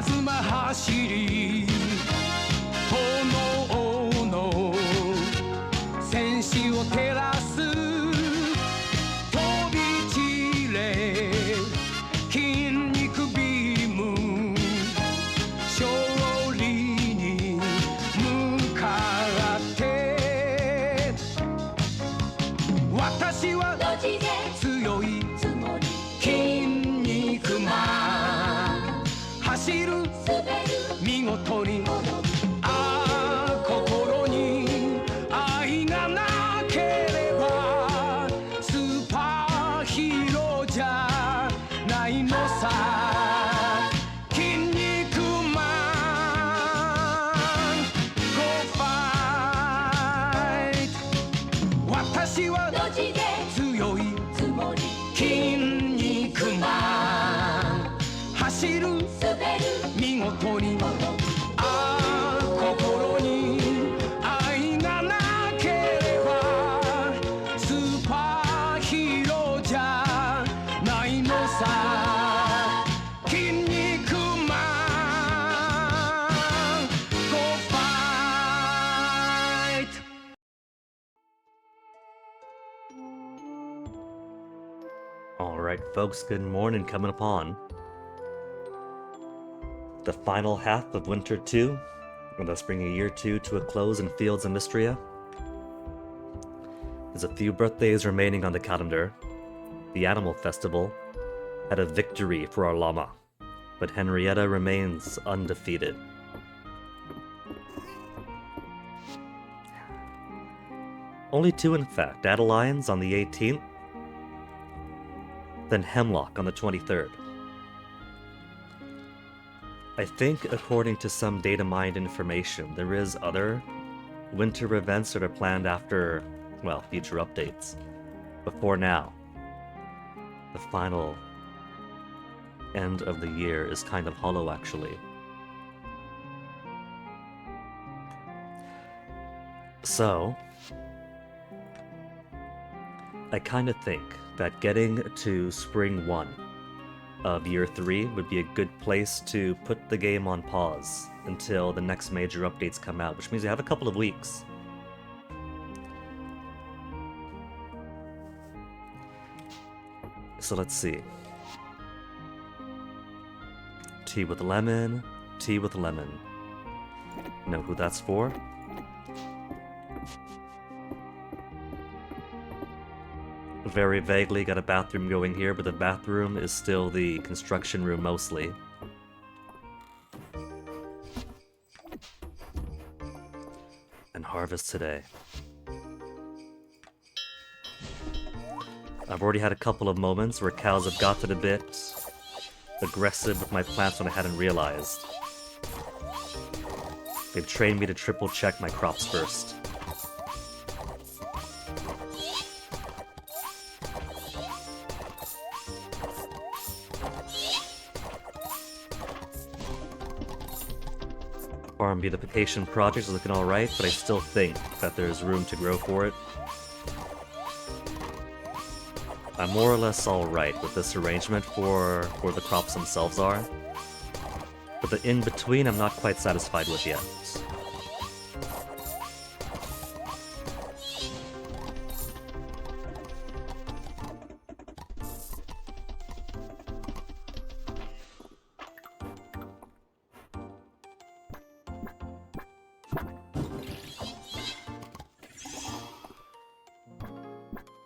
ずま走り炎の戦士を照らす飛び散れ筋肉ビーム勝利に向かって私は強い筋肉マン走る見事に心に愛がなければスーパーヒーローじゃないのさ筋肉マン Go fight 私は強い筋肉マン走る見事に心に愛がなければスーパーヒーローじゃないのさ筋肉マン Go fight Alright folks, good morning, coming upon the final half of Winter 2, and thus bringing Year 2 to a close in Fields of Mystria. There's a few birthdays remaining on the calendar. The Animal Festival had a victory for our llama, but Henrietta remains undefeated. Only two in fact, Adelines on the 18th, then Hemlock on the 23rd. I think, according to some data mined information, there is other winter events that are planned after, well, future updates. But for now, the final end of the year is kind of hollow, actually. So, I kind of think that getting to Spring 1 of Year 3 would be a good place to put the game on pause until the next major updates come out, which means you have a couple of weeks. So let's see. Tea with lemon, tea with lemon. Know who that's for? Very vaguely got a bathroom going here, but the bathroom is still the construction room mostly. And harvest today. I've already had a couple of moments where cows have gotten a bit aggressive with my plants when I hadn't realized. They've trained me to triple check my crops first. Farm beautification project is looking alright, but I still think that there's room to grow for it. I'm more or less alright with this arrangement for the crops themselves are. But the in-between I'm not quite satisfied with yet.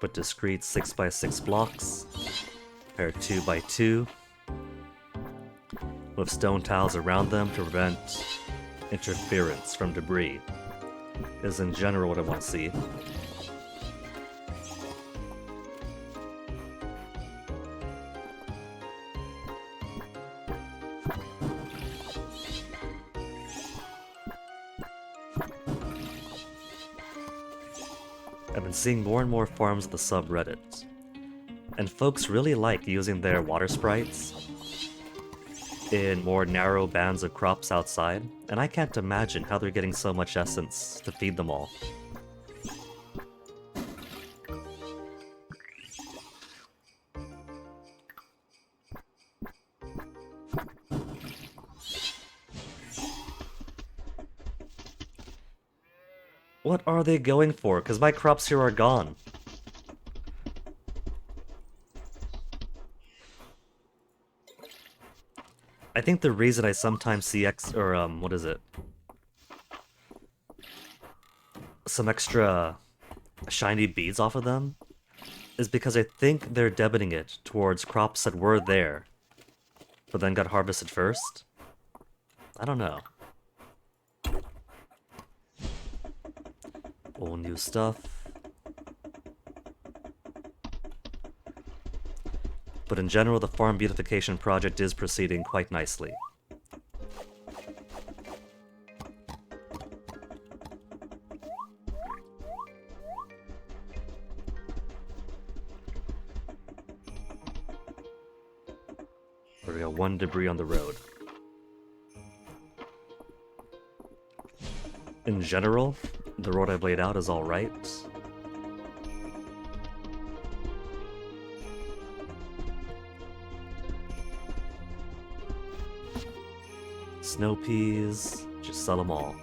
Put discrete 6x6 blocks, pair 2x2, with stone tiles around them to prevent interference from debris, is in general what I want to see. I've been seeing more and more farms of the subreddit, and folks really like using their water sprites in more narrow bands of crops outside, and I can't imagine how they're getting so much essence to feed them all. What are they going for? Because my crops here are gone. I think the reason I sometimes see what is it? Some extra shiny beads off of them is because I think they're debiting it towards crops that were there, but then got harvested first. I don't know. All new stuff. But in general, the farm beautification project is proceeding quite nicely. There we go, one debris on the road. In general, the road I've laid out is alright. Snow peas, just sell them all.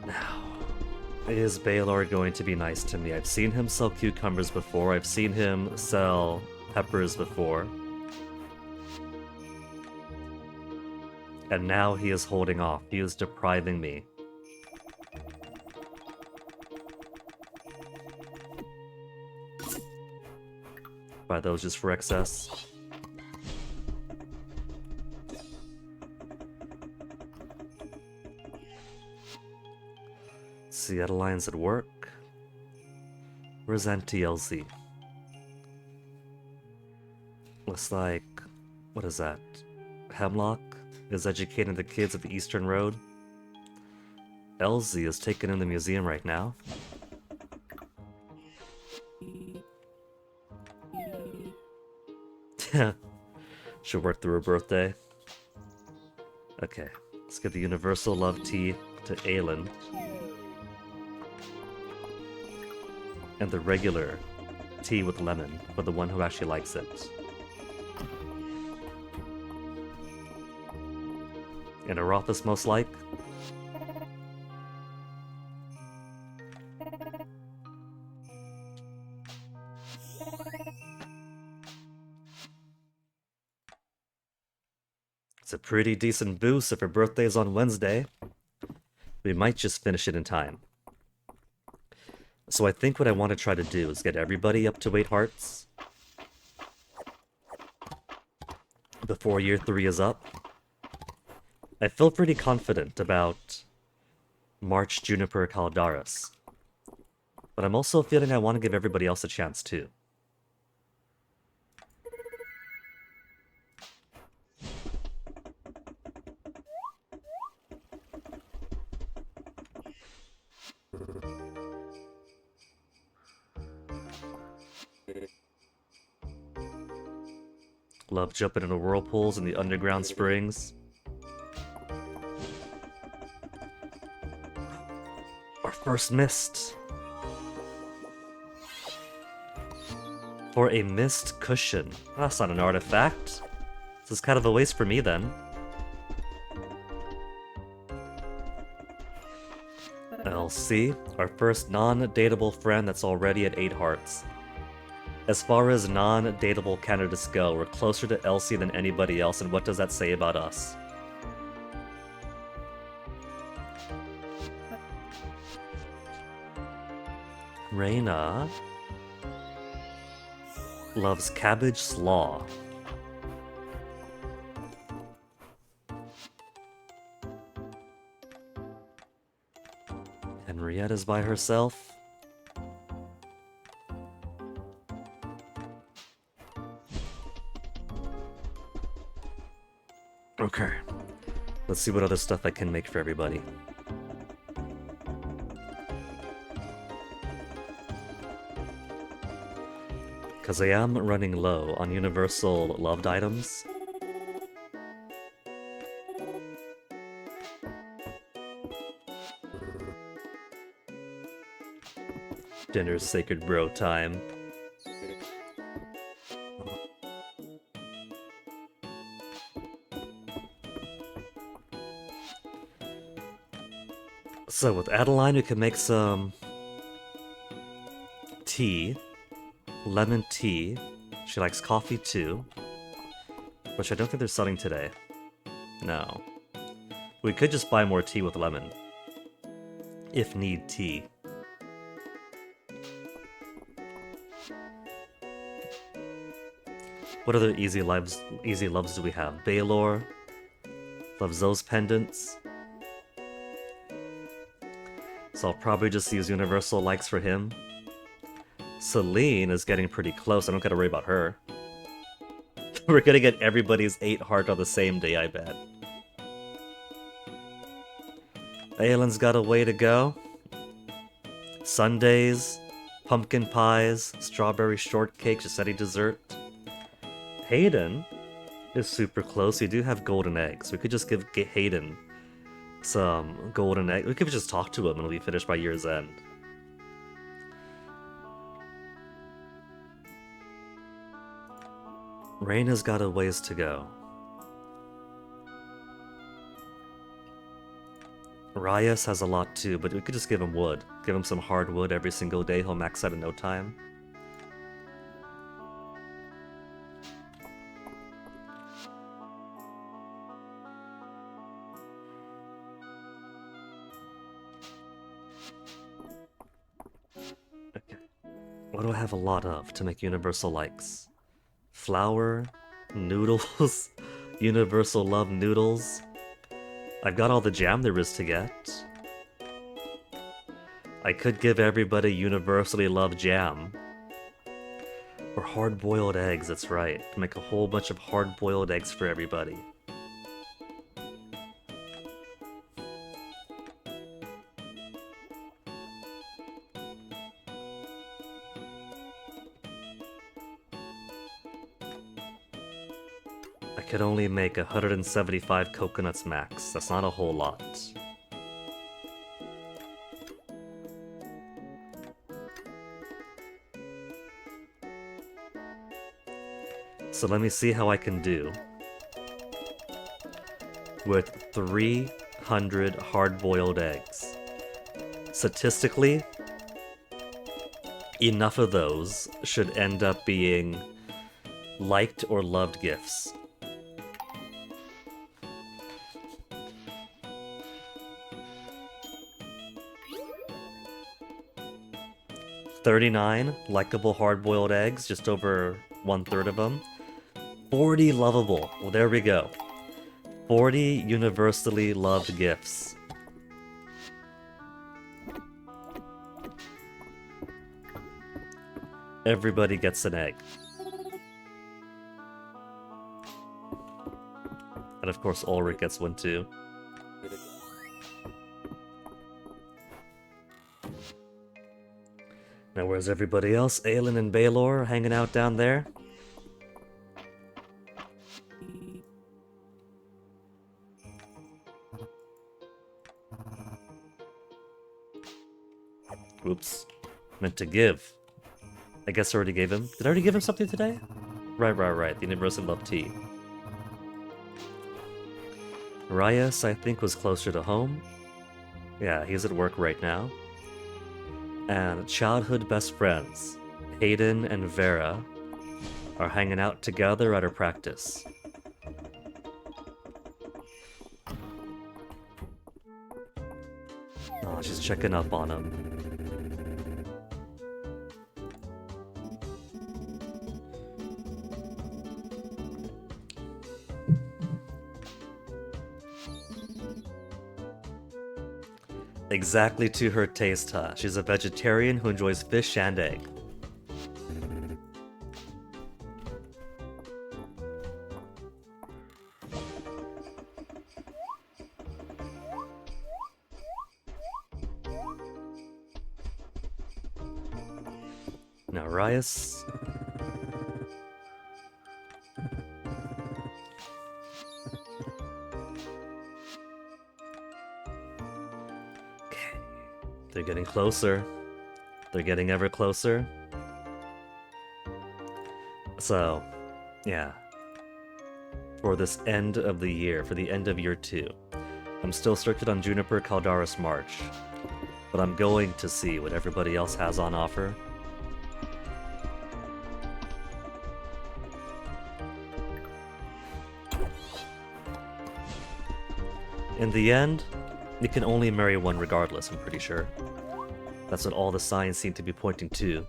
Now, is Baylor going to be nice to me? I've seen him sell cucumbers before, I've seen him sell peppers before. And now he is holding off, he is depriving me. Buy those just for excess. Seattle Lions at work. Where's NTLZ? Looks like... what is that? Hemlock is educating the kids at the Eastern Road. LZ is taken in the museum right now. Should work through her birthday. Okay, let's get the Universal Love Tea to Aylin. And the regular tea with lemon for the one who actually likes it. And Arothis most like. It's a pretty decent boost if her birthday is on Wednesday. We might just finish it in time. So I think what I want to try to do is get everybody up to 8 hearts before year 3 is up. I feel pretty confident about March Juniper Caldaris, but I'm also feeling I want to give everybody else a chance too. Love jumping into whirlpools in the underground springs. Our first mist. For a mist cushion. That's not an artifact. This is kind of a waste for me then. LC, our first non-dateable friend that's already at 8 hearts. As far as non-dateable candidates go, we're closer to Elsie than anybody else, and what does that say about us? Reyna loves cabbage slaw. Henrietta's by herself. Okay. Let's see what other stuff I can make for everybody. Because I am running low on universal loved items. Dinner's sacred bro time. So with Adeline, we can make some tea, lemon tea. She likes coffee too, which I don't think they're selling today. No. We could just buy more tea with lemon. If need tea. What other easy loves do we have? Baylor loves those pendants. So I'll probably just use universal likes for him. Celine is getting pretty close. I don't gotta worry about her. We're gonna get everybody's 8 heart on the same day, I bet. Aylin's got a way to go. Sundays, pumpkin pies, strawberry shortcake, Giuseppe dessert. Hayden is super close. We do have golden eggs. We could just give Hayden some golden egg. We could just talk to him and we'll be finished by year's end. Raina's got a ways to go. Reyes has a lot too, but we could just give him wood. Give him some hard wood every single day. He'll max out in no time. Okay. What do I have a lot of to make universal likes? Flour, noodles, universal love noodles. I've got all the jam there is to get. I could give everybody universally loved jam. Or hard-boiled eggs, that's right. Make a whole bunch of hard-boiled eggs for everybody. I could only make 175 coconuts max. That's not a whole lot. So let me see how I can do with 300 hard-boiled eggs. Statistically, enough of those should end up being liked or loved gifts. $39 likable hard-boiled eggs, just over 1/3 of them. 40 lovable. Well, there we go. 40 universally loved gifts. Everybody gets an egg. And of course, Ulrich gets one too. Now, where's everybody else? Aylin and Baylor hanging out down there? Oops. Meant to give. I guess I already gave him. Did I already give him something today? Right. The Universal Love Tea. Reyes, I think, was closer to home. Yeah, he's at work right now. And childhood best friends, Hayden and Vera, are hanging out together at her practice. Oh, she's checking up on him. Exactly to her taste, huh? She's a vegetarian who enjoys fish and egg. Now, Reyes. They're getting closer. They're getting ever closer. So, yeah. For this end of the year, for the end of year 2. I'm still restricted on Juniper Caldaris March, but I'm going to see what everybody else has on offer. In the end, you can only marry one regardless, I'm pretty sure. That's what all the signs seem to be pointing to.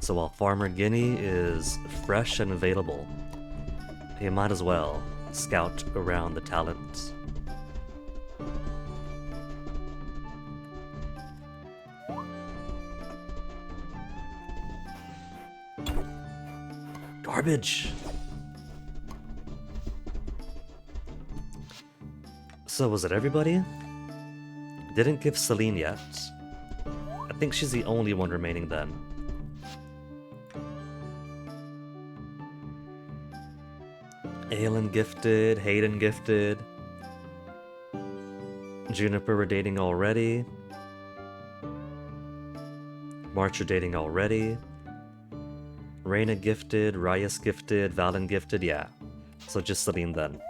So while Farmer Guinea is fresh and available, you might as well scout around the talents. Garbage! So was it everybody? Didn't give Celine yet. I think she's the only one remaining then. Aelin gifted, Hayden gifted. Juniper we're dating already. March are dating already. Reyna gifted, Ryas gifted, Valen gifted, yeah. So just Celine then.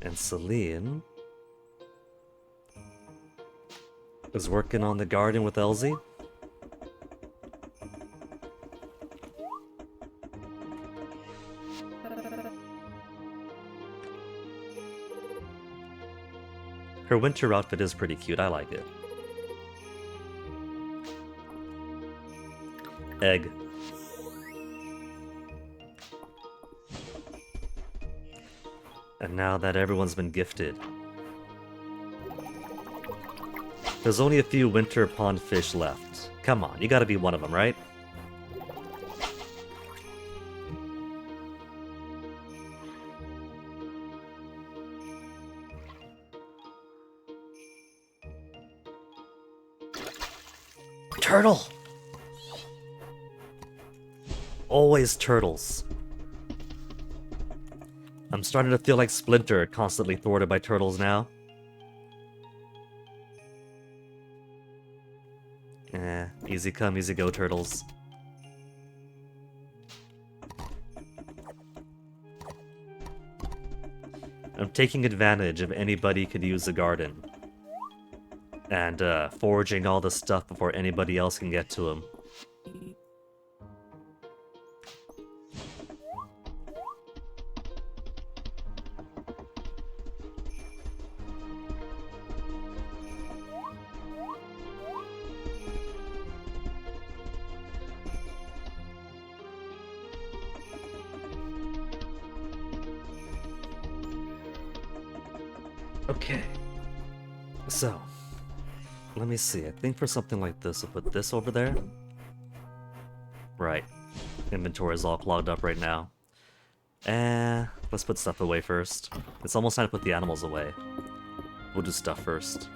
And Celine is working on the garden with Elsie. Her winter outfit is pretty cute, I like it. Egg. And now that everyone's been gifted, there's only a few winter pond fish left. Come on, you gotta be one of them, right? Turtle! Always turtles. I'm starting to feel like Splinter, constantly thwarted by turtles now. Easy come, easy go, turtles. I'm taking advantage of anybody could use the garden. And foraging all the stuff before anybody else can get to him. Okay, so let me see. I think for something like this, I'll put this over there. Right, inventory is all clogged up right now. Let's put stuff away first. It's almost time to put the animals away. We'll do stuff first.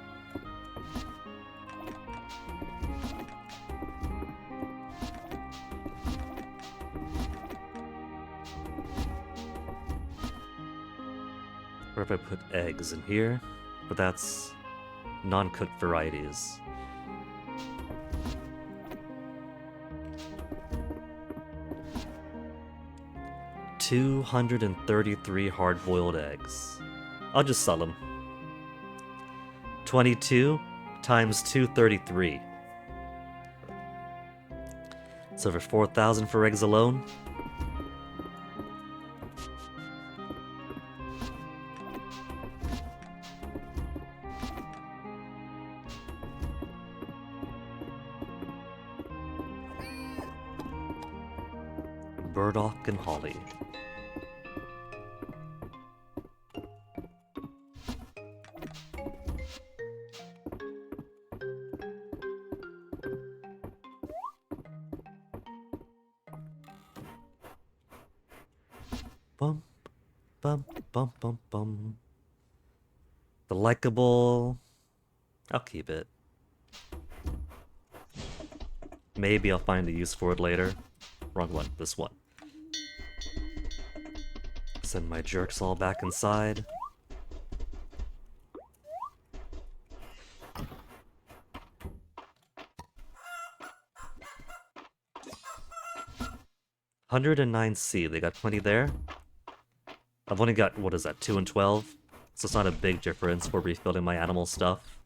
What if I put eggs in here? But that's non-cooked varieties. $233 hard-boiled eggs. I'll just sell them. 22 times 233. So for 4,000 for eggs alone. Burdock and holly. Bum, bum, bum, bum, bum. The likable. I'll keep it. Maybe I'll find a use for it later. Wrong one, this one. Send my jerks all back inside. 109C, they got 20 there. I've only got, what is that, 2 and 12? So it's not a big difference for refilling my animal stuff.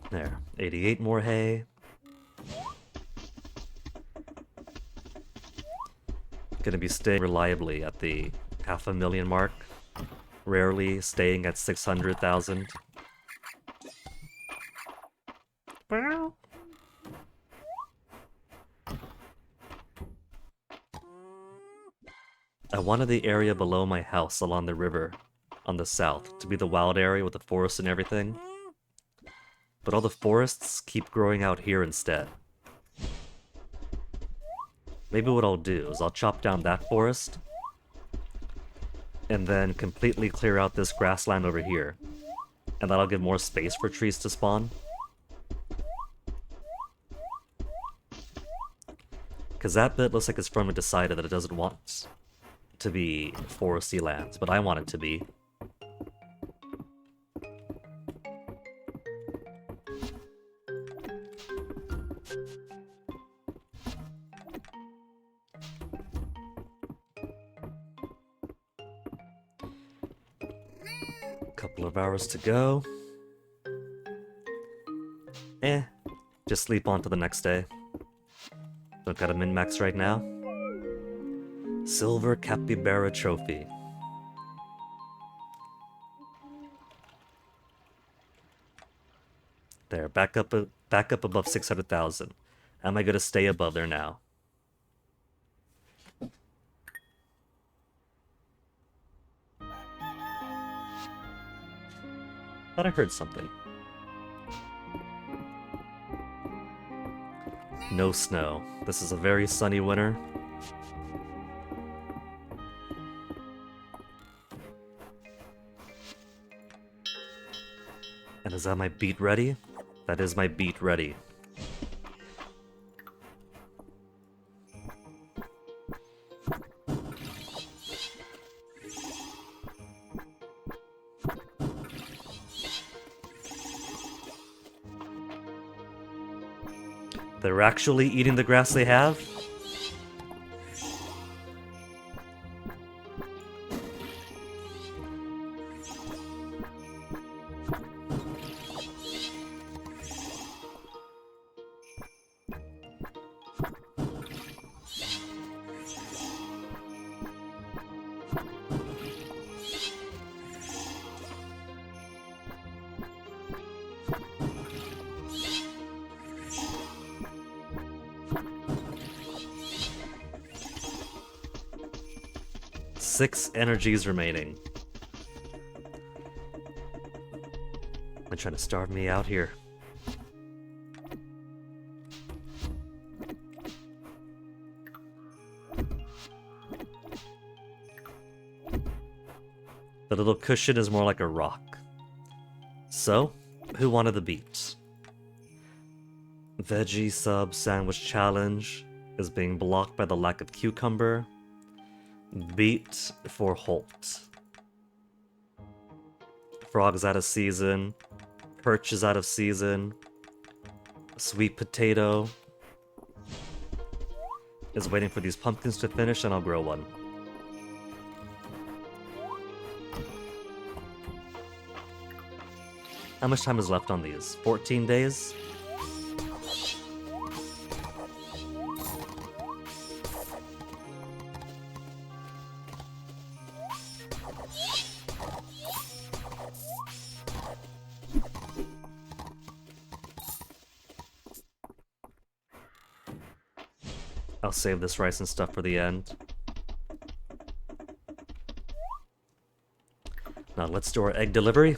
There, 88 more hay. Gonna be staying reliably at the 500,000 mark. Rarely staying at 600,000. I wanted the area below my house along the river on the south to be the wild area with the forest and everything. But all the forests keep growing out here instead. Maybe what I'll do is I'll chop down that forest and then completely clear out this grassland over here. And that'll give more space for trees to spawn. Because that bit looks like it's firmly decided that it doesn't want to be foresty lands, but I want it to be. Couple of hours to go. Just sleep on to the next day. Don't got a min-max right now. Silver Capybara Trophy. There, back up above 600,000. Am I gonna stay above there now? Thought I heard something. No snow. This is a very sunny winter. And is that my beat ready? That is my beat ready. They're actually eating the grass they have? Six energies remaining. They're trying to starve me out here. The little cushion is more like a rock. So, who wanted the beat? Veggie sub sandwich challenge is being blocked by the lack of cucumber. Beat for Holt. Frog's out of season. Perch is out of season. Sweet potato is waiting for these pumpkins to finish and I'll grow one. How much time is left on these? 14 days? I'll save this rice and stuff for the end. Now let's do our egg delivery.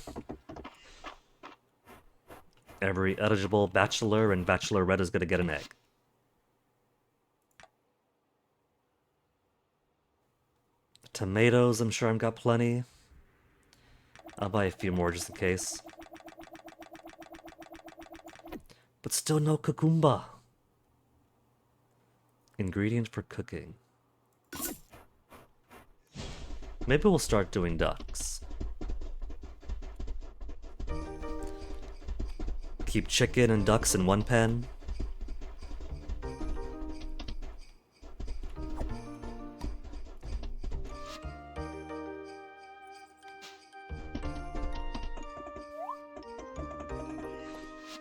Every eligible bachelor and bachelorette is gonna get an egg. Tomatoes, I'm sure I've got plenty. I'll buy a few more just in case. But still no cucumber. Ingredients for cooking. Maybe we'll start doing ducks. Keep chicken and ducks in one pen.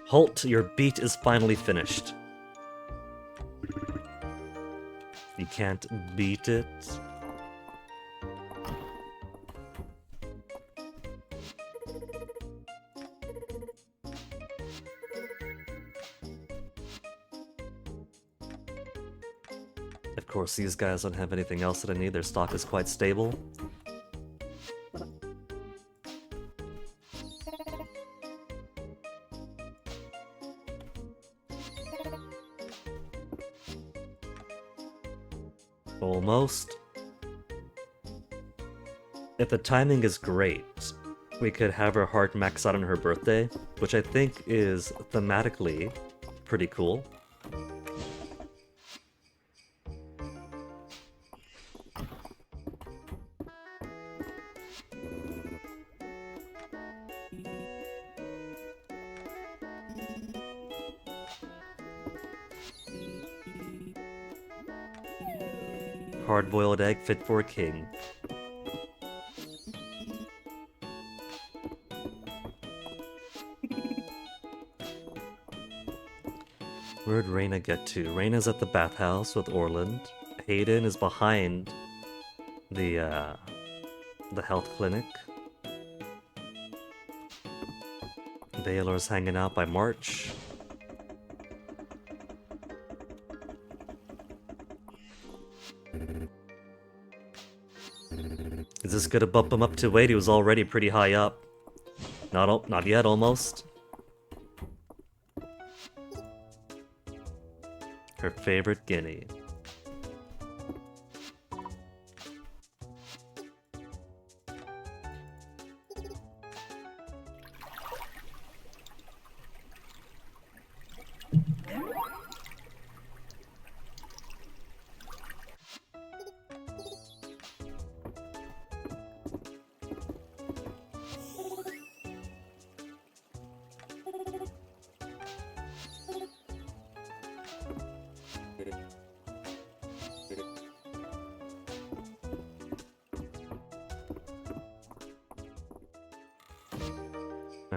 Holt, your beat is finally finished. You can't beat it. Of course, these guys don't have anything else that I need. Their stock is quite stable. Almost. If the timing is great, we could have her heart max out on her birthday, which I think is thematically pretty cool. Hard-boiled egg fit for a king. Where'd Reyna get to? Reyna's at the bathhouse with Orland. Hayden is behind the health clinic. Baylor's hanging out by March. Is this gonna bump him up to weight? He was already pretty high up. Not yet, almost. Her favorite guinea.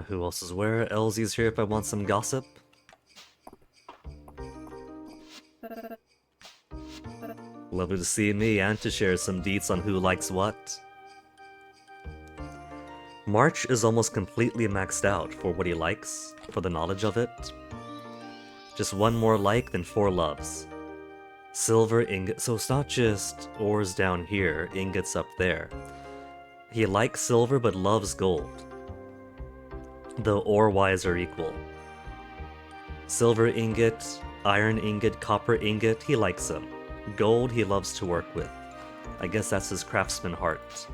Who else is where? Elsie's here if I want some gossip. Lovely to see me and to share some deets on who likes what. March is almost completely maxed out for what he likes, for the knowledge of it. Just one more like, then 4 loves. Silver ingot, so it's not just ores down here, ingots up there. He likes silver but loves gold. Though ore-wise are equal. Silver ingot, iron ingot, copper ingot, he likes them. Gold he loves to work with. I guess that's his craftsman heart.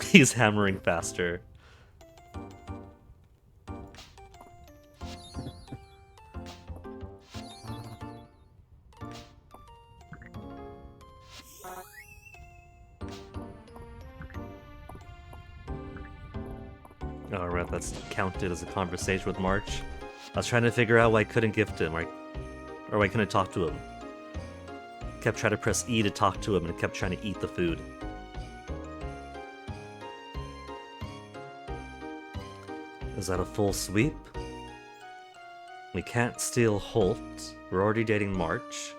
He's hammering faster. Alright, that's counted as a conversation with March. I was trying to figure out why I couldn't gift him, or why I couldn't talk to him. Kept trying to press E to talk to him and kept trying to eat the food. Is that a full sweep? We can't steal Holt. We're already dating March.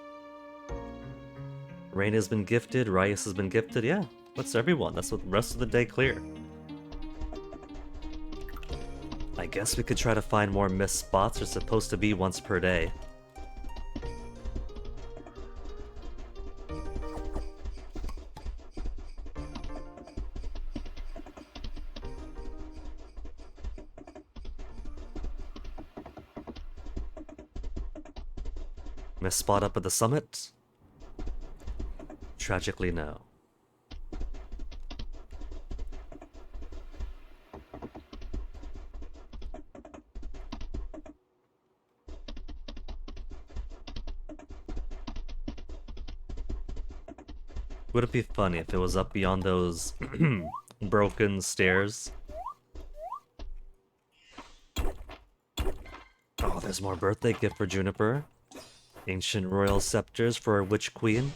Reyna's been gifted, Rias has been gifted, yeah. That's everyone. That's what the rest of the day clear. I guess we could try to find more missed spots. They're supposed to be once per day. Missed spot up at the summit? Tragically, no. Would it be funny if it was up beyond those broken stairs? Oh, there's more birthday gift for Juniper. Ancient royal scepters for our witch queen.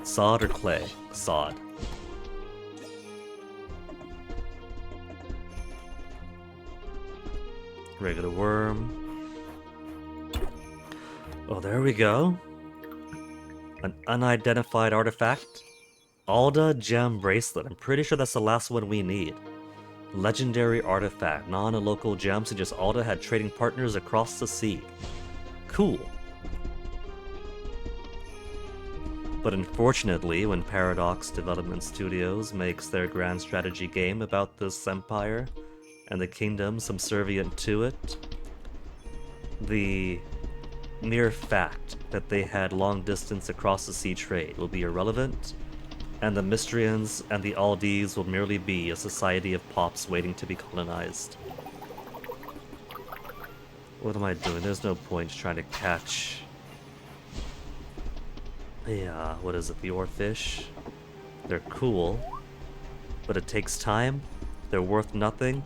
Sod or clay? Sod. Regular worm. Oh, there we go. An unidentified artifact. Alda gem bracelet. I'm pretty sure that's the last one we need. Legendary artifact. Non a local gem, suggests Alda had trading partners across the sea. Cool. But unfortunately, when Paradox Development Studios makes their grand strategy game about this empire and the kingdom subservient to it, the mere fact that they had long distance across the sea trade will be irrelevant, and the Mystrians and the Aldes will merely be a society of pops waiting to be colonized. What am I doing? There's no point trying to catch... Yeah, what is it? The oarfish? They're cool, but it takes time. They're worth nothing,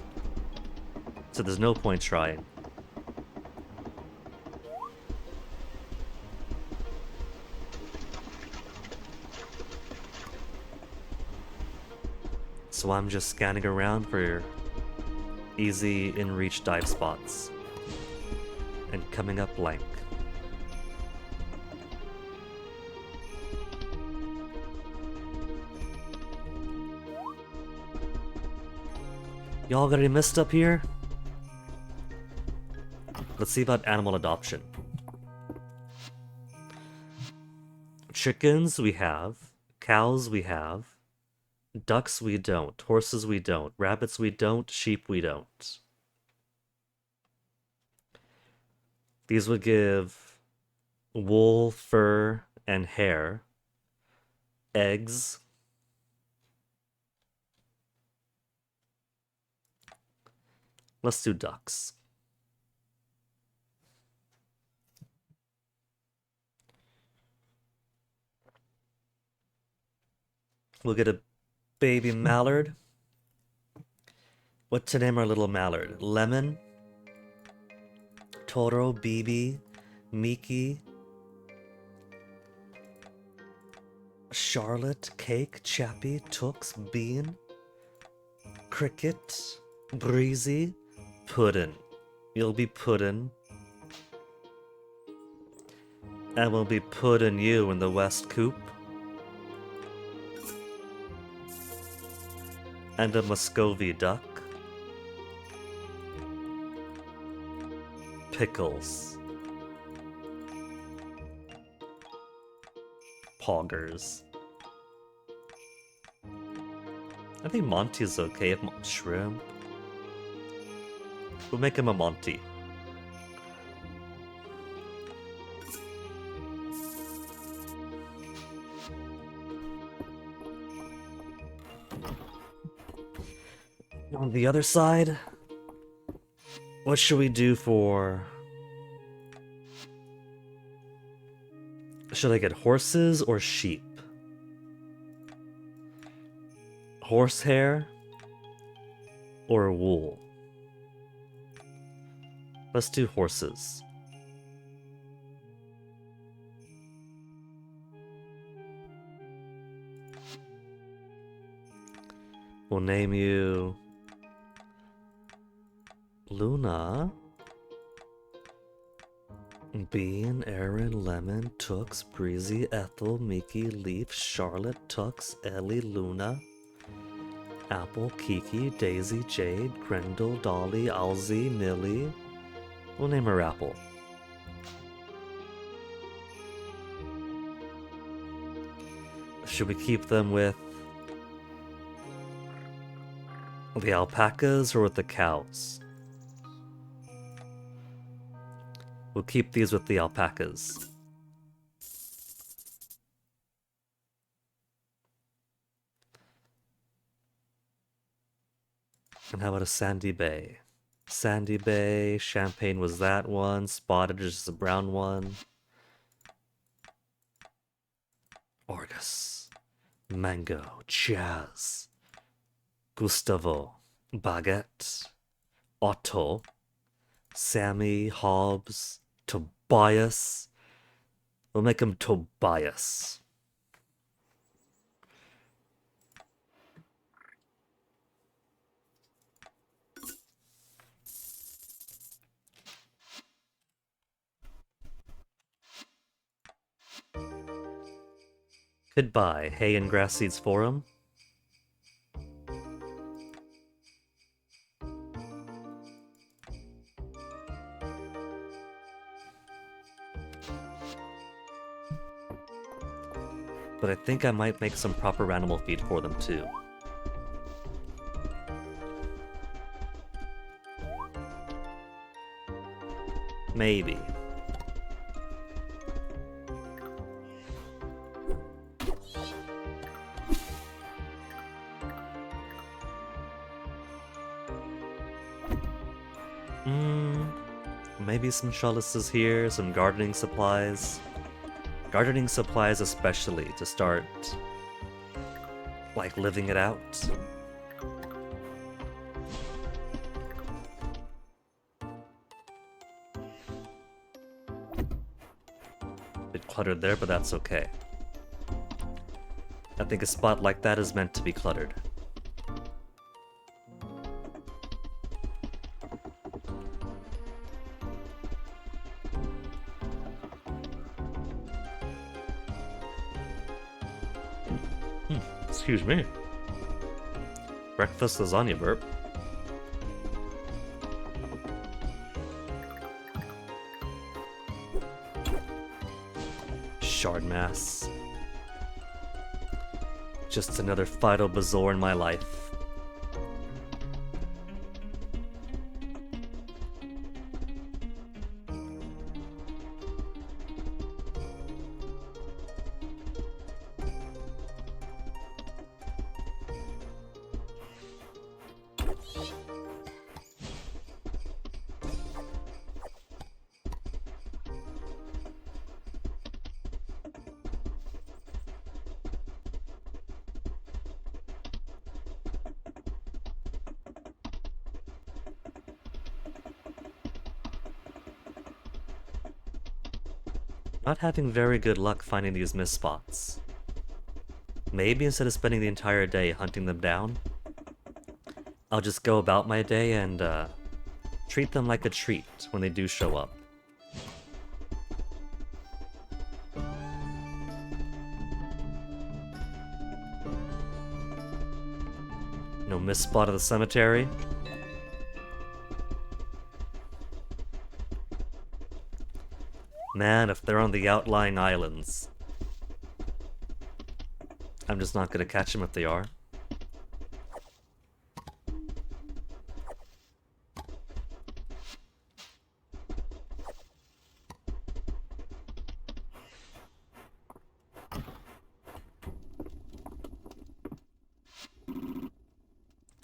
so there's no point trying. So I'm just scanning around for easy in-reach dive spots and coming up blank. Y'all got any mist up here? Let's see about animal adoption. Chickens we have, cows we have, ducks we don't, horses we don't, rabbits we don't, sheep we don't. These would give wool, fur, and hair, eggs, let's do ducks. We'll get a baby mallard. What to name our little mallard? Lemon, Toro, Bibi, Miki, Charlotte, Cake, Chappie, Tooks, Bean, Cricket, Breezy, Puddin'. You'll be Puddin'. And we'll be puddin' you in the West Coop. And a Muscovy duck. Pickles. Poggers. I think Monty's okay if shrimp. We'll make him a Monty. On the other side, what should we do for... Should I get horses or sheep? Horsehair or wool? Let's do horses. We'll name you Luna, Bean, Aaron, Lemon, Tooks, Breezy, Ethel, Mickey, Leaf, Charlotte, Tux, Ellie, Luna, Apple, Kiki, Daisy, Jade, Grendel, Dolly, Alzy, Millie. We'll name her Apple. Should we keep them with the alpacas or with the cows? We'll keep these with the alpacas. And how about a Sandy Bay? Sandy Bay, Champagne was that one, Spotted is the brown one. Orgus, Mango, Jazz, Gustavo, Baguette, Otto, Sammy, Hobbs, Tobias. We'll make him Tobias. Goodbye, Hay and Grass Seeds Forum. But I think I might make some proper animal feed for them too. Maybe. Maybe some chalices here, some gardening supplies. Gardening supplies especially, to start, like, living it out. Bit cluttered there, but that's okay. I think a spot like that is meant to be cluttered. Excuse me. Breakfast lasagna burp. Shard mass. Just another Fido Bazaar in my life. Not having very good luck finding these miss spots. Maybe instead of spending the entire day hunting them down, I'll just go about my day and treat them like a treat when they do show up. No miss spot of the cemetery. Man, if they're on the outlying islands, I'm just not gonna catch them if they are.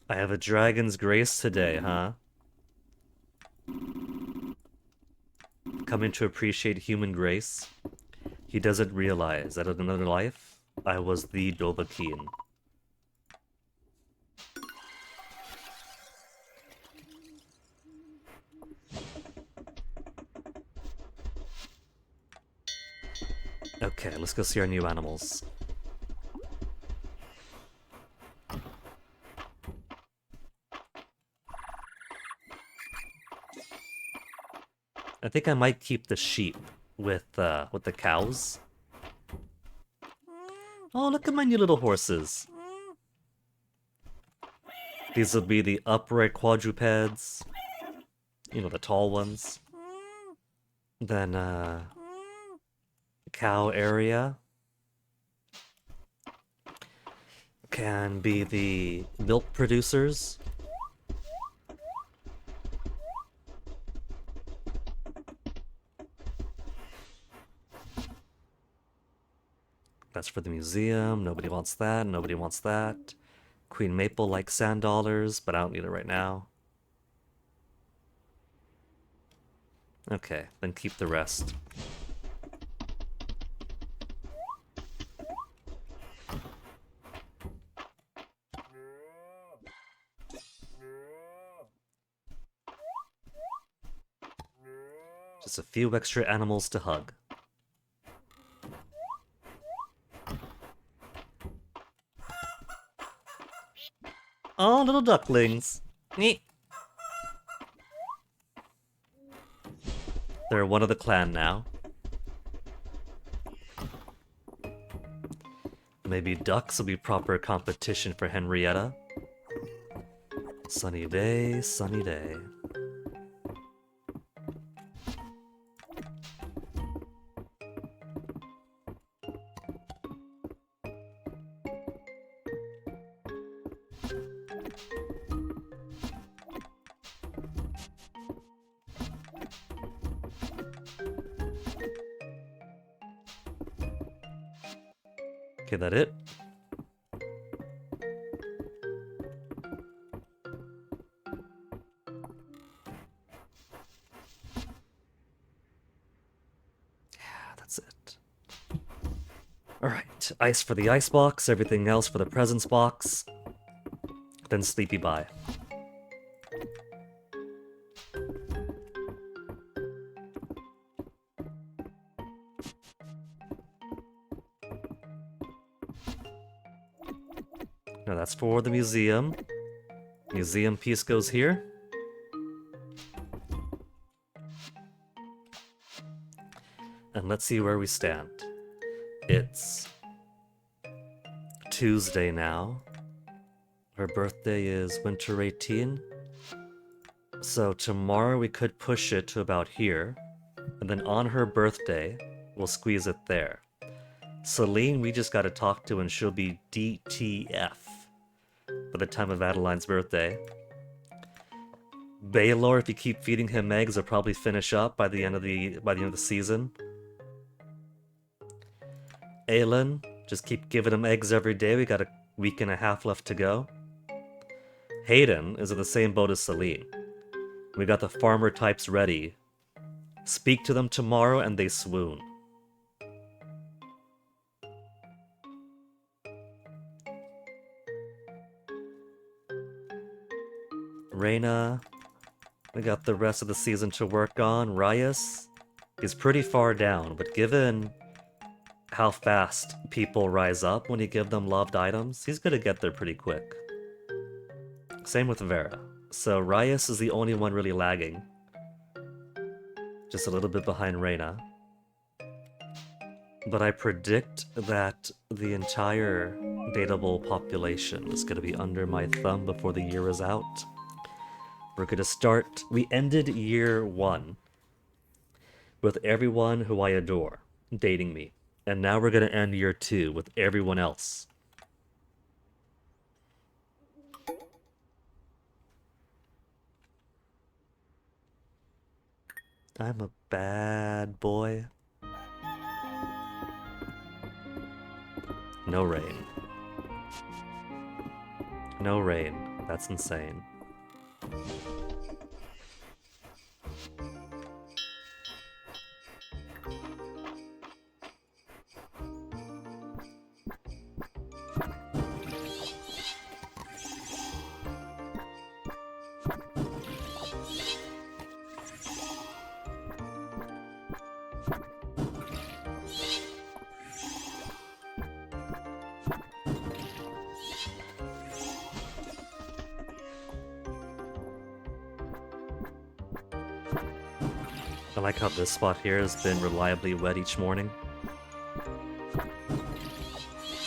I have a dragon's grace today, huh? Coming to appreciate human grace. He doesn't realize that in another life, I was the Dovahkiin. Okay, let's go see our new animals. I think I might keep the sheep with the cows. Oh, look at my new little horses. These will be the upright quadrupeds. You know, the tall ones. Then, cow area can be the milk producers. That's for the museum. Nobody wants that. Nobody wants that. Queen Maple likes sand dollars, but I don't need it right now. Okay, then keep the rest. Just a few extra animals to hug. Oh, little ducklings. Neat. They're one of the clan now. Maybe ducks will be proper competition for Henrietta. Sunny day, sunny day. Okay, that it? Yeah, that's it. Alright, ice for the ice box, everything else for the presents box. Then sleepy bye. Now that's for the museum. Museum piece goes here. And let's see where we stand. It's Tuesday now. Her birthday is winter 18. So tomorrow we could push it to about here. And then on her birthday, we'll squeeze it there. Celine, we just gotta talk to and she'll be DTF by the time of Adeline's birthday. Baylor, if you keep feeding him eggs, will probably finish up by the end of the season. Aelin, just keep giving him eggs every day. We got a week and a half left to go. Hayden is in the same boat as Celine. We got the farmer types ready. Speak to them tomorrow and they swoon. Reyna, we got the rest of the season to work on. Ryas, he's pretty far down, but given how fast people rise up when you give them loved items, he's gonna get there pretty quick. Same with Vera. So Ryas is the only one really lagging. Just a little bit behind Reyna. But I predict that the entire dateable population is gonna be under my thumb before the year is out. We're gonna start... We ended year 1 with everyone who I adore dating me. And now we're gonna end year 2 with everyone else. I'm a bad boy. No rain. No rain. That's insane. I like how this spot here has been reliably wet each morning.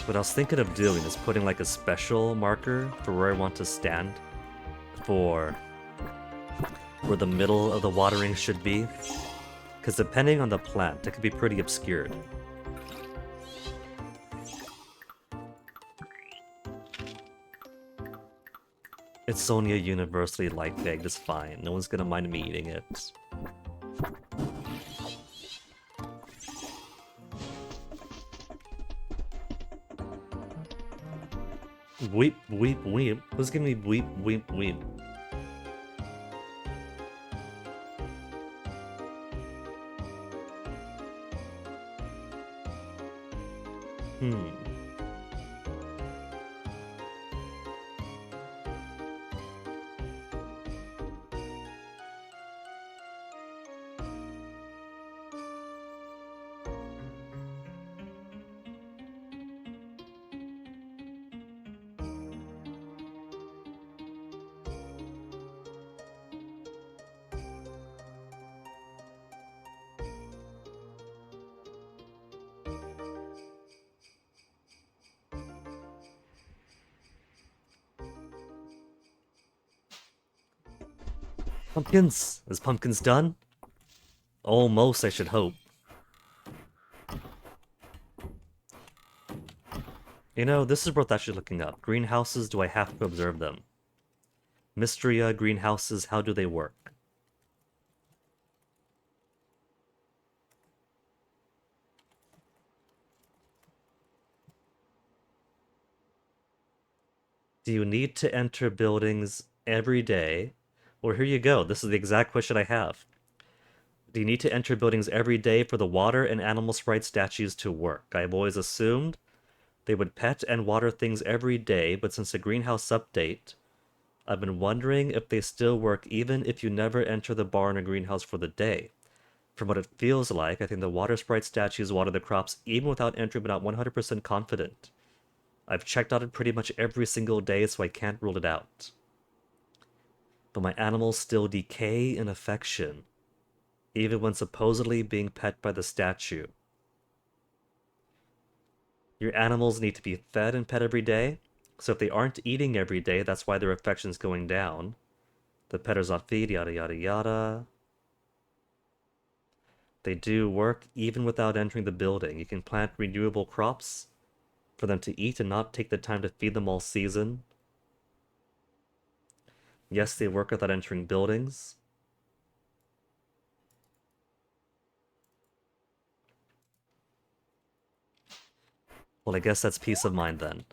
What I was thinking of doing is putting like a special marker for where I want to stand for where the middle of the watering should be. Because depending on the plant, it could be pretty obscured. It's Sonia universally liked egg, it's fine. No one's gonna mind me eating it. Weep, weep, weep. Who's giving me weep, weep, weep? Hmm. Pumpkins! Is Pumpkins done? Almost, I should hope. You know, this is worth actually looking up. Greenhouses, do I have to observe them? Mystria greenhouses, how do they work? Do you need to enter buildings every day? Well, here you go. This is the exact question I have. Do you need to enter buildings every day for the water and animal sprite statues to work? I've always assumed they would pet and water things every day, but since the greenhouse update, I've been wondering if they still work even if you never enter the barn or greenhouse for the day. From what it feels like, I think the water sprite statues water the crops even without entering, but not 100% confident. I've checked on it pretty much every single day, so I can't rule it out. But my animals still decay in affection, even when supposedly being pet by the statue. Your animals need to be fed and pet every day, so if they aren't eating every day, that's why their affection's going down. The pet is not feed, yada yada yada. They do work even without entering the building. You can plant renewable crops for them to eat and not take the time to feed them all season. Yes, they work without entering buildings. Well, I guess that's peace of mind then.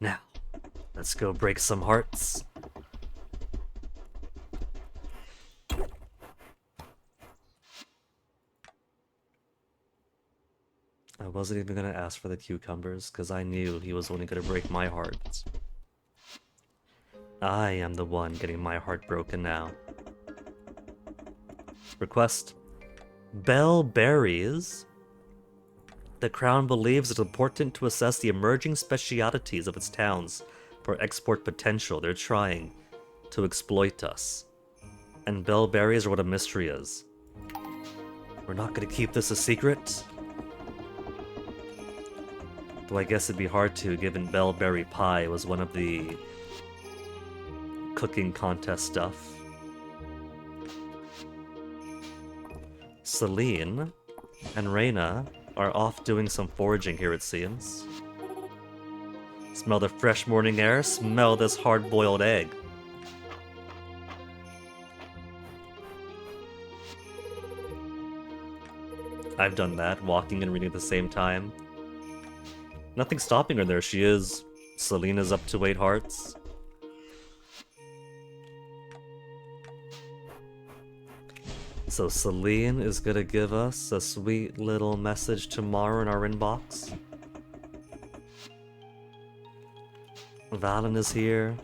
Now, let's go break some hearts. I wasn't even gonna ask for the cucumbers, because I knew he was only gonna break my heart. I am the one getting my heart broken now. Request. Bell berries. The Crown believes it's important to assess the emerging specialities of its towns for export potential. They're trying to exploit us. And bell berries are what a mystery is. We're not gonna keep this a secret? Though I guess it'd be hard to, given bellberry pie was one of the cooking contest stuff. Celine and Reyna are off doing some foraging here, it seems. Smell the fresh morning air, smell this hard-boiled egg. I've done that, walking and reading at the same time. Nothing's stopping her there, she is. Selena's up to 8 hearts. So Celine is gonna give us a sweet little message tomorrow in our inbox. Valen is here.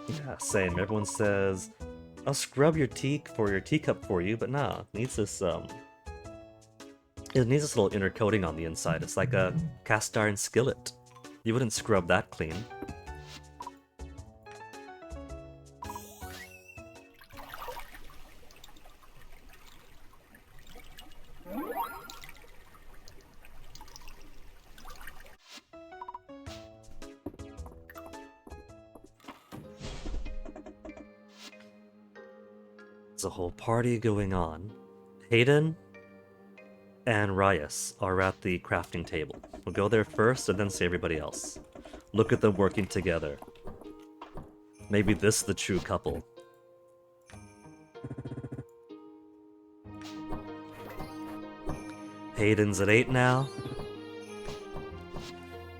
Yeah, same. Everyone says, I'll scrub your teacup for you, but nah, it needs this it needs this little inner coating on the inside. It's like a cast iron skillet. You wouldn't scrub that clean. There's a whole party going on. Hayden and Ryas are at the crafting table. We'll go there first and then see everybody else. Look at them working together. Maybe this is the true couple. Hayden's at 8 now.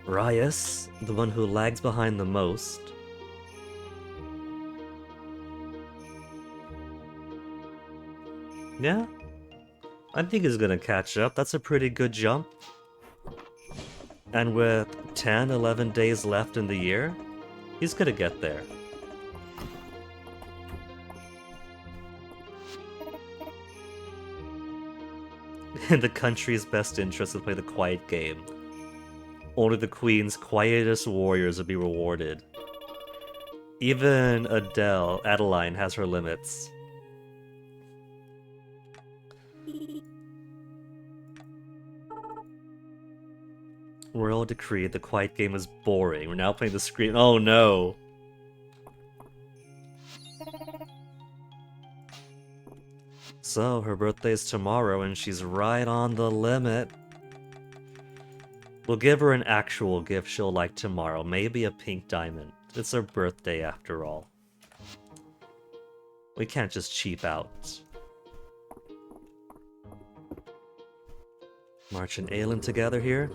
Ryas, the one who lags behind the most. Yeah, I think he's gonna catch up. That's a pretty good jump. And with 10, 11 days left in the year, he's gonna get there. In the country's best interest to play the quiet game. Only the Queen's quietest warriors will be rewarded. Even Adeline has her limits. Royal decree, the quiet game is boring. We're now playing the screen. Oh no! So, her birthday's tomorrow and she's right on the limit. We'll give her an actual gift she'll like tomorrow. Maybe a pink diamond. It's her birthday after all. We can't just cheap out. March and Aelin together here.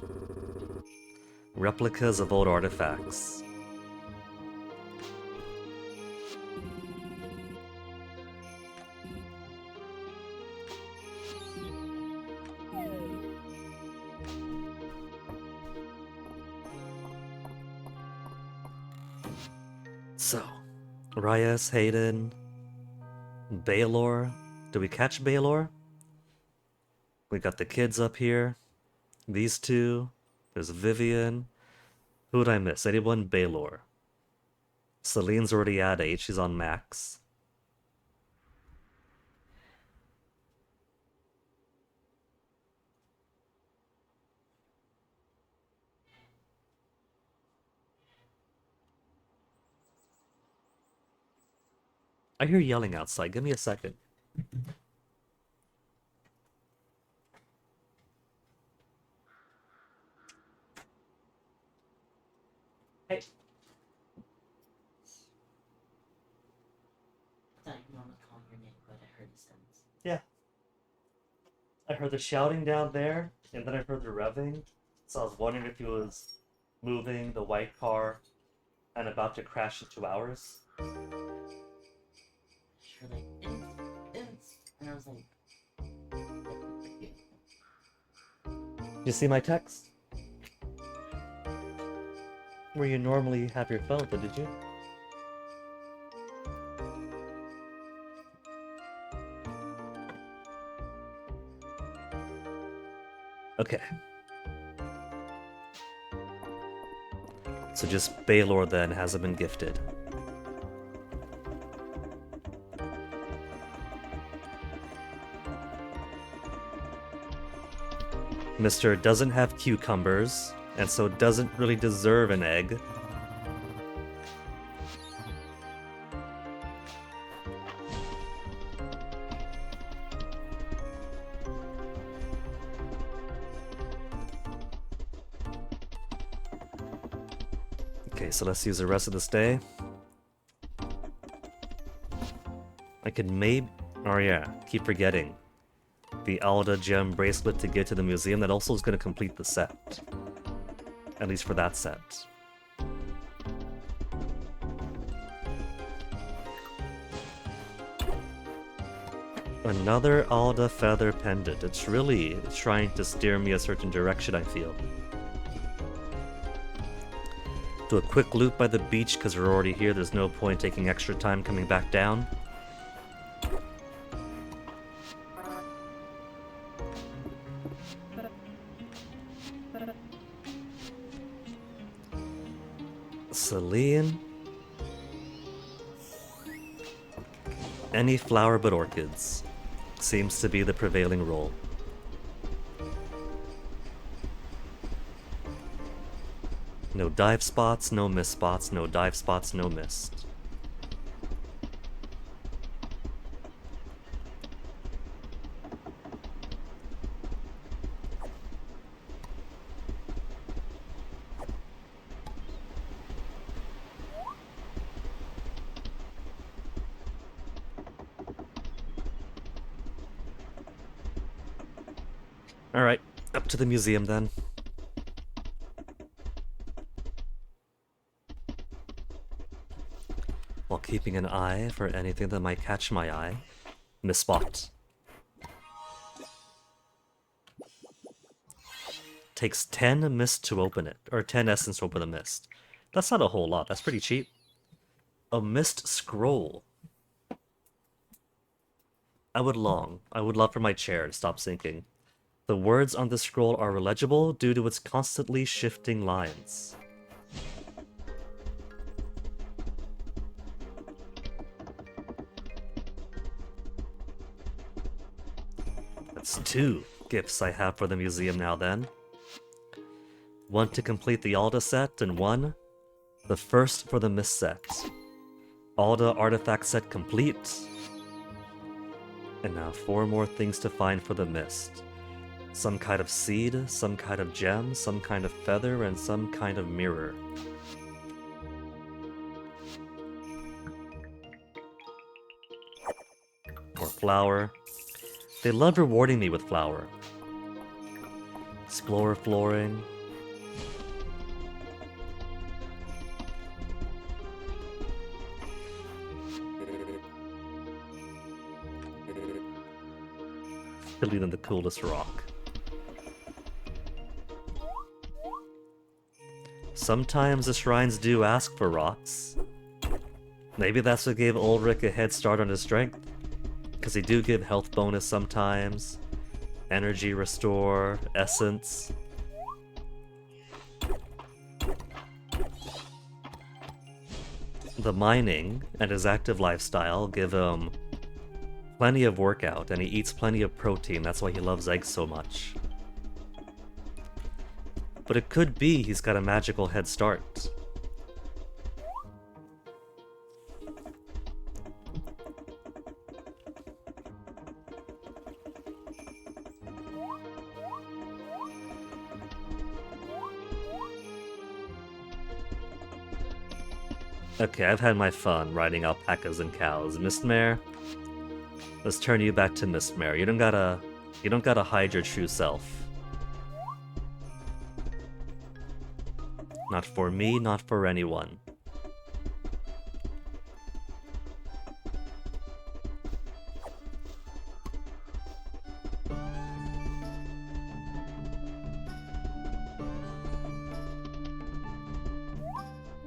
Replicas of old artifacts. So, Ryas, Hayden, Baelor. Do we catch Baelor? We got the kids up here. These two. There's Vivian. Who'd I miss? Anyone? Baelor. Celine's already at 8. She's on max. I hear yelling outside. Give me a second. Hey. I thought you normally call your name, but I heard the sounds. Yeah. I heard the shouting down there, and then I heard the revving. So I was wondering if he was moving the white car and about to crash into ours. You're like, it's, and I was like, You see my text? Where you normally have your phone, but did you? Okay. So just Baelor then hasn't been gifted. Mr. doesn't have cucumbers, and so doesn't really deserve an egg. Okay, so let's use the rest of this day. I could oh yeah, keep forgetting. The Alda gem bracelet to get to the museum, that also is going to complete the set. At least for that set. Another Alda feather pendant. It's really trying to steer me a certain direction, I feel. Do a quick loop by the beach because we're already here. There's no point taking extra time coming back down. Celine. Any flower but orchids seems to be the prevailing role. No dive spots, no miss spots, no dive spots, no missed. Alright, up to the museum then. While keeping an eye for anything that might catch my eye. Misspot. Takes 10 mist to open it, or 10 essence to open the mist. That's not a whole lot, that's pretty cheap. A mist scroll. I would love for my chair to stop sinking. The words on the scroll are illegible due to its constantly shifting lines. That's 2 gifts I have for the museum now then. 1 to complete the Alda set, and 1, the first for the Mist set. Alda artifact set complete. And now 4 more things to find for the Mist. Some kind of seed, some kind of gem, some kind of feather, and some kind of mirror. Or flower. They love rewarding me with flower. Explorer flooring. Really than the coolest rock. Sometimes the shrines do ask for rocks. Maybe that's what gave Ulrich a head start on his strength. Because they do give health bonus sometimes. Energy restore, essence. The mining and his active lifestyle give him plenty of workout, and he eats plenty of protein. That's why he loves eggs so much. But it could be he's got a magical head start. Okay, I've had my fun riding alpacas and cows. Mistmare, let's turn you back to Mistmare. You don't gotta hide your true self. Not for me, not for anyone.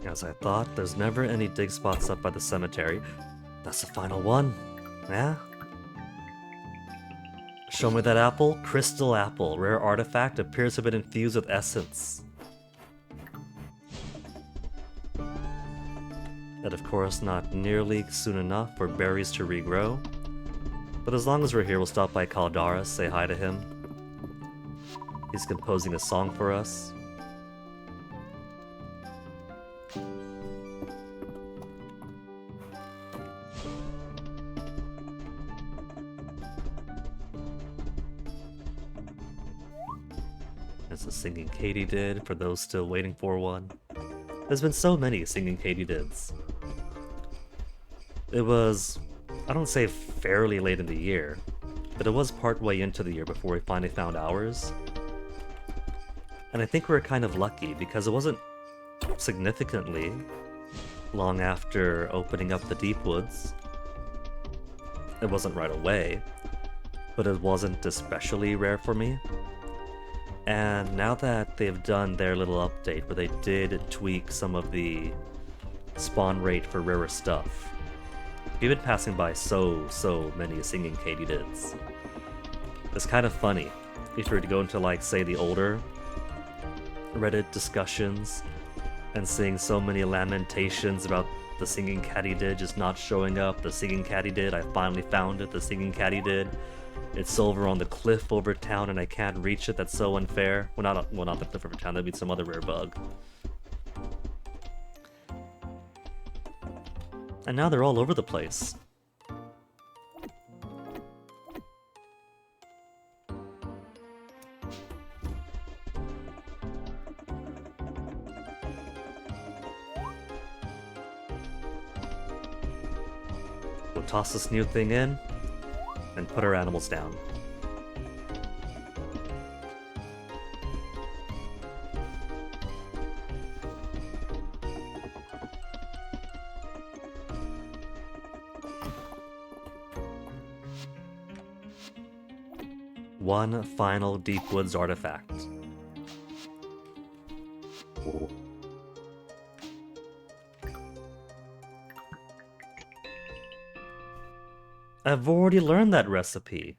As I thought, there's never any dig spots up by the cemetery. That's the final one. Yeah? Show me that apple. Crystal apple. Rare artifact. Appears to have been infused with essence. And of course, not nearly soon enough for berries to regrow. But as long as we're here, we'll stop by Caldaris, say hi to him. He's composing a song for us. There's a singing katydid for those still waiting for one. There's been so many singing katydids. It was, I don't say fairly late in the year, but it was partway into the year before we finally found ours. And I think we were kind of lucky because it wasn't significantly long after opening up the Deep Woods. It wasn't right away, but it wasn't especially rare for me. And now that they've done their little update where they did tweak some of the spawn rate for rarer stuff, we've been passing by so many singing katydids. It's kind of funny if you were to go into, like, say, the older Reddit discussions and seeing so many lamentations about the singing katydid just not showing up. The singing katydid, I finally found it. The singing katydid, it's over on the cliff over town and I can't reach it. That's so unfair. Well, not the cliff over town. That'd be some other rare bug. And now they're all over the place. We'll toss this new thing in and put our animals down. One final Deep Woods artifact. I've already learned that recipe.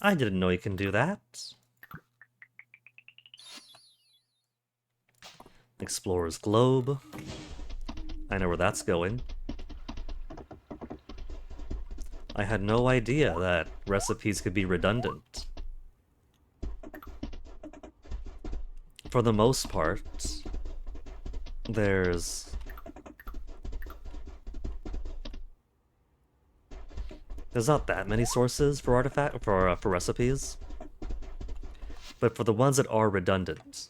I didn't know you can do that. Explorer's Globe. I know where that's going. I had no idea that recipes could be redundant. For the most part, there's not that many sources for for recipes, but for the ones that are redundant,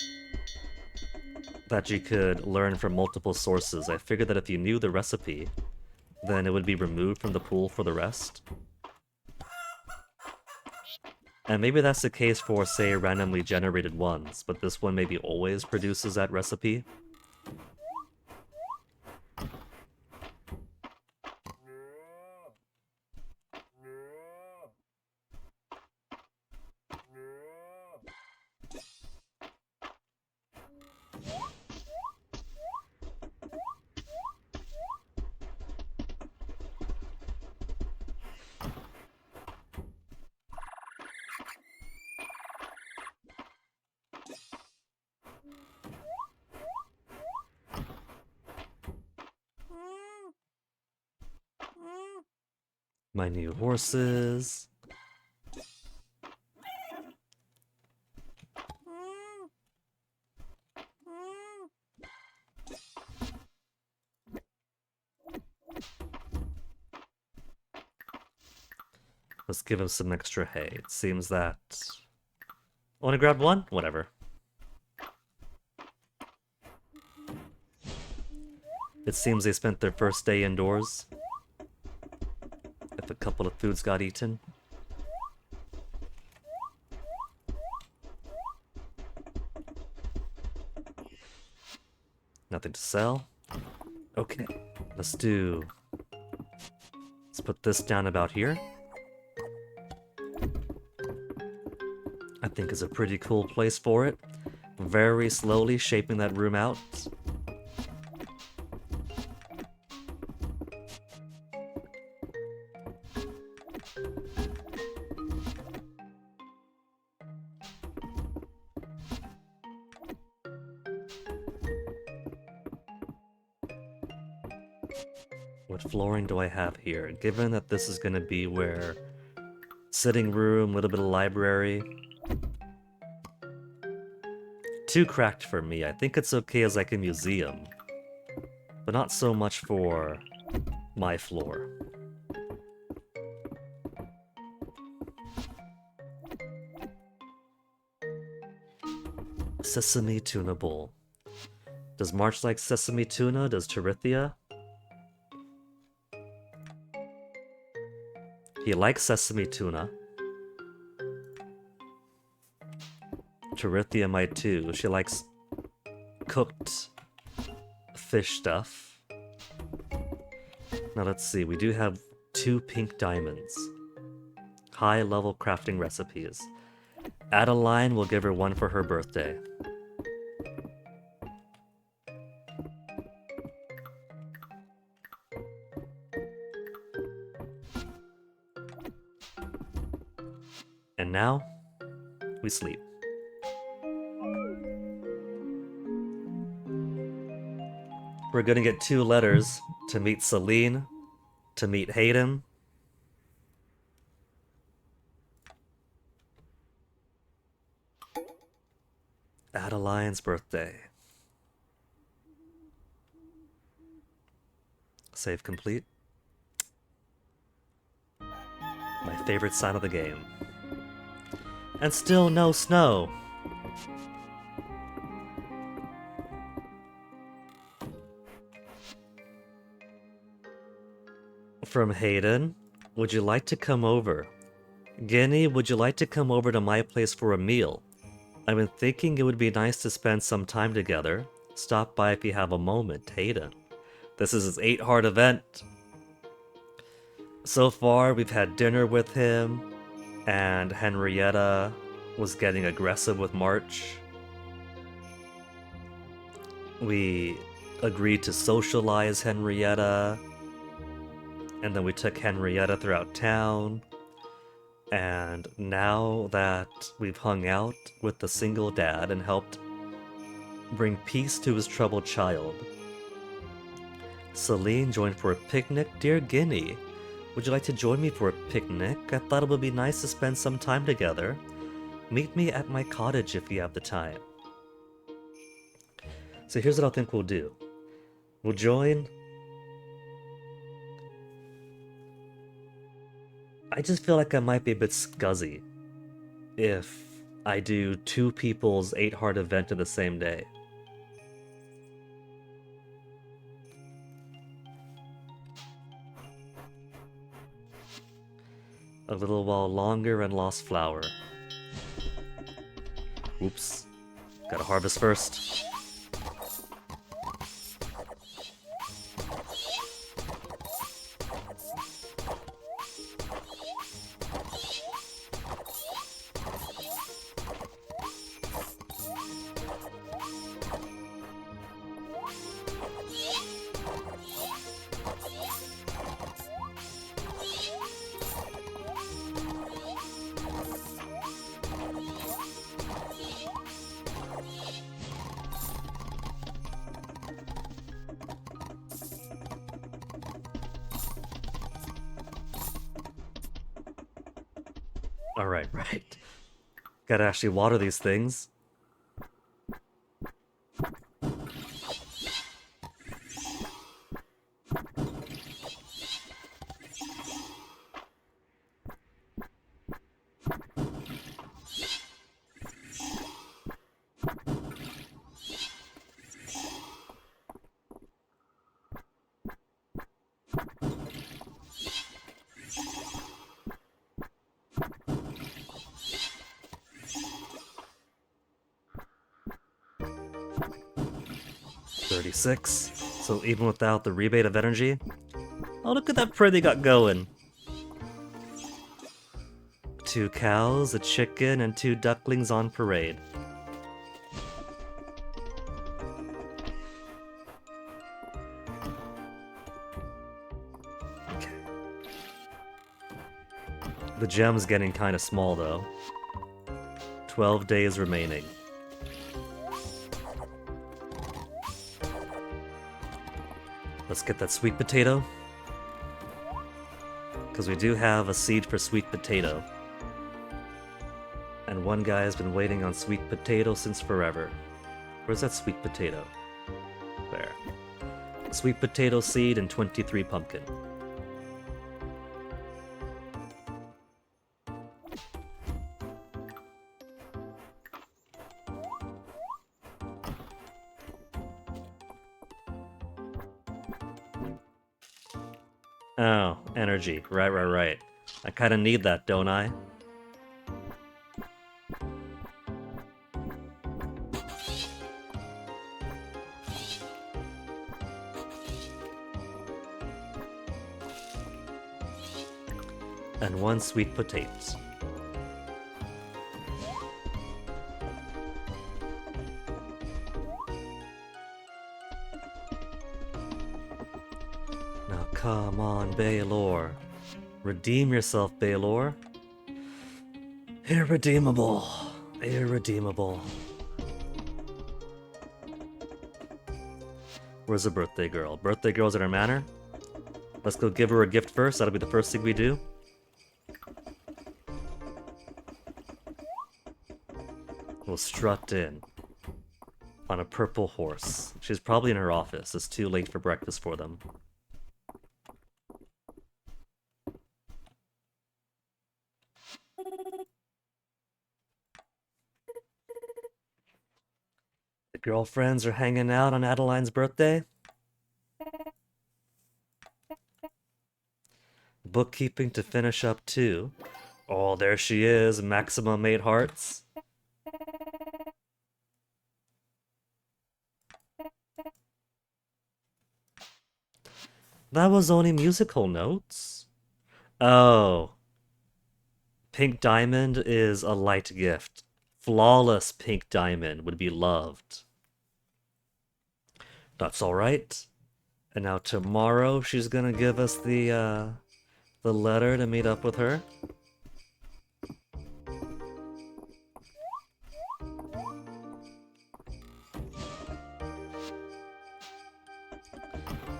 that you could learn from multiple sources, I figured that if you knew the recipe, then it would be removed from the pool for the rest. And maybe that's the case for, say, randomly generated ones, but this one maybe always produces that recipe. My new horses. Let's give him some extra hay. It seems that... Only grabbed one? Whatever. It seems they spent their first day indoors. If a couple of foods got eaten. Nothing to sell. Okay, let's put this down about here. I think is a pretty cool place for it. Very slowly shaping that room out. What flooring do I have here? Given that this is going to be where sitting room, a little bit of library. Too cracked for me. I think it's okay as like a museum, but not so much for my floor. Sesame tuna bowl. Does March like sesame tuna? Does Terithia? He likes sesame tuna. Terithia might too. She likes cooked fish stuff. Now let's see. We do have 2 pink diamonds. High level crafting recipes. Adeline will give her one for her birthday. And now, we sleep. We're gonna get 2 letters to meet Celine, to meet Hayden. Adeline's birthday. Save complete. My favorite sign of the game. And still no snow. From Hayden, would you like to come over? Guinea, would you like to come over to my place for a meal? I've been thinking it would be nice to spend some time together. Stop by if you have a moment, Hayden. This is his 8 heart event. So far, we've had dinner with him, and Henrietta was getting aggressive with March. We agreed to socialize Henrietta, and then we took Henrietta throughout town. And now that we've hung out with the single dad and helped bring peace to his troubled child, Celine joined for a picnic. Dear Guinea, would you like to join me for a picnic? I thought it would be nice to spend some time together. Meet me at my cottage if you have the time. So here's what I think we'll do. We'll join. I just feel like I might be a bit scuzzy if I do 2 people's 8 heart event in the same day. A little while longer and lost flower. Oops. Gotta harvest first. Alright, right. Gotta actually water these things. So even without the rebate of energy, oh, look at that prey they got going. 2 cows, a chicken, and 2 ducklings on parade. Okay. The gem's getting kinda small though. 12 days remaining. Let's get that sweet potato. Because we do have a seed for sweet potato. And one guy has been waiting on sweet potato since forever. Where's that sweet potato? There. Sweet potato seed and 23 pumpkin. Oh, energy. Right. I kinda need that, don't I? And 1 sweet potatoes. Now come on, Baylor. Redeem yourself, Baylor. Irredeemable. Irredeemable. Where's the birthday girl? Birthday girl's at her manor? Let's go give her a gift first. That'll be the first thing we do. We'll strut in on a purple horse. She's probably in her office. It's too late for breakfast for them. The girlfriends are hanging out on Adeline's birthday. Bookkeeping to finish up too. Oh, there she is, maximum 8 hearts. That was only musical notes. Oh. Pink diamond is a light gift. Flawless pink diamond would be loved. That's alright. And now tomorrow she's gonna give us the letter to meet up with her.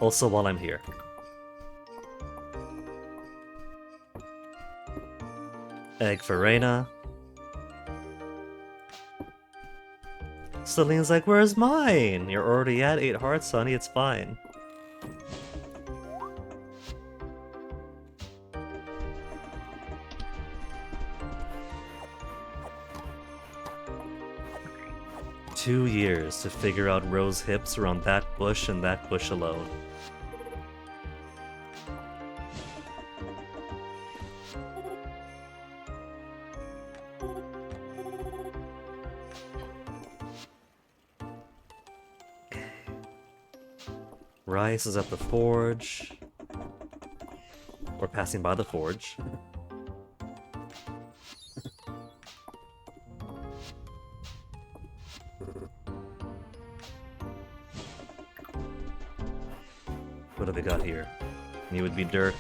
Also while I'm here. Egg for Reina. Celine's like, where's mine? You're already at 8 hearts, honey, it's fine. Two years to figure out Rose hips around that bush and that bush alone. Rice is at the forge. Or passing by the forge. What have we got here? You would be dirt,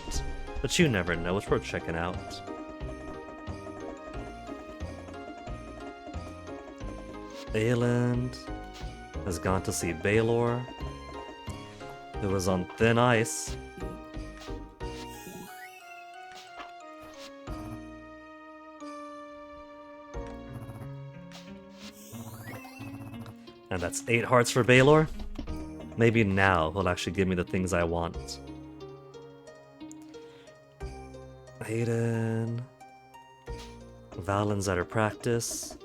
but you never know. It's worth checking out. Aeland has gone to see Baylor, who was on thin ice. And that's 8 hearts for Baylor. Maybe now he'll actually give me the things I want. Hayden. Valen's at her practice.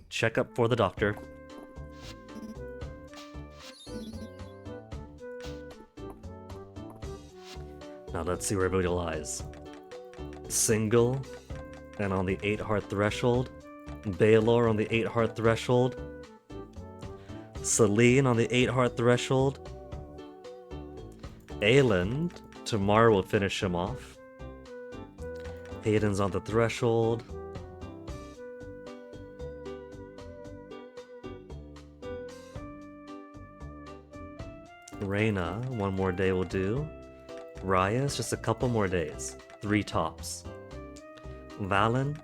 Check up for the doctor. Now let's see where everybody lies. Single, and on the 8 heart threshold. Baylor on the 8 heart threshold. Celine on the 8 heart threshold. Aeland, tomorrow will finish him off. Hayden's on the threshold. Reina, one more day will do. Raya's just a couple more days. 3 tops. Valen.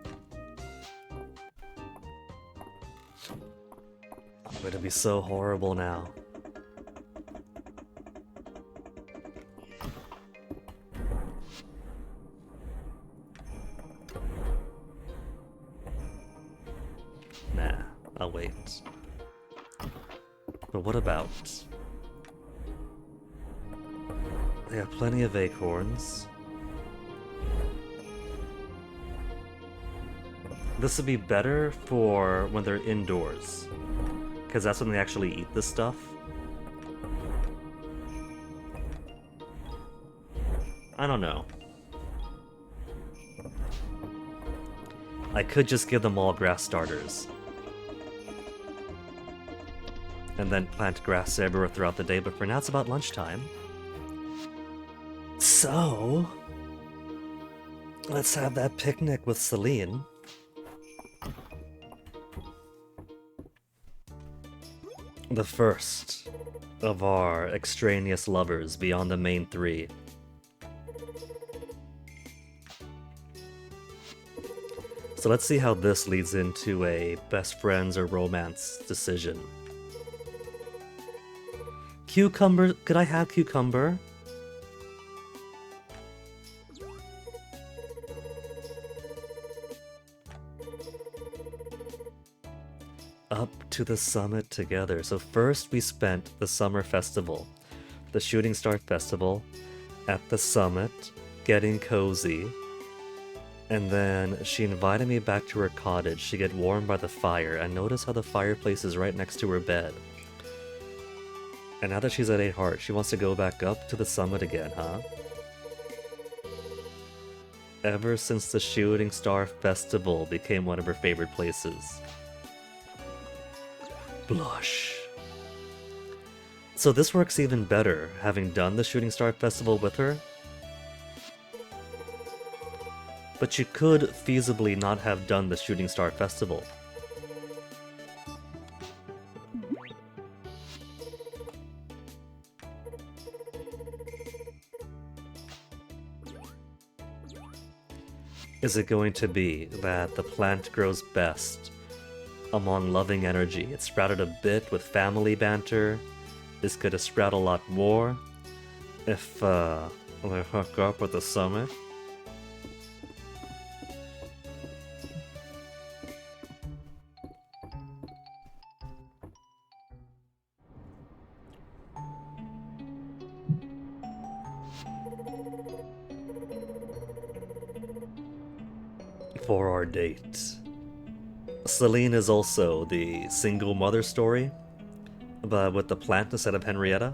It'll be so horrible now. Nah, I'll wait. But what about... They have plenty of acorns. This would be better for when they're indoors, because that's when they actually eat this stuff. I don't know. I could just give them all grass starters. And then plant grass everywhere throughout the day, but for now it's about lunchtime. So, let's have that picnic with Celine. The first of our extraneous lovers beyond the main 3. So let's see how this leads into a best friends or romance decision. Cucumber, could I have cucumber? Up to the summit together. So first we spent the summer festival, the Shooting Star Festival, at the summit, getting cozy. And then she invited me back to her cottage to get warm by the fire, and notice how the fireplace is right next to her bed. And now that she's at 8 hearts, she wants to go back up to the summit again, huh? Ever since the Shooting Star Festival became one of her favorite places. Blush. So this works even better, having done the Shooting Star Festival with her. But you could feasibly not have done the Shooting Star Festival. Is it going to be that the plant grows best among loving energy? It sprouted a bit with family banter. This could have sprouted a lot more if they hook up with the summit. For our date. Celine is also the single mother story, but with the plant instead of Henrietta.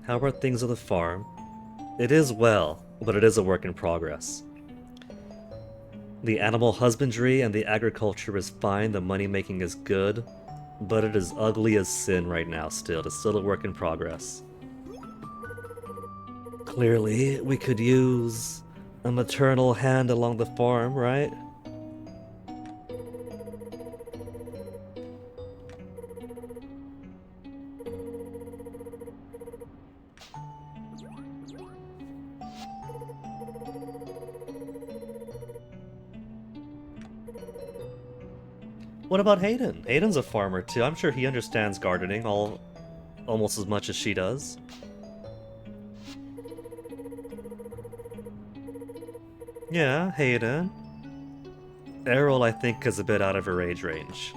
How are things at the farm? It is well, but it is a work in progress. The animal husbandry and the agriculture is fine, the money making is good, but it is ugly as sin right now still. It's still a work in progress. Clearly, we could use a maternal hand along the farm, right? What about Hayden? Hayden's a farmer too. I'm sure he understands gardening almost as much as she does. Yeah, Hayden. Errol, I think, is a bit out of her age range.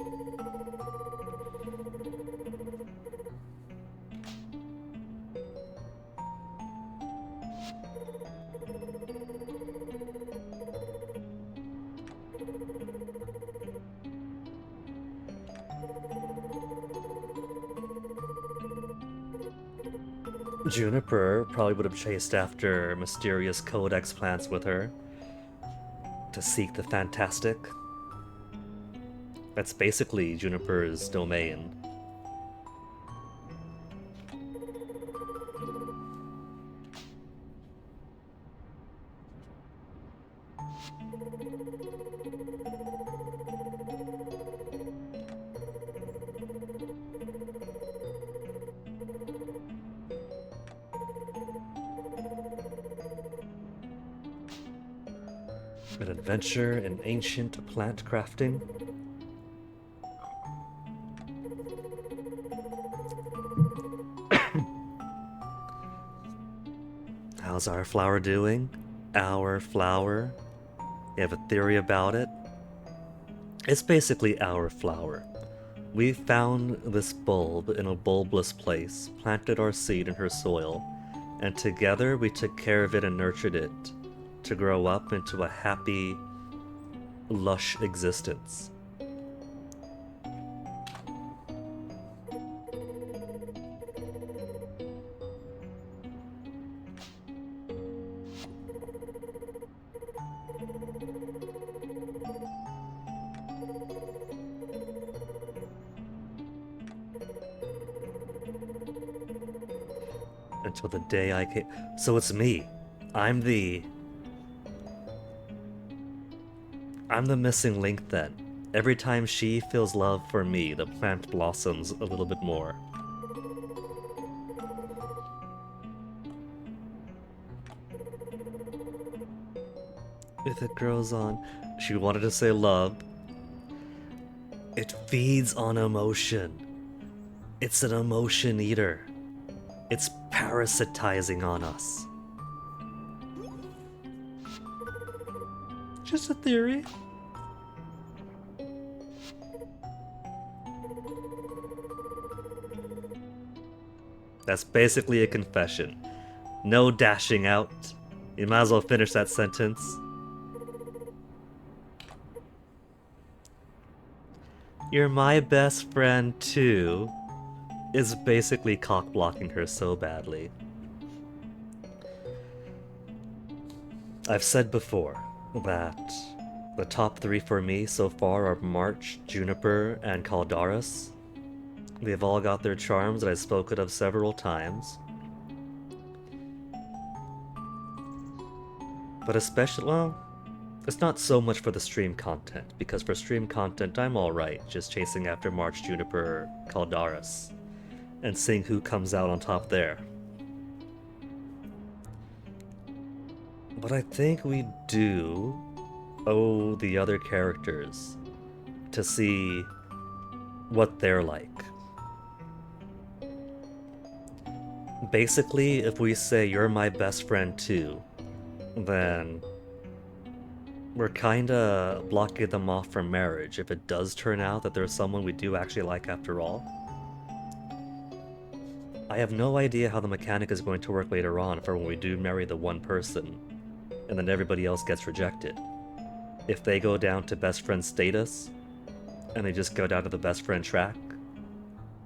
Juniper probably would have chased after mysterious codex plants with her to seek the fantastic. That's basically Juniper's domain. An adventure in ancient plant crafting. How's our flower doing? Our flower? You have a theory about it? It's basically our flower. We found this bulb in a bulbless place, planted our seed in her soil, and together we took care of it and nurtured it to grow up into a happy, lush existence. Until the day I came. So it's me. I'm the missing link then. Every time she feels love for me, the plant blossoms a little bit more. If it grows on... She wanted to say love. It feeds on emotion. It's an emotion eater. It's parasitizing on us. Just a theory. That's basically a confession. No dashing out. You might as well finish that sentence. You're my best friend too, is basically cock blocking her so badly. I've said before that the top 3 for me so far are March, Juniper, and Caldaris. They've all got their charms that I've spoken of several times. But especially, well, it's not so much for the stream content, because for stream content I'm alright, just chasing after March, Juniper, Caldaris, and seeing who comes out on top there. But I think we do owe the other characters to see what they're like. Basically, if we say you're my best friend too, then we're kinda blocking them off from marriage if it does turn out that there's someone we do actually like after all. I have no idea how the mechanic is going to work later on for when we do marry the one person, and then everybody else gets rejected. If they go down to best friend status, and they just go down to the best friend track,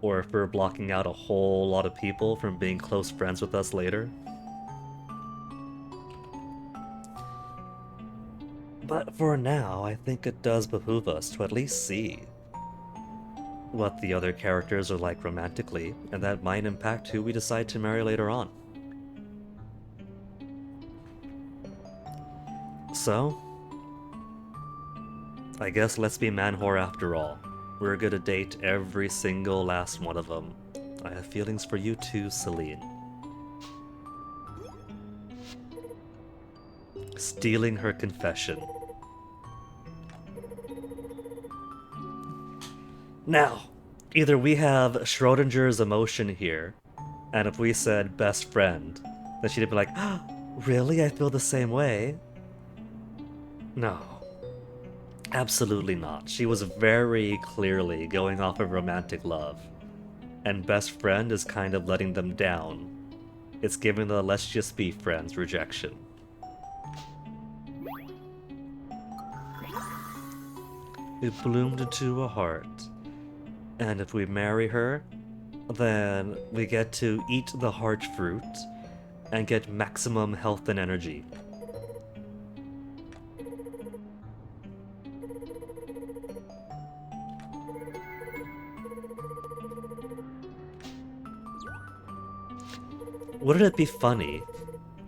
or if we're blocking out a whole lot of people from being close friends with us later. But for now, I think it does behoove us to at least see what the other characters are like romantically, and that might impact who we decide to marry later on. So, I guess let's be man-whore after all. We're gonna date every single last one of them. I have feelings for you too, Celine. Stealing her confession. Now, either we have Schrodinger's emotion here, and if we said best friend, then she'd be like, oh, really? I feel the same way? No. Absolutely not. She was very clearly going off of romantic love. And best friend is kind of letting them down. It's giving the let's just be friends rejection. It bloomed into a heart. And if we marry her, then we get to eat the heart fruit and get maximum health and energy. Wouldn't it be funny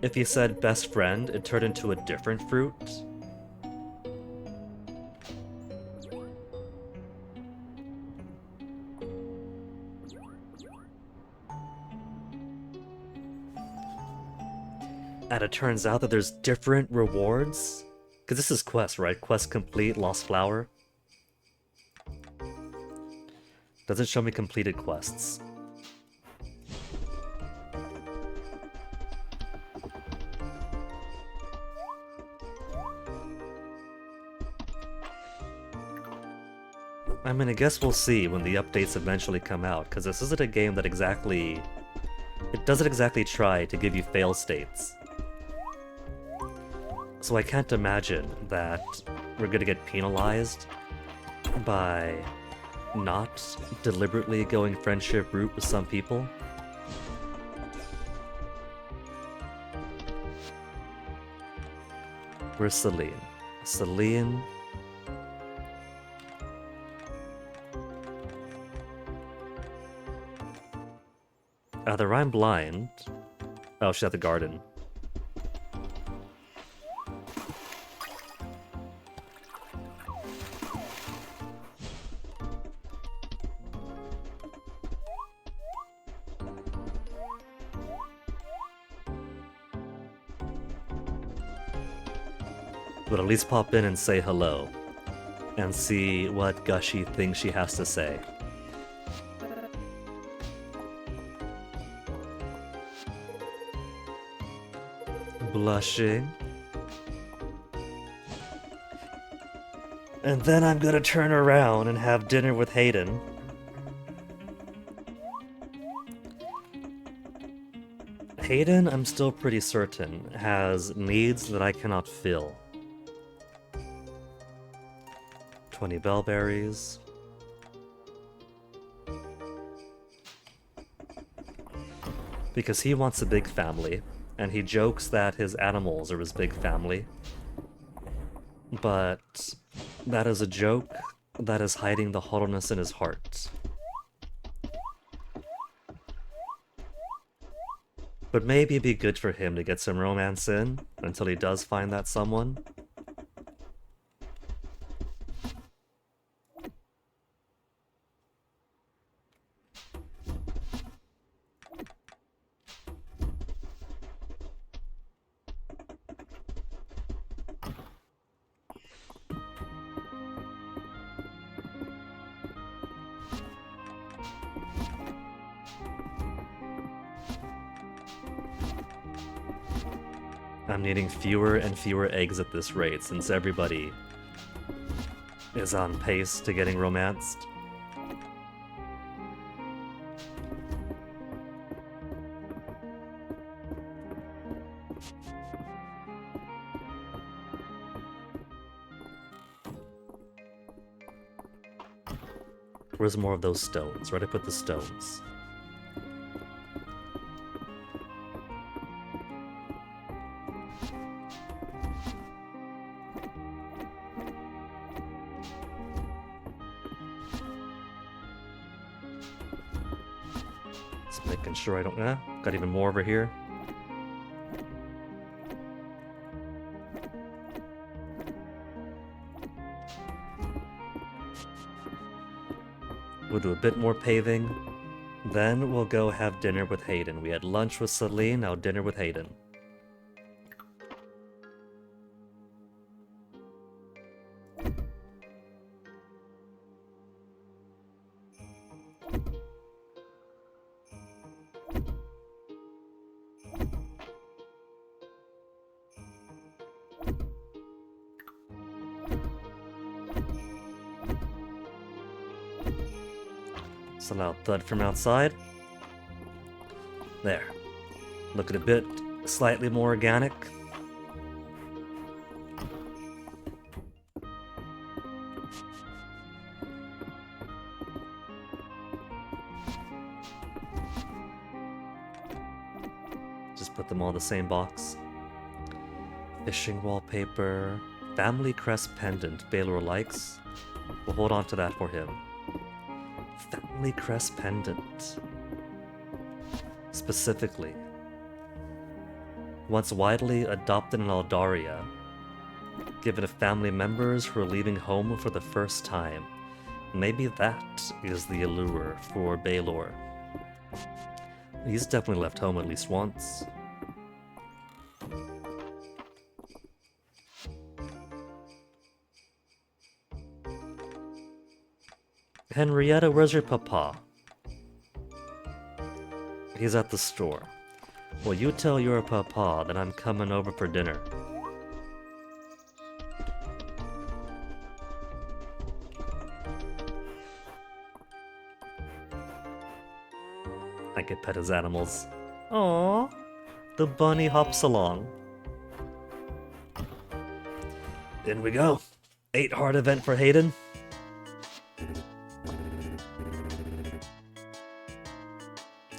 if you said best friend and turned into a different fruit? And it turns out that there's different rewards? Because this is quest, right? Quest complete, lost flower. Doesn't show me completed quests. I mean, I guess we'll see when the updates eventually come out, because this isn't a game that exactly... It doesn't exactly try to give you fail states. So I can't imagine that we're gonna get penalized by not deliberately going friendship route with some people. Where's Celine? Celine... Either I'm blind... Oh, she's at the garden. But at least pop in and say hello. And see what gushy thing she has to say. Blushing. And then I'm gonna turn around and have dinner with Hayden. Hayden, I'm still pretty certain, has needs that I cannot fill. 20 bellberries. Because he wants a big family, and he jokes that his animals are his big family. But that is a joke that is hiding the hollowness in his heart. But maybe it'd be good for him to get some romance in until he does find that someone. I'm needing fewer and fewer eggs at this rate since everybody is on pace to getting romanced. Where's more of those stones? Where'd I put the stones? Just making sure I don't... got even more over here. We'll do a bit more paving, then we'll go have dinner with Hayden. We had lunch with Celine, now dinner with Hayden. So now thud from outside. There. Looking a bit slightly more organic. Just put them all in the same box. Fishing wallpaper. Family crest pendant Baylor likes. We'll hold on to that for him. Family crest pendant. Specifically. Once widely adopted in Aldaria, given to family members who are leaving home for the first time. Maybe that is the allure for Baylor. He's definitely left home at least once. Henrietta, where's your papa? He's at the store. Well, you tell your papa that I'm coming over for dinner. I could pet his animals. Aww, the bunny hops along. In we go. 8-heart event for Hayden.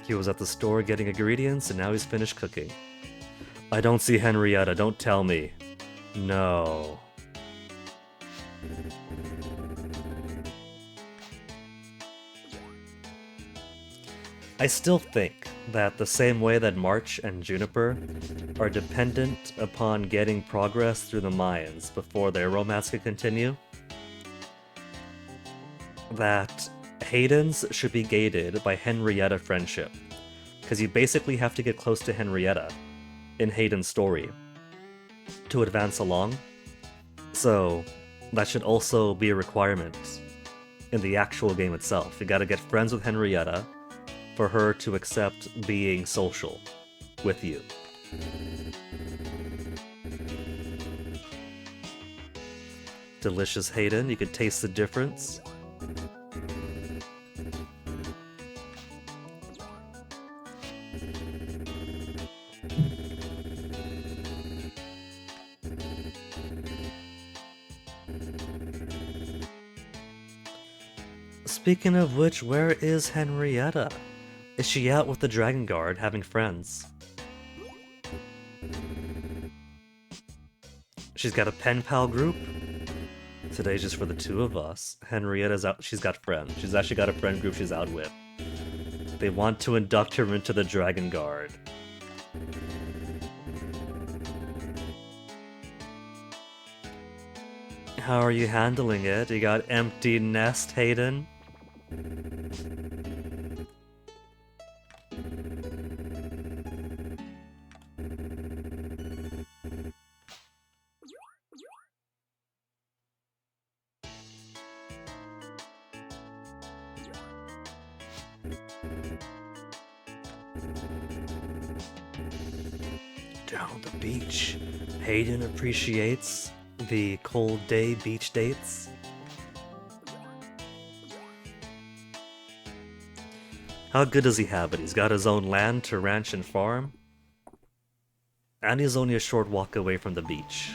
He was at the store getting ingredients, and now he's finished cooking. I don't see Henrietta, don't tell me. No. I still think that the same way that March and Juniper are dependent upon getting progress through the mines before their romance can continue, that Hayden's should be gated by Henrietta friendship, because you basically have to get close to Henrietta in Hayden's story to advance along. So that should also be a requirement in the actual game itself. You gotta get friends with Henrietta for her to accept being social with you. Delicious Hayden, you could taste the difference. Speaking of which, where is Henrietta? Is she out with the Dragon Guard having friends? She's got a pen pal group. Today's just for the two of us. Henrietta's out. She's got friends. She's actually got a friend group she's out with. They want to induct her into the Dragon Guard. How are you handling it? You got empty nest, Hayden? Down the beach. Hayden appreciates the cold day beach dates. How good does he have it? He's got his own land to ranch and farm. And he's only a short walk away from the beach.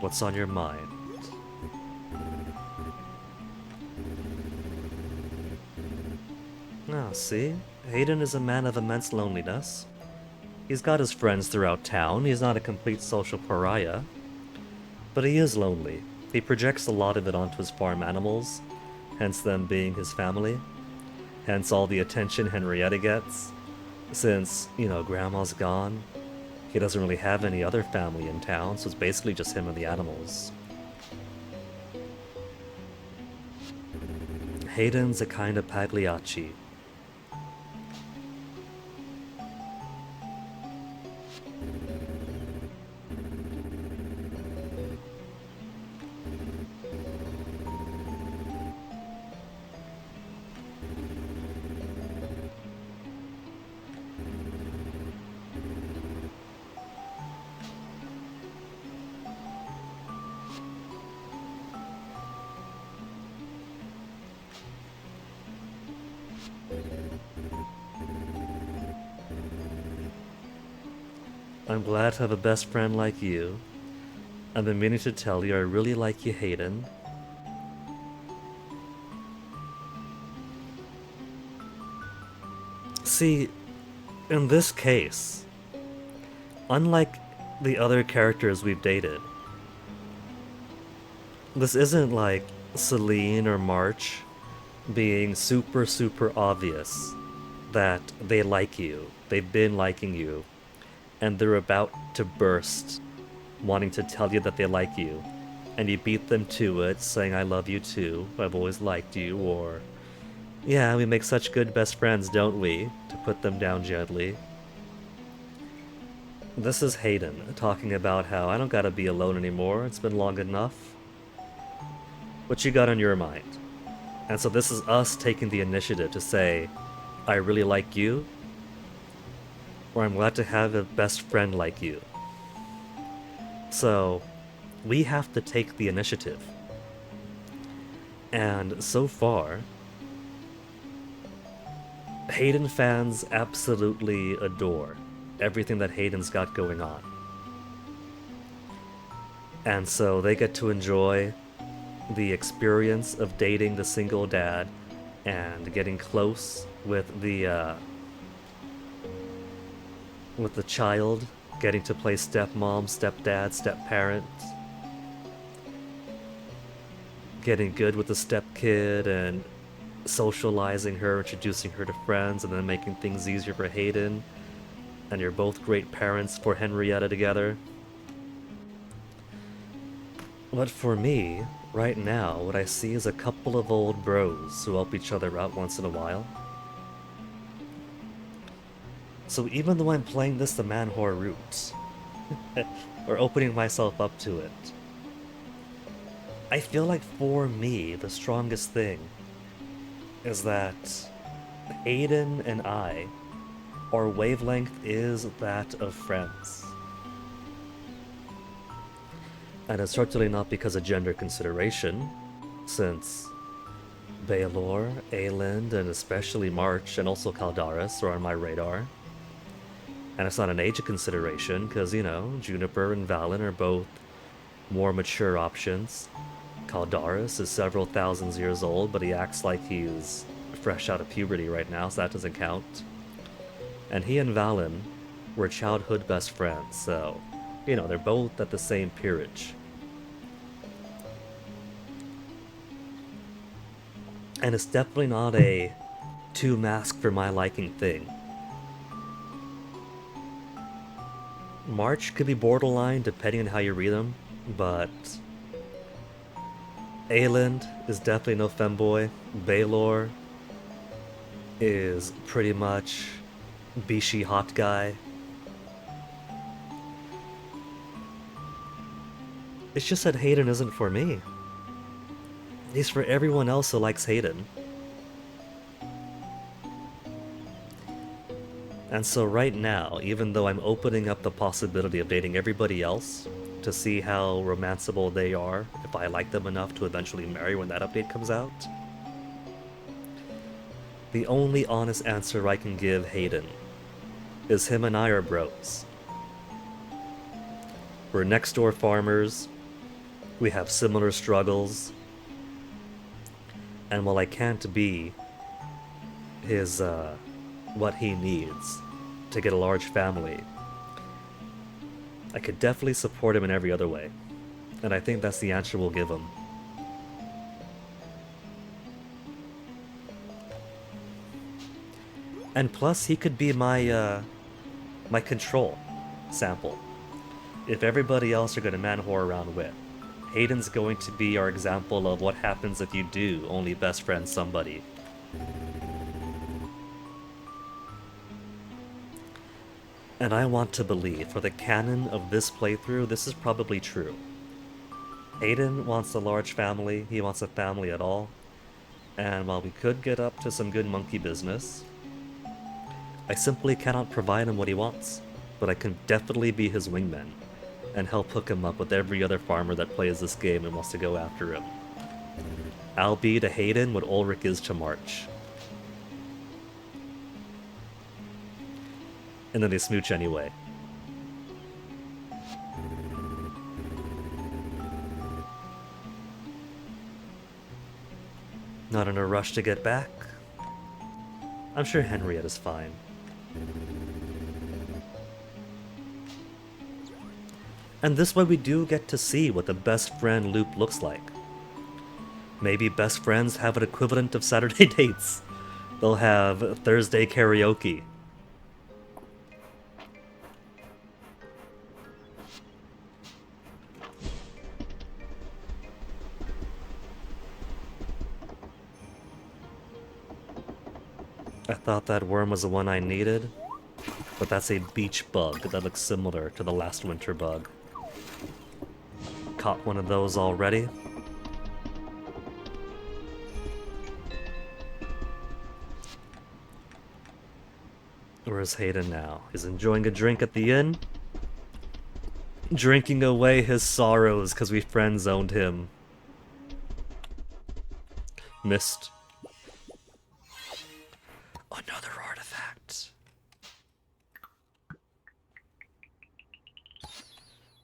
What's on your mind? Ah, see? Hayden is a man of immense loneliness. He's got his friends throughout town, he's not a complete social pariah. But he is lonely. He projects a lot of it onto his farm animals, hence them being his family. Hence all the attention Henrietta gets. Since, you know, Grandma's gone, he doesn't really have any other family in town, so it's basically just him and the animals. Hayden's a kind of Pagliacci. I'm glad to have a best friend like you. I've been meaning to tell you I really like you, Hayden. See, in this case, unlike the other characters we've dated, this isn't like Celine or March being super obvious that they like you, they've been liking you, and they're about to burst, wanting to tell you that they like you, and you beat them to it, saying I love you too, I've always liked you, or yeah, we make such good best friends, don't we, to put them down gently. This is Hayden talking about how I don't gotta be alone anymore, it's been long enough. What you got on your mind? And so this is us taking the initiative to say, I really like you, or I'm glad to have a best friend like you. So, we have to take the initiative. And so far, Hayden fans absolutely adore everything that Hayden's got going on. And so they get to enjoy the experience of dating the single dad and getting close with the child, getting to play stepmom, stepdad, step-parent, getting good with the stepkid and socializing her, introducing her to friends, and then making things easier for Hayden. And you're both great parents for Henrietta together. But for me, right now, what I see is a couple of old bros who help each other out once in a while. So even though I'm playing this the man whore route, or opening myself up to it, I feel like for me, the strongest thing is that Hayden and I, our wavelength is that of friends. And it's certainly not because of gender consideration, since Baelor, Aelind, and especially March, and also Caldaris are on my radar. And it's not an age consideration, because, you know, Juniper and Valen are both more mature options. Caldaris is several thousands years old, but he acts like he's fresh out of puberty right now, so that doesn't count. And he and Valen were childhood best friends, so, you know, they're both at the same peerage. And it's definitely not a too masked for my liking thing. March could be borderline depending on how you read them, but Aelind is definitely no femboy. Baelor is pretty much Bishi hot guy. It's just that Hayden isn't for me. He's for everyone else who likes Hayden. And so right now, even though I'm opening up the possibility of dating everybody else to see how romanceable they are, if I like them enough to eventually marry when that update comes out, the only honest answer I can give Hayden is him and I are bros. We're next door farmers, we have similar struggles, and while I can't be his, what he needs to get a large family, I could definitely support him in every other way. And I think that's the answer we'll give him. And plus, he could be my, my control sample. If everybody else are gonna man-whore around with, Hayden's going to be our example of what happens if you do only best friend somebody. And I want to believe, for the canon of this playthrough, this is probably true. Hayden wants a large family, he wants a family at all, and while we could get up to some good monkey business, I simply cannot provide him what he wants, but I can definitely be his wingman, and help hook him up with every other farmer that plays this game and wants to go after him. I'll be to Hayden what Ulrich is to March. And then they smooch anyway. Not in a rush to get back. I'm sure Henrietta's fine. And this way we do get to see what the best friend loop looks like. Maybe best friends have an equivalent of Saturday dates. They'll have Thursday karaoke. I thought that worm was the one I needed, but that's a beach bug that looks similar to the last winter bug. Caught one of those already. Where's Hayden now? He's enjoying a drink at the inn? Drinking away his sorrows because we friend-zoned him. Missed. Another artifact.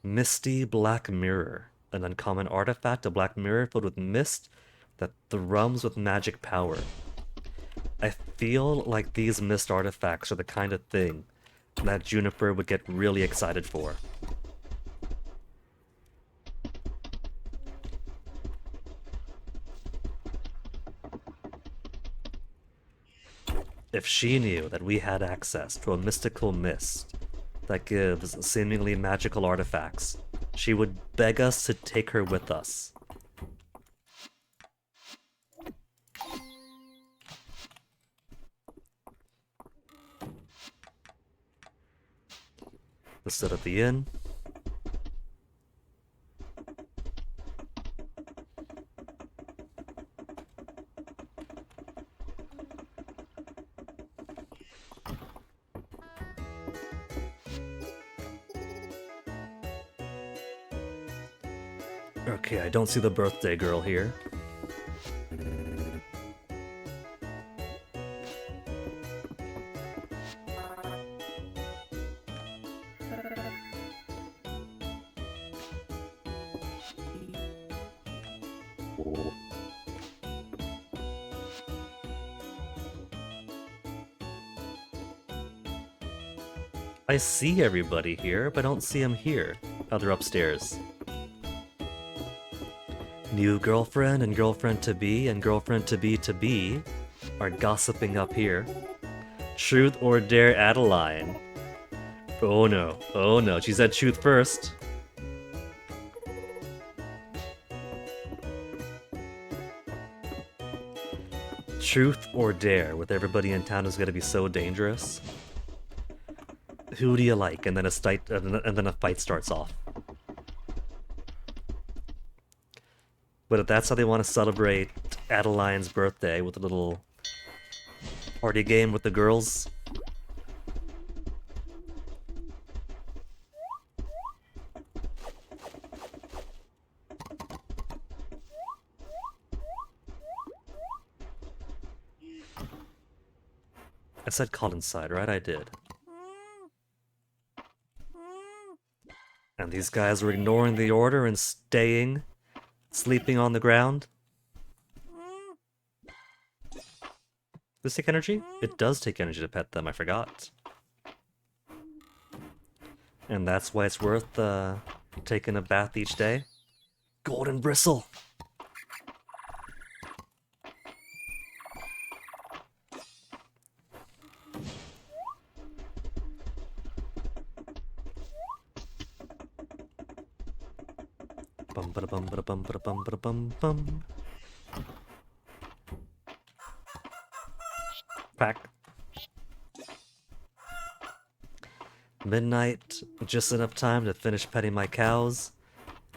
Misty Black Mirror. An uncommon artifact, a black mirror filled with mist that thrums with magic power. I feel like these mist artifacts are the kind of thing that Juniper would get really excited for. If she knew that we had access to a mystical mist that gives seemingly magical artifacts, she would beg us to take her with us. Let's sit at the inn. Okay, I don't see the birthday girl here. I see everybody here, but I don't see them here. Oh, they're upstairs. New girlfriend and girlfriend to be and girlfriend to be are gossiping up here. Truth or dare, Adeline? Oh no, she said truth first. Truth or dare, with everybody in town is gonna be so dangerous. Who do you like? And then a fight starts off. But if that's how they want to celebrate Adeline's birthday, with a little party game with the girls. I said call inside, right? I did. And these guys were ignoring the order and staying, sleeping on the ground. Does this take energy? It does take energy to pet them, I forgot. And that's why it's worth taking a bath each day. Golden Bristle! Bum ba bum ba bum ba bum ba bum bum. Pack. Midnight, just enough time to finish petting my cows.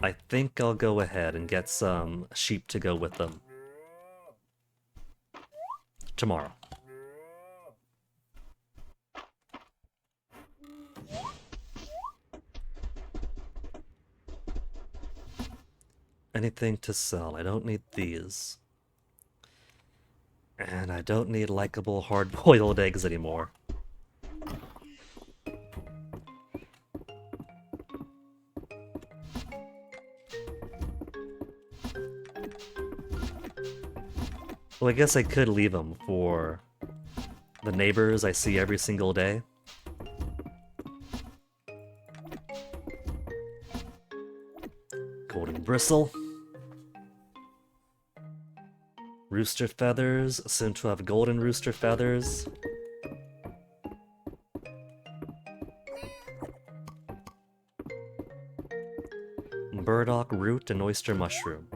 I think I'll go ahead and get some sheep to go with them. Tomorrow. Anything to sell. I don't need these. And I don't need likable hard-boiled eggs anymore. Well, I guess I could leave them for the neighbors I see every single day. Golden Bristle. Rooster feathers, soon to have golden rooster feathers. Burdock root and oyster mushroom.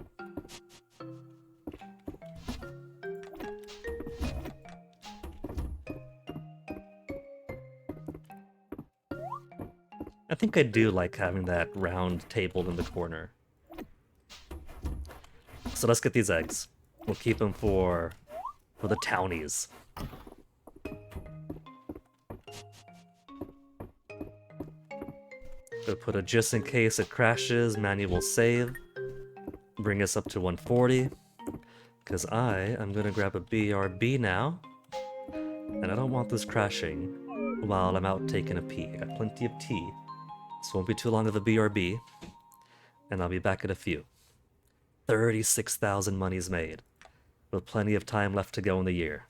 I think I do like having that round table in the corner. So let's get these eggs. We'll keep them for the townies. We'll put a just in case it crashes manual save. Bring us up to 140. Because I am going to grab a BRB now. And I don't want this crashing while I'm out taking a pee. I got plenty of tea. This won't be too long of a BRB. And I'll be back in a few. 36,000 monies made. With plenty of time left to go in the year.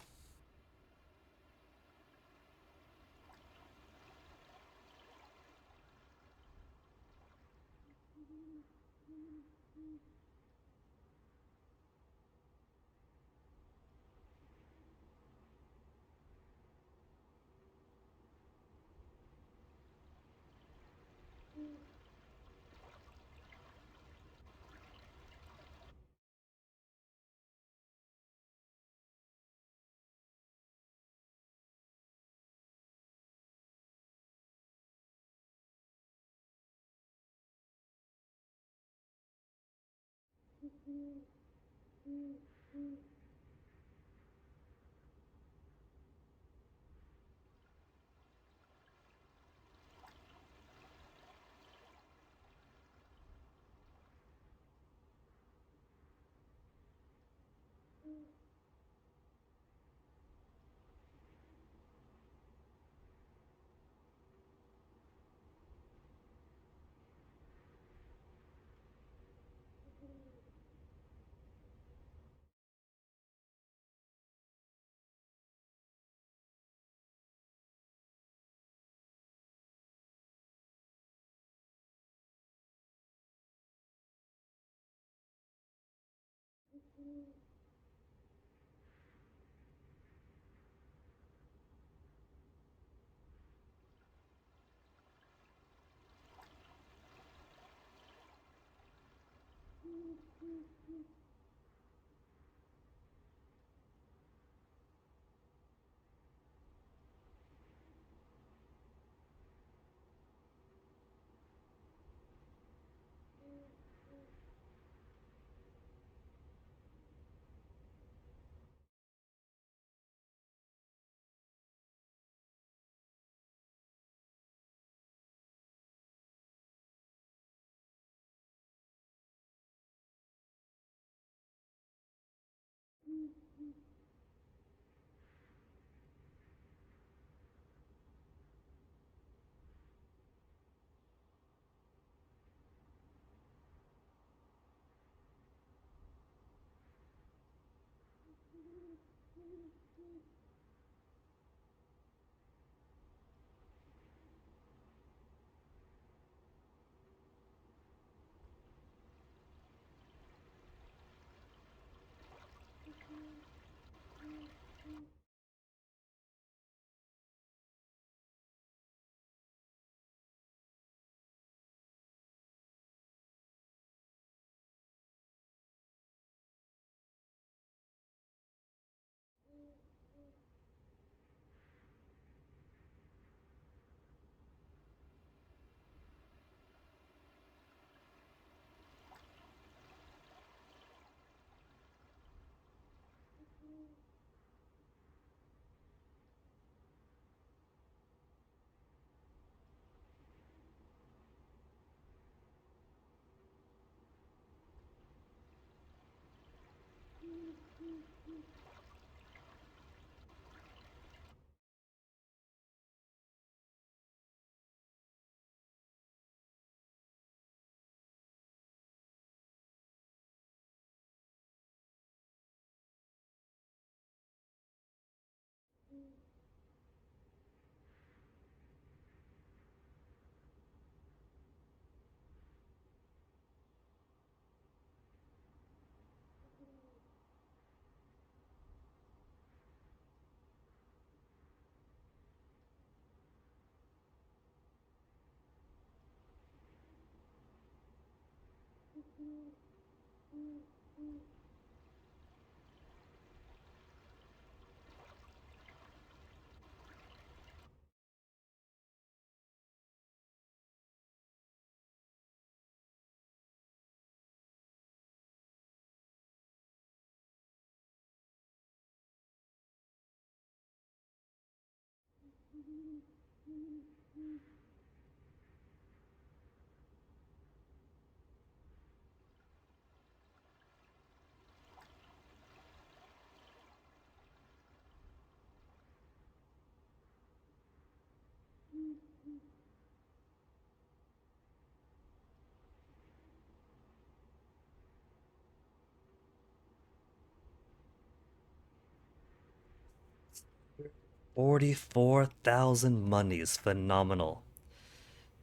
$44,000 monies. Phenomenal.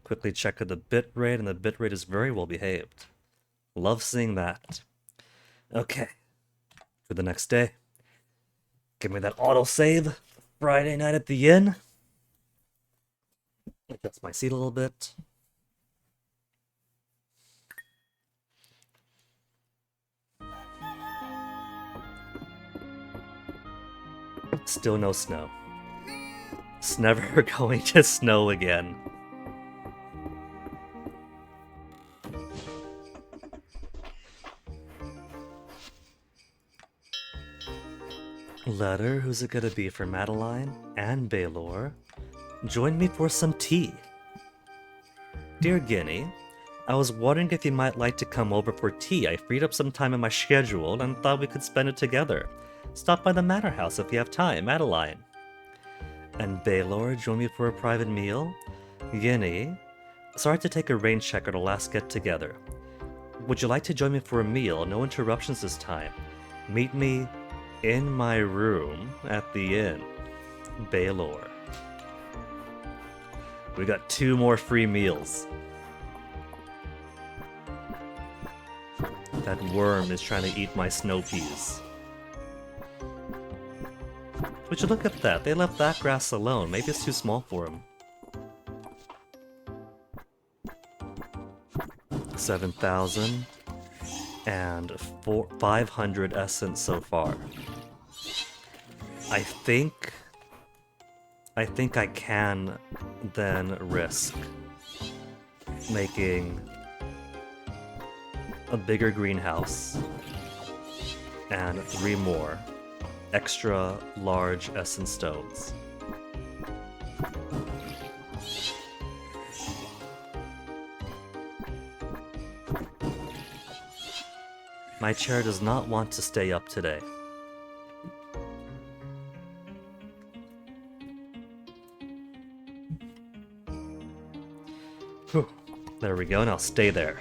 Quickly check the bitrate, and the bitrate is very well behaved. Love seeing that. Okay. For the next day. Give me that autosave. Friday night at the inn. Adjust my seat a little bit. Still no snow. It's never going to snow again. Letter, who's it gonna be for Madeline and Baylor? Join me for some tea. Dear Guinea, I was wondering if you might like to come over for tea. I freed up some time in my schedule and thought we could spend it together. Stop by the Manor House if you have time, Madeline. And Baylor, join me for a private meal? Guinea, sorry to take a rain check at our last get-together. Would you like to join me for a meal? No interruptions this time. Meet me in my room at the inn. Baylor. We got 2 more free meals. That worm is trying to eat my snow peas. Would you look at that? They left that grass alone. Maybe it's too small for him. 7,000 and 500 essence so far. I think I can then risk making a bigger greenhouse and 3 more extra large essence stones. My chair does not want to stay up today. Whew. There we go, now stay there.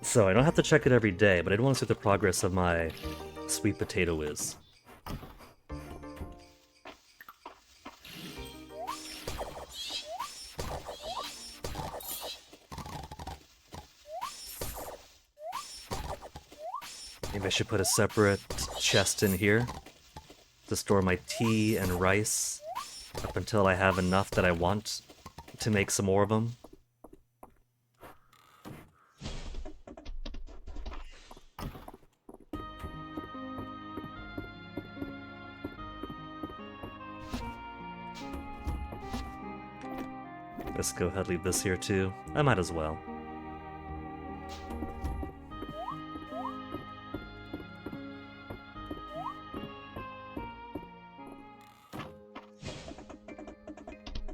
So I don't have to check it every day, but I do want to see what the progress of my sweet potato is. Maybe I should put a separate chest in here to store my tea and rice up until I have enough that I want to make some more of them. Let's go ahead and leave this here too. I might as well.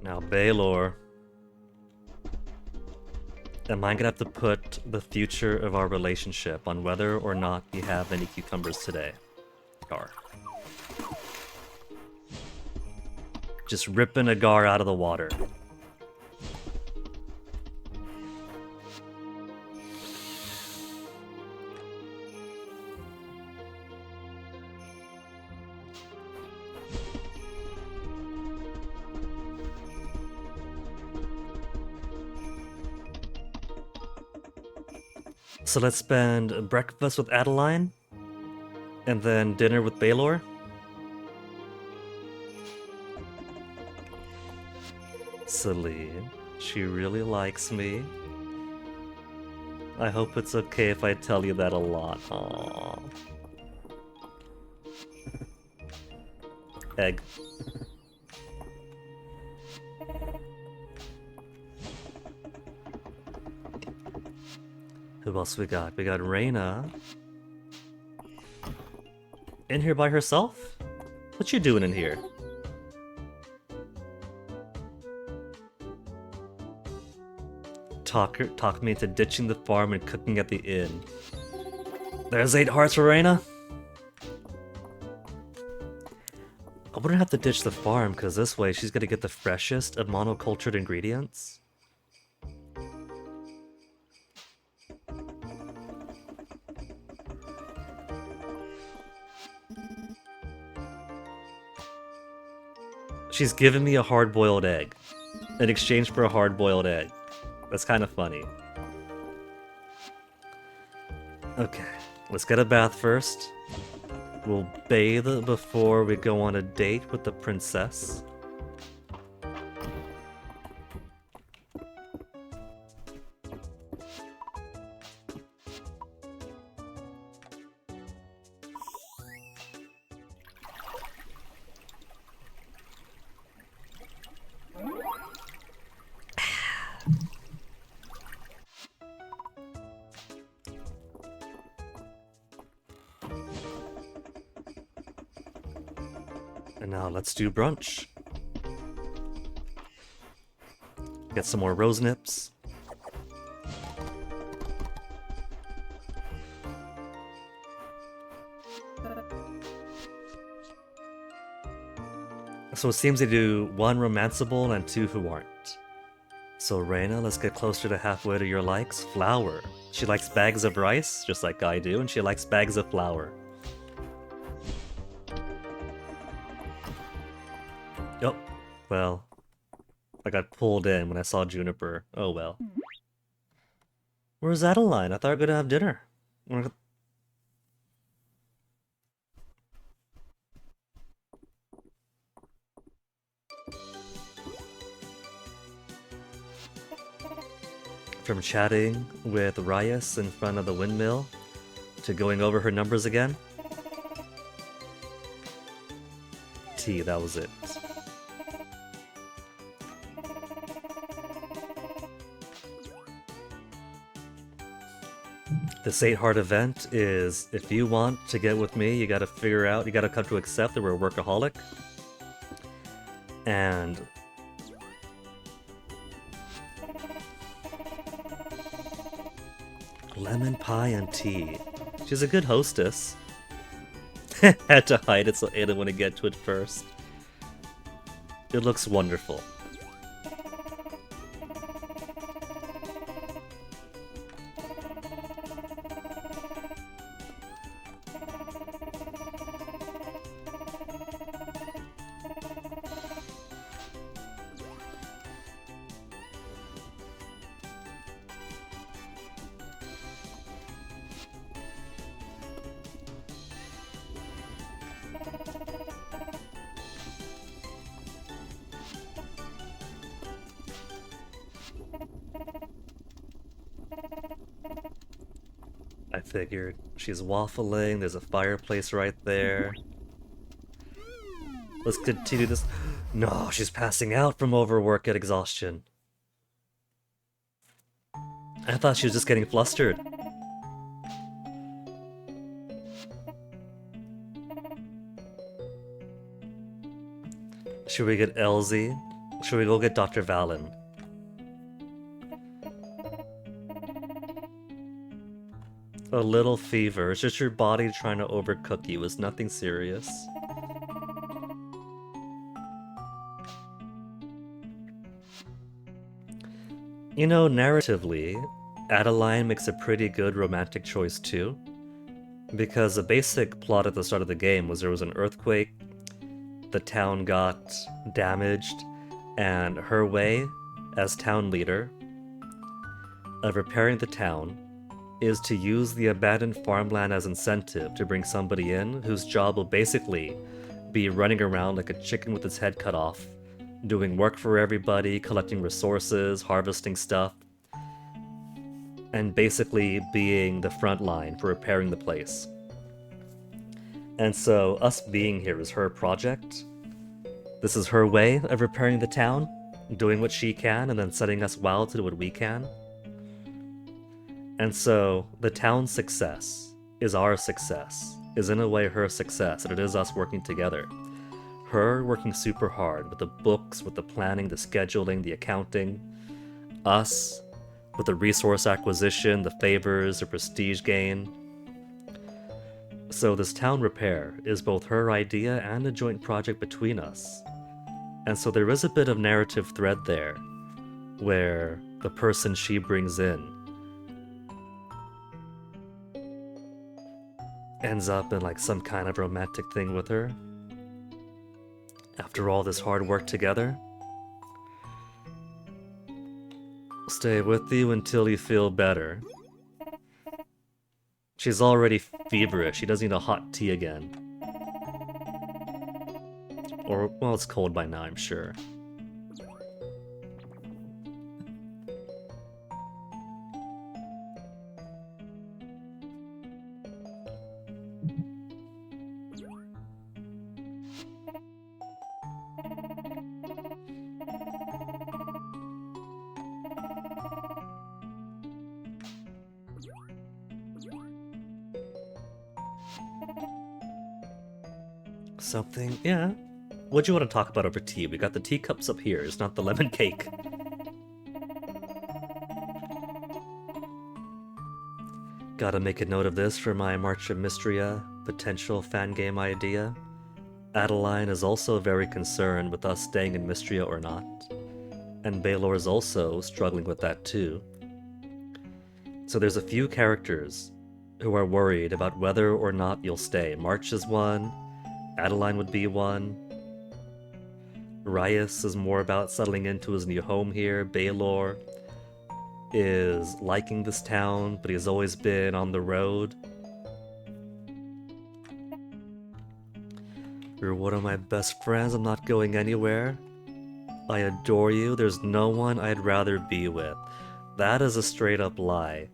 Now, Baylor. Am I gonna have to put the future of our relationship on whether or not we have any cucumbers today? Gar. Just ripping Agar out of the water. So let's spend breakfast with Adeline, and then dinner with Baylor. Celine, she really likes me. I hope it's okay if I tell you that a lot. Aww. Egg. Who else we got? We got Reina. In here by herself? What you doing in here? Talk me into ditching the farm and cooking at the inn. There's 8 hearts for Reina. I wouldn't have to ditch the farm, because this way she's gonna get the freshest of monocultured ingredients. She's given me a hard-boiled egg in exchange for a hard-boiled egg. That's kind of funny. Okay, let's get a bath first. We'll bathe before we go on a date with the princess. And now let's do brunch. Get some more rose nips. So it seems they do 1 romanceable and 2 who aren't. So Reina, let's get closer to halfway to your likes. Flour. She likes bags of rice, just like I do, and she likes bags of flour. Oh, well, I got pulled in when I saw Juniper. Oh well. Where's Adeline? I thought we were gonna have dinner. We're- From chatting with Ryas in front of the windmill to going over her numbers again. T, that was it. This 8 heart event is, if you want to get with me, you gotta come to accept that we're a workaholic. And lemon pie and tea. She's a good hostess. Had to hide it so Ada wouldn't get to it first. It looks wonderful. I figured. She's waffling, there's a fireplace right there. Let's continue this. No, she's passing out from overwork and exhaustion. I thought she was just getting flustered. Should we get Elsie? Should we go get Dr. Valen? A little fever. It's just your body trying to overcook you. It's nothing serious. You know, narratively, Adeline makes a pretty good romantic choice too. Because the basic plot at the start of the game was there was an earthquake, the town got damaged, and her way, as town leader, of repairing the town is to use the abandoned farmland as incentive to bring somebody in whose job will basically be running around like a chicken with its head cut off, doing work for everybody, collecting resources, harvesting stuff, and basically being the front line for repairing the place. And so us being here is her project. This is her way of repairing the town, doing what she can, and then setting us wild to do what we can. And so, the town's success is our success, is in a way her success, and it is us working together. Her working super hard with the books, with the planning, the scheduling, the accounting. Us with the resource acquisition, the favors, the prestige gain. So this town repair is both her idea and a joint project between us. And so there is a bit of narrative thread there, where the person she brings in ends up in like some kind of romantic thing with her after all this hard work together. Stay with you until you feel better. She's already feverish. She doesn't need a hot tea again. Or, well, it's cold by now, I'm sure. Something, yeah. What do you want to talk about over tea? We got the teacups up here, it's not the lemon cake. Gotta make a note of this for my March of Mystria potential fan game idea. Adeline is also very concerned with us staying in Mystria or not. And Baylor is also struggling with that too. So there's a few characters who are worried about whether or not you'll stay. March is one, Adeline would be one. Ryas is more about settling into his new home here, Baylor. is liking this town, but he's always been on the road. You're one of my best friends, I'm not going anywhere. I adore you, there's no one I'd rather be with. That is a straight up lie.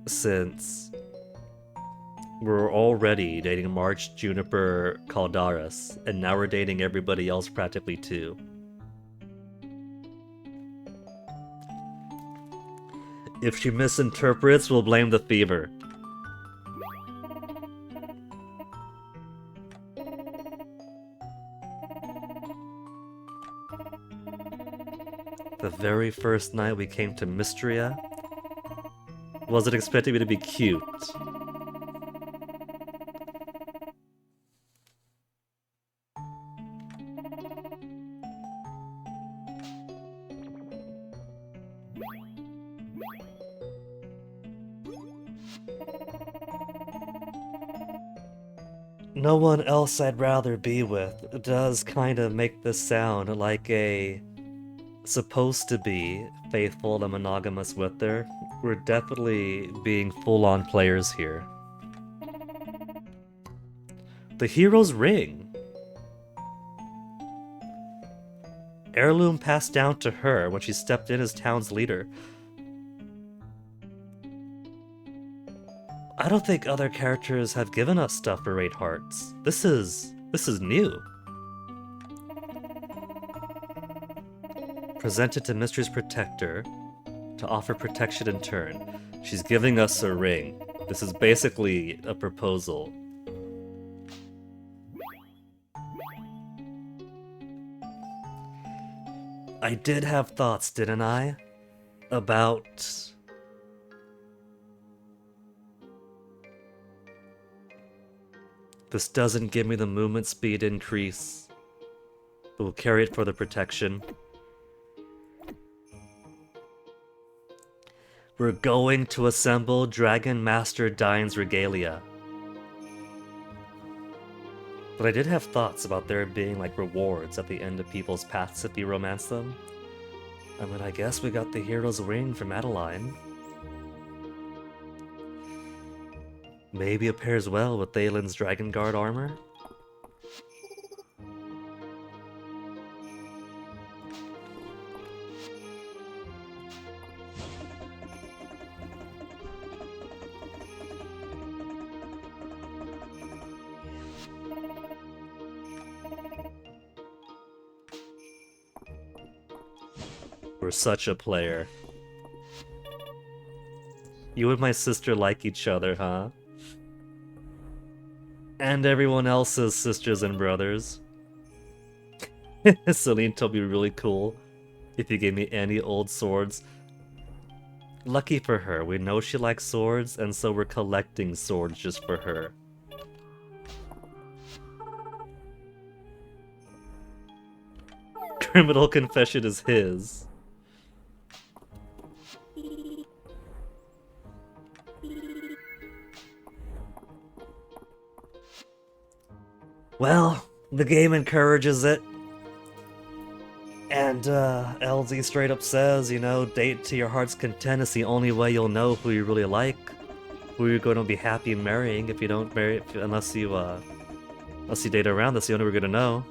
Since we're already dating March, Juniper, Caldaris, and now we're dating everybody else practically too. If she misinterprets, we'll blame the fever. The very first night we came to Mystria, wasn't expecting me to be cute. No one else I'd rather be with does kind of make this sound like a supposed to be faithful and monogamous with her. We're definitely being full-on players here. The hero's ring. Heirloom passed down to her when she stepped in as town's leader. I don't think other characters have given us stuff for 8 hearts. This is new. Presented to Mystery's protector to offer protection in turn. She's giving us a ring. This is basically a proposal. I did have thoughts, didn't I? About... This doesn't give me the movement speed increase, but we'll carry it for the protection. We're going to assemble Dragon Master Dine's regalia. But I did have thoughts about there being like rewards at the end of people's paths if you romance them. I mean, I guess we got the hero's ring from Adeline. Maybe it pairs well with Thalen's Dragon Guard armor? We're such a player. You and my sister like each other, huh? And everyone else's sisters and brothers. Celine told me really cool if you gave me any old swords. Lucky for her, we know she likes swords, and so we're collecting swords just for her. Criminal confession is his. Well, the game encourages it. And LZ straight up says, you know, date to your heart's content is the only way you'll know who you really like, who you're going to be happy marrying. If you don't marry, unless you date around, that's the only way we're gonna know.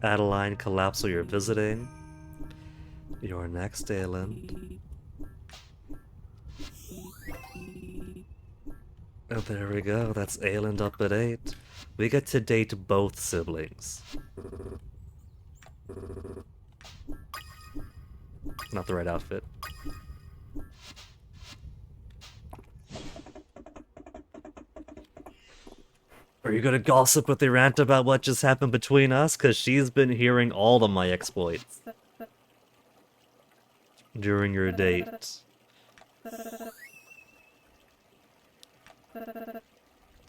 Adeline collapse while you're visiting. Your next Ayland. Oh, there we go, that's Ayland up at 8. We get to date both siblings. Not the right outfit. Are you gonna gossip with your aunt about what just happened between us? Cause she's been hearing all of my exploits. During your date.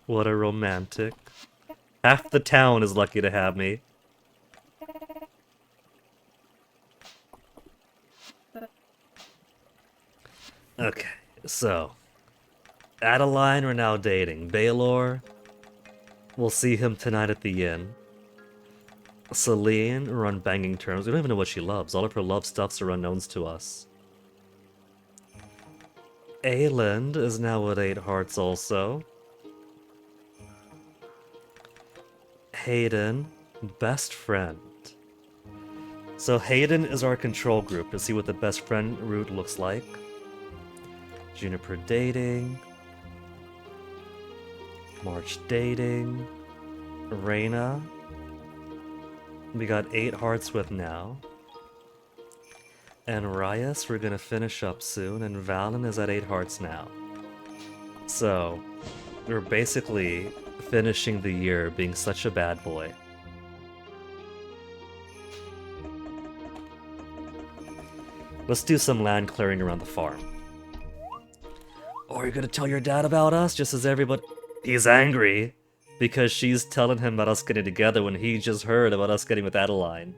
What a romantic. Half the town is lucky to have me. Okay, so Adeline we're now dating. Baylor, we'll see him tonight at the inn. Celine are on banging terms. We don't even know what she loves. All of her love stuffs are unknowns to us. Ayland is now at 8 hearts also. Hayden, best friend. So Hayden is our control group to see what the best friend route looks like. Juniper dating. March dating. Reina. We got 8 hearts with now. And Rias we're gonna finish up soon, and Valen is at 8 hearts now. So, we're basically finishing the year being such a bad boy. Let's do some land clearing around the farm. Or you're gonna tell your dad about us just as everybody... He's angry because she's telling him about us getting together when he just heard about us getting with Adeline.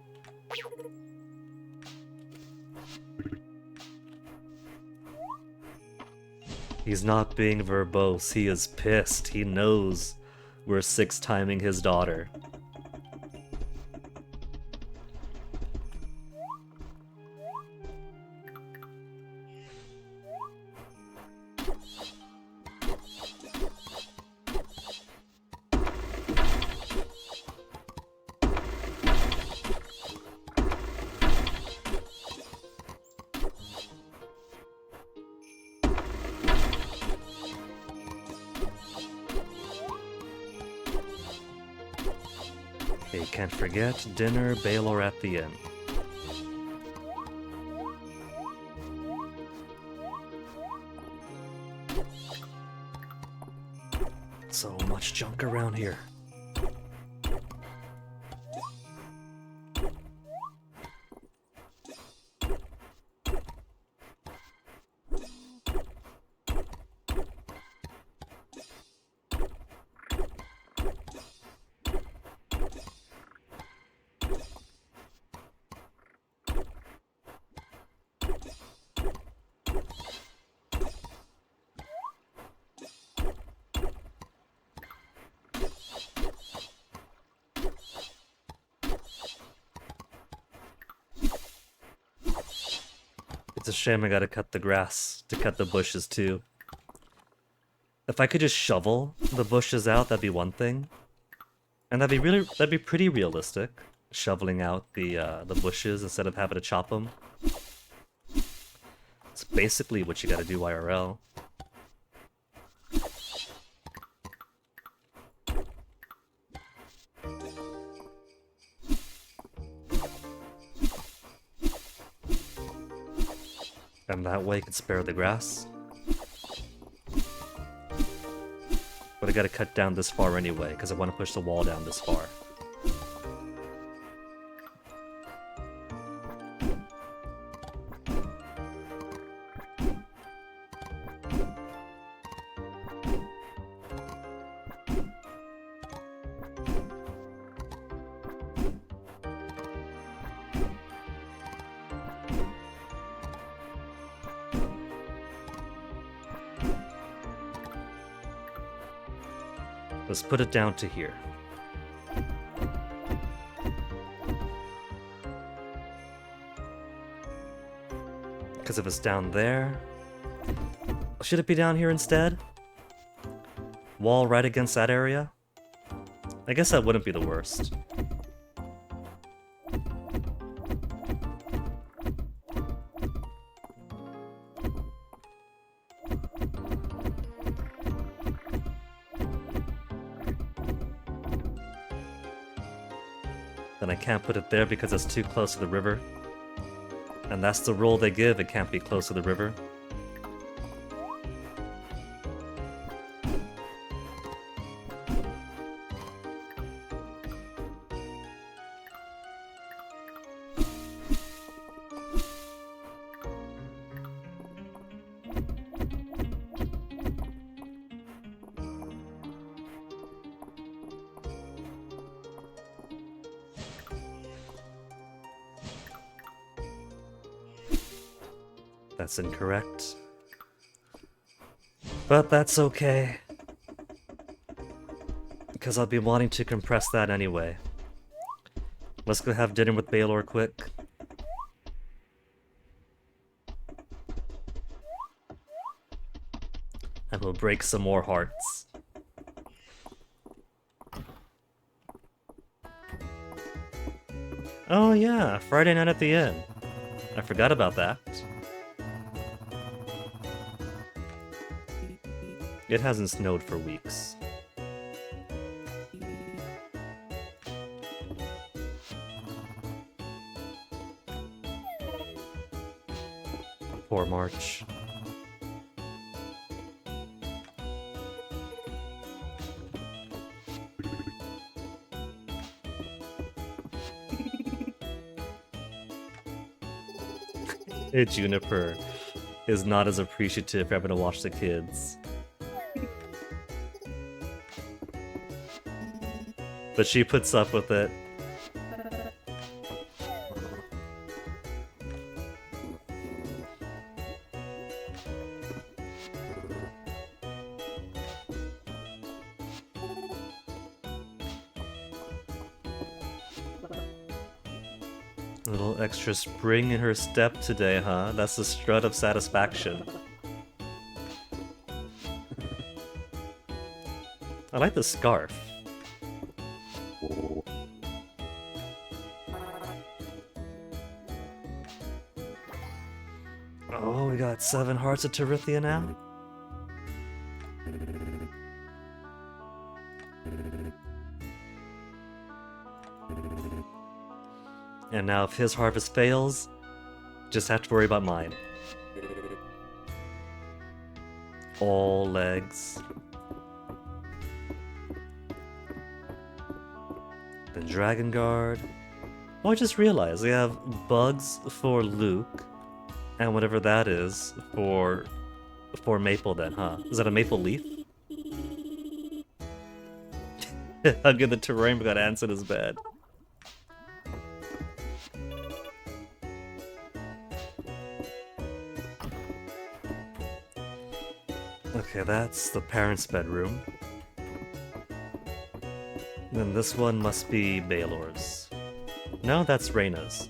He's not being verbose, he is pissed. He knows we're 6-timing his daughter. Okay, can't forget dinner, Baylor at the inn. So much junk around here. It's a shame I gotta cut the grass to cut the bushes too. If I could just shovel the bushes out, that'd be one thing. And that'd be pretty realistic. Shoveling out the bushes instead of having to chop them. It's basically what you gotta do IRL. And that way I can spare the grass. But I gotta cut down this far anyway, because I want to push the wall down this far. Let's put it down to here. Because if it's down there... Should it be down here instead? Wall right against that area? I guess that wouldn't be the worst. Then I can't put it there because it's too close to the river. And that's the rule they give, it can't be close to the river. That's incorrect. But that's okay. Because I'll be wanting to compress that anyway. Let's go have dinner with Baylor quick. And we'll break some more hearts. Oh yeah, Friday night at the inn. I forgot about that. It hasn't snowed for weeks. Poor March. Juniper is not as appreciative for having to watch the kids. But she puts up with it. A little extra spring in her step today, huh? That's the strut of satisfaction. I like the scarf. Oh, we got 7 hearts of Terithia now? And now if his harvest fails, just have to worry about mine. All legs. Then Dragon Guard. Oh, I just realized we have bugs for Luke, and whatever that is for Maple then, huh? Is that a maple leaf? How good the terrain got ants in his bed. Okay, that's the parents' bedroom. Then this one must be Baylor's. No, that's Reyna's.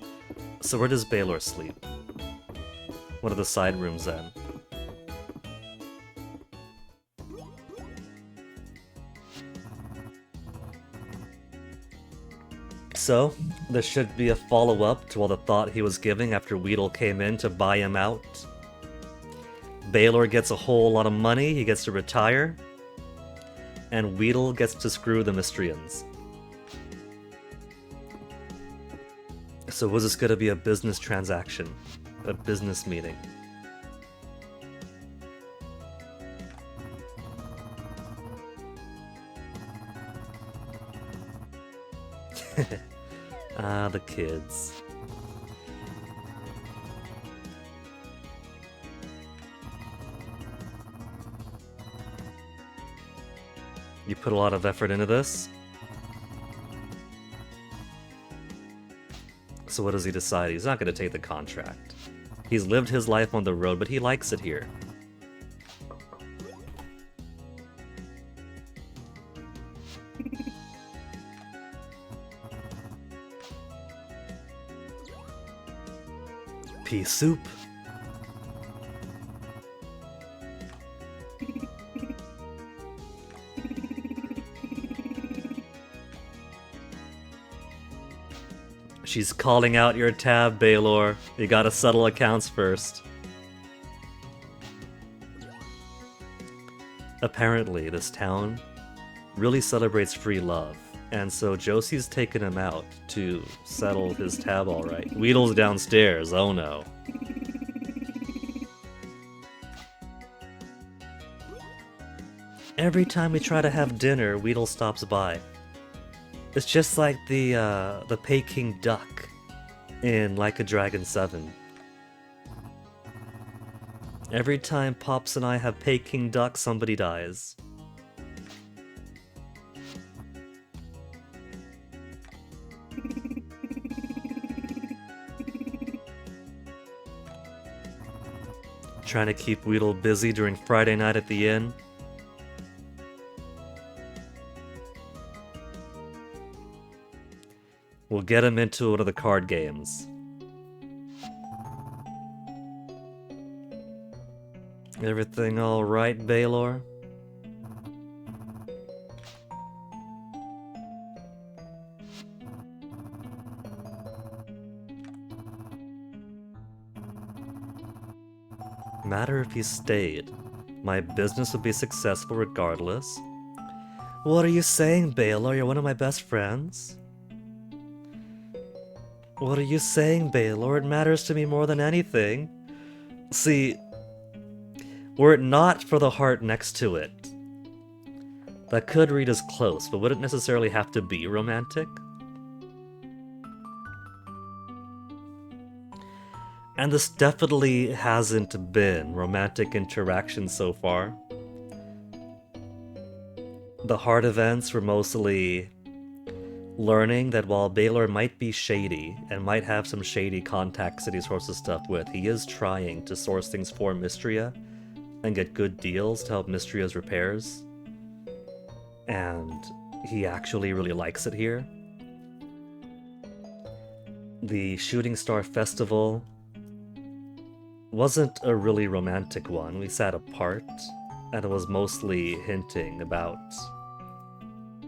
So where does Baylor sleep? One of the side rooms then. So, there should be a follow-up to all the thought he was giving after Weedle came in to buy him out. Baylor gets a whole lot of money, he gets to retire, and Weedle gets to screw the Mystrians. So was this gonna be a business transaction? A business meeting? Ah, the kids. You put a lot of effort into this? So what does he decide? He's not going to take the contract. He's lived his life on the road, but he likes it here. Pea soup. She's calling out your tab, Baylor. You gotta settle accounts first. Apparently, this town really celebrates free love, and so Josie's taken him out to settle his tab alright. Weedle's downstairs, oh no. Every time we try to have dinner, Weedle stops by. It's just like the Peking duck in Like a Dragon 7. Every time Pops and I have Peking duck, somebody dies. Trying to keep Weedle busy during Friday night at the inn. We'll get him into one of the card games. Everything all right, Baylor? Matter if you stayed. My business would be successful regardless. What are you saying, Baylor? You're one of my best friends? What are you saying, Baylor? It matters to me more than anything. See, were it not for the heart next to it, that could read as close, but wouldn't necessarily have to be romantic. And this definitely hasn't been romantic interaction so far. The heart events were mostly learning that while Baylor might be shady and might have some shady contacts that he sources stuff with, he is trying to source things for Mystria and get good deals to help Mystria's repairs. And he actually really likes it here. The Shooting Star Festival wasn't a really romantic one. We sat apart, and it was mostly hinting about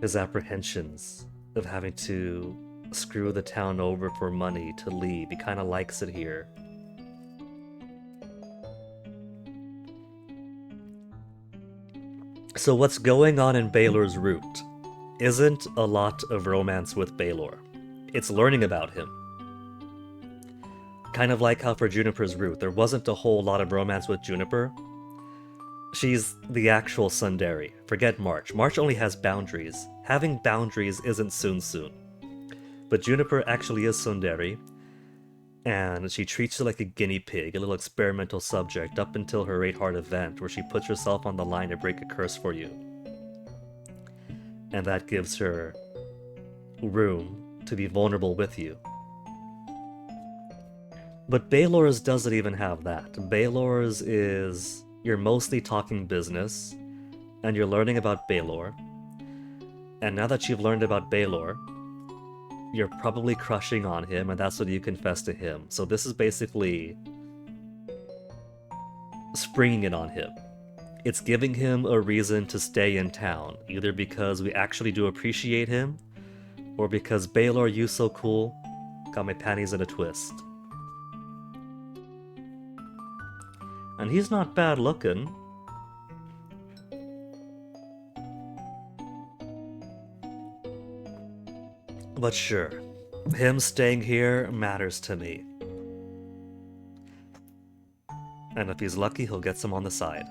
his apprehensions of having to screw the town over for money to leave. He kind of likes it here. So what's going on in Baylor's route isn't a lot of romance with Baylor. It's learning about him. Kind of like how for Juniper's route, there wasn't a whole lot of romance with Juniper. She's the actual tsundere. Forget March. March only has boundaries. Having boundaries isn't Tsum. But Juniper actually is tsundere, and she treats you like a guinea pig, a little experimental subject, up until her 8-heart event, where she puts herself on the line to break a curse for you. And that gives her room to be vulnerable with you. But Baylor's doesn't even have that. Baylor's is, you're mostly talking business, and you're learning about Baylor. And now that you've learned about Baylor, you're probably crushing on him, and that's what you confess to him. So this is basically springing it on him. It's giving him a reason to stay in town, either because we actually do appreciate him, or because Baylor, you so cool, got my panties in a twist. And he's not bad looking. But sure, him staying here matters to me. And if he's lucky, he'll get some on the side.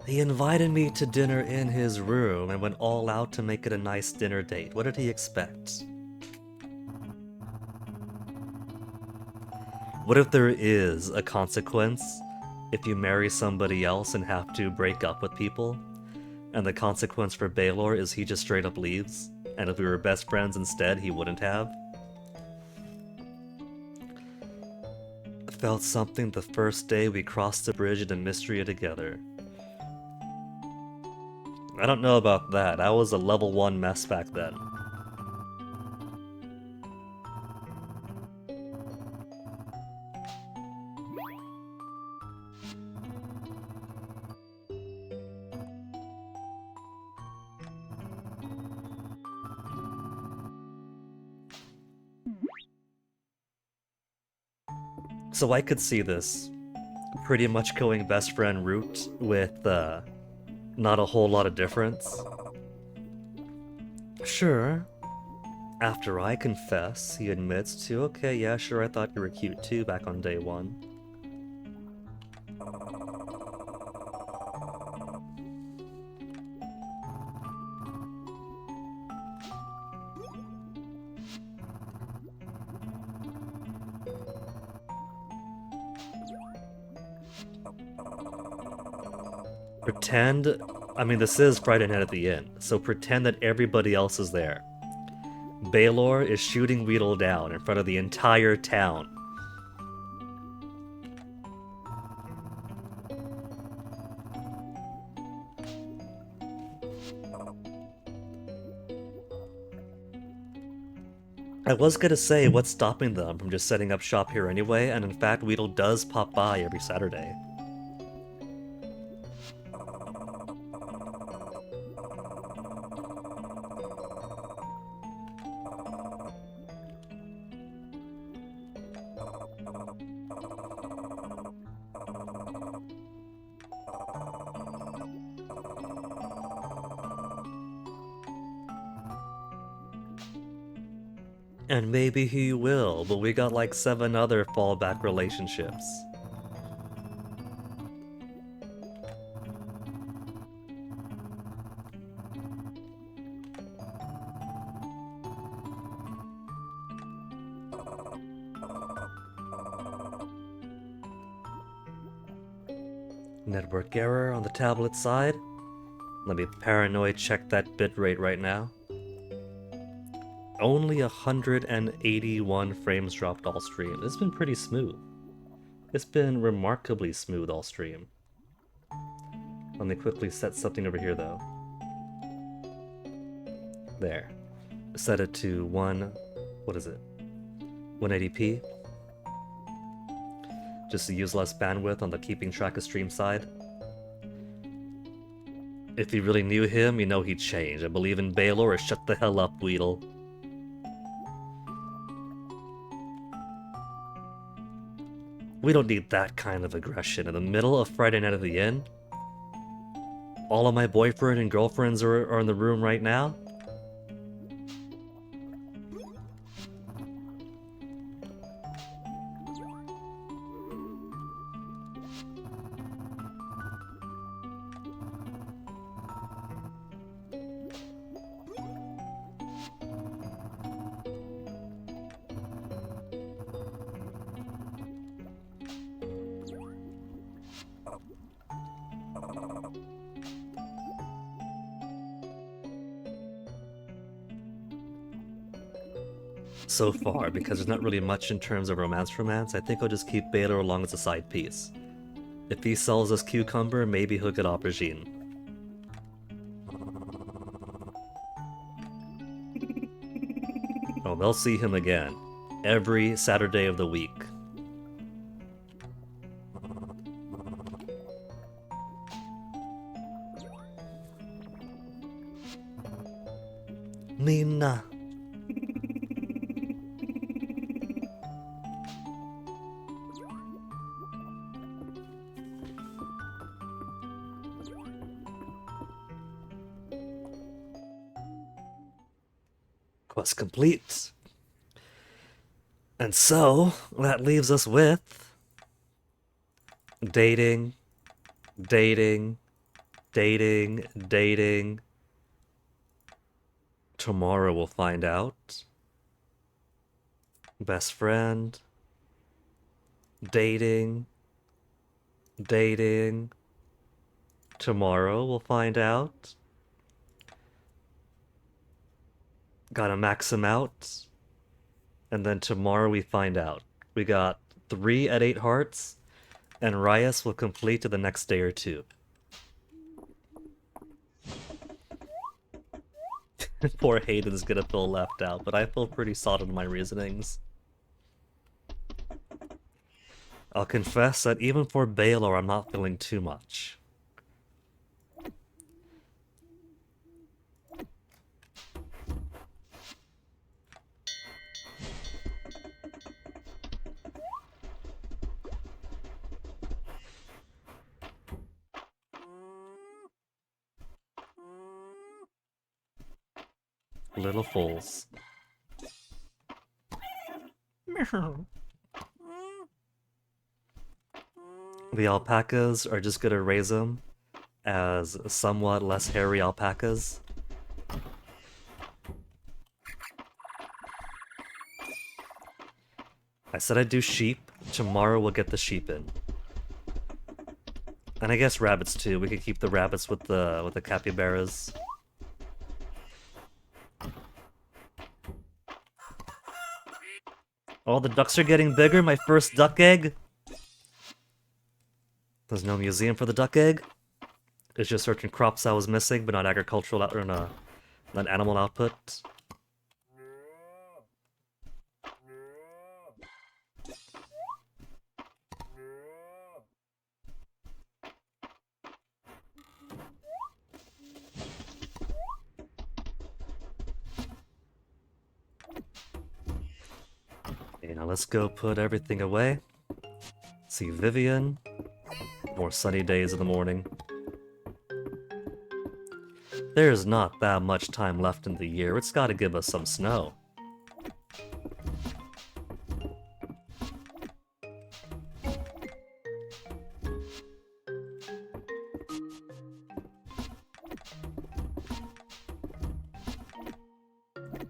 He invited me to dinner in his room and went all out to make it a nice dinner date. What did he expect? What if there is a consequence if you marry somebody else and have to break up with people? And the consequence for Baylor is he just straight up leaves? And if we were best friends instead, he wouldn't have? I felt something the first day we crossed the bridge into Mystria together. I don't know about that. I was a level 1 mess back then. So I could see this pretty much going best friend route with not a whole lot of difference. Sure. After I confess, he admits to, okay, yeah, sure, I thought you were cute too back on day 1. Pretend, I mean, this is Friday Night at the Inn, so pretend that everybody else is there. Baylor is shooting Weedle down in front of the entire town. I was gonna say, what's stopping them from just setting up shop here anyway, and in fact, Weedle does pop by every Saturday. And maybe he will, but we got like 7 other fallback relationships. Network error on the tablet side. Let me paranoid check that bitrate right now. Only 181 frames dropped all stream. It's been pretty smooth. It's been remarkably smooth all stream. Let me quickly set something over here though. There. Set it to 180p. Just to use less bandwidth on the keeping track of stream side. If you really knew him, you know he'd change. I believe in Baylor or shut the hell up, Weedle. We don't need that kind of aggression in the middle of Friday Night at the Inn. All of my boyfriend and girlfriends are in the room right now. So far, because there's not really much in terms of romance, I think I'll just keep Baylor along as a side piece. If he sells us cucumber, maybe he'll get aubergine. Oh, they'll see him again. Every Saturday of the week. Nina. Quest complete. And so, that leaves us with dating, dating, dating, dating. Tomorrow we'll find out. Best friend. Dating. Dating. Tomorrow we'll find out. Gotta max him out. And then tomorrow we find out. We got 3 at 8 hearts. And Ryas will complete to the next day or 2. Poor Hayden's gonna feel left out, but I feel pretty solid in my reasonings. I'll confess that even for Baylor, I'm not feeling too much. Little fools. The alpacas are just gonna raise them as somewhat less hairy alpacas. I said I'd do sheep. Tomorrow we'll get the sheep in. And I guess rabbits too. We could keep the rabbits with the capybaras. Oh, the ducks are getting bigger. My first duck egg. There's no museum for the duck egg. It's just certain crops I was missing, but not agricultural or not animal output. Okay, now let's go put everything away. See Vivian. More sunny days in the morning. There's not that much time left in the year. It's gotta give us some snow.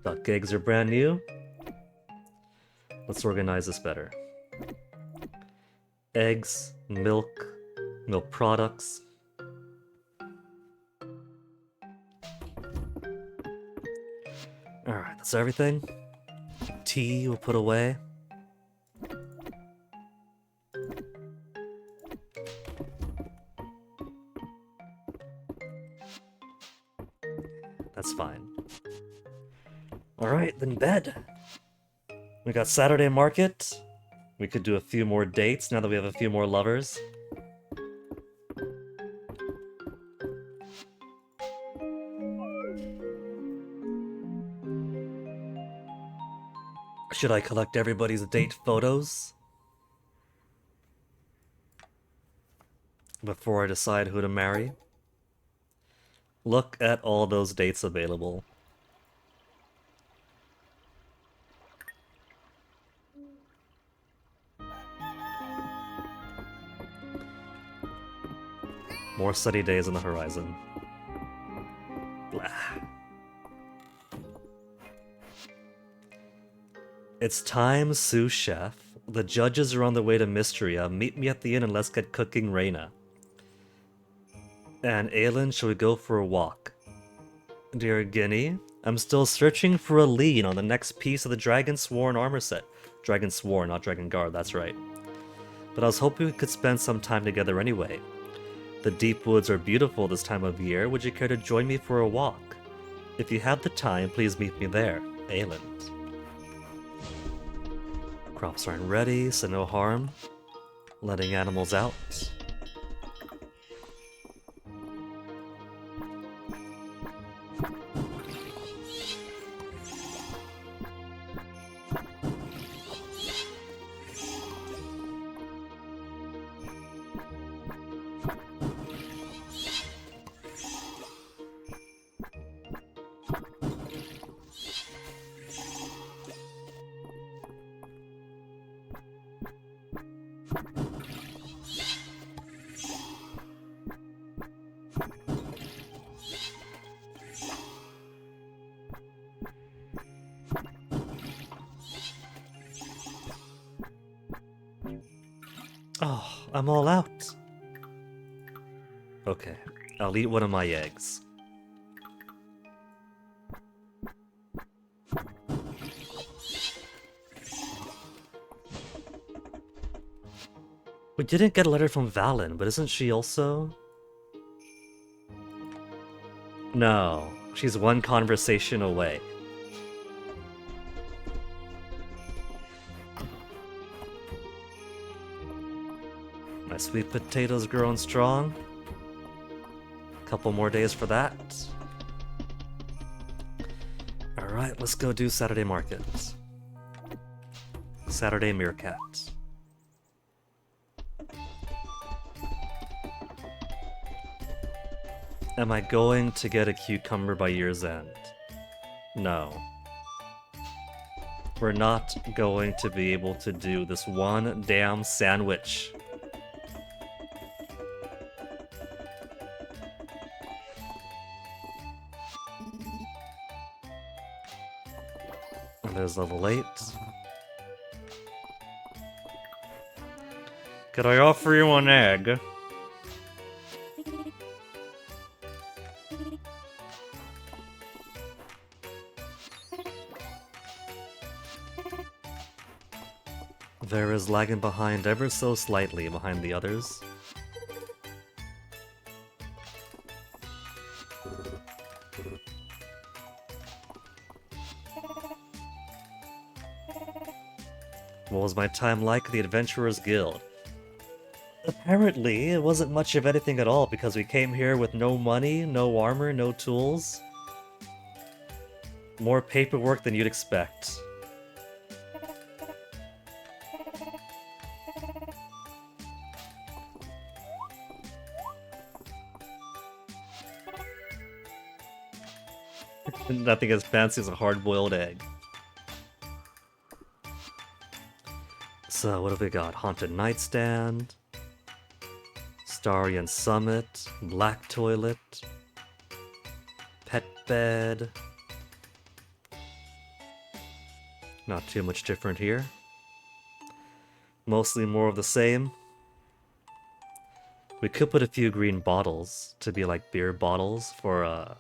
Duck eggs are brand new. Let's organize this better. Eggs, milk, milk products. Alright, that's everything. Tea we'll put away. That's fine. Alright, then bed. We got Saturday market. We could do a few more dates now that we have a few more lovers. Should I collect everybody's date photos before I decide who to marry? Look at all those dates available. More sunny days on the horizon. Blah. It's time, sous chef. The judges are on the way to Mystria. Meet me at the inn and let's get cooking Reyna. And Aelin, shall we go for a walk? Dear Guinea, I'm still searching for a lead on the next piece of the Dragon Sworn armor set. Dragon Sworn, not Dragon Guard, that's right. But I was hoping we could spend some time together anyway. The deep woods are beautiful this time of year. Would you care to join me for a walk? If you have the time, please meet me there. Aelin. Crops aren't ready, so no harm. Letting animals out. Oh, I'm all out. Okay, I'll eat one of my eggs. We didn't get a letter from Valen, but isn't she also? No, she's one conversation away. My sweet potatoes growing strong. Couple more days for that. Alright, let's go do Saturday market. Saturday meerkat. Am I going to get a cucumber by year's end? No. We're not going to be able to do this one damn sandwich. And there's level 8. Could I offer you an egg? There is lagging behind ever so slightly behind the others. What was my time like at the Adventurers Guild? Apparently, it wasn't much of anything at all because we came here with no money, no armor, no tools. More paperwork than you'd expect. Nothing as fancy as a hard-boiled egg. So, what have we got? Haunted Nightstand, Starian Summit, Black Toilet, Pet Bed. Not too much different here. Mostly more of the same. We could put a few green bottles to be like beer bottles for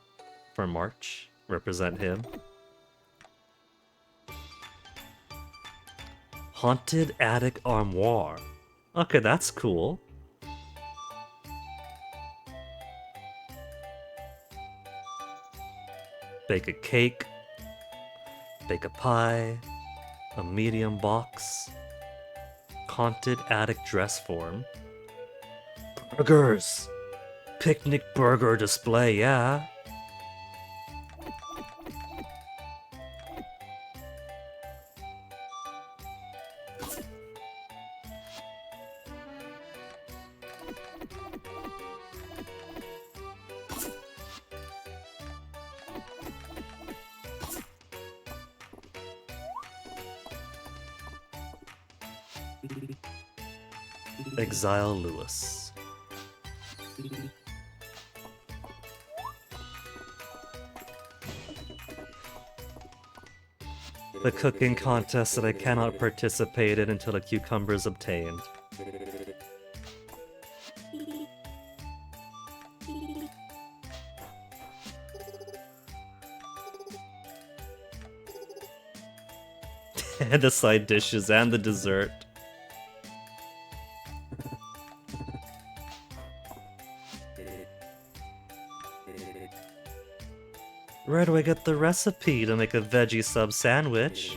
March. Represent him. Haunted Attic Armoire. Okay, that's cool. Bake a cake. Bake a pie. A medium box. Haunted Attic dress form. Burgers! Picnic burger display, yeah. Exile Lewis. The cooking contest that I cannot participate in until a cucumber is obtained. And the side dishes and the dessert. Where do I get the recipe to make a veggie sub sandwich?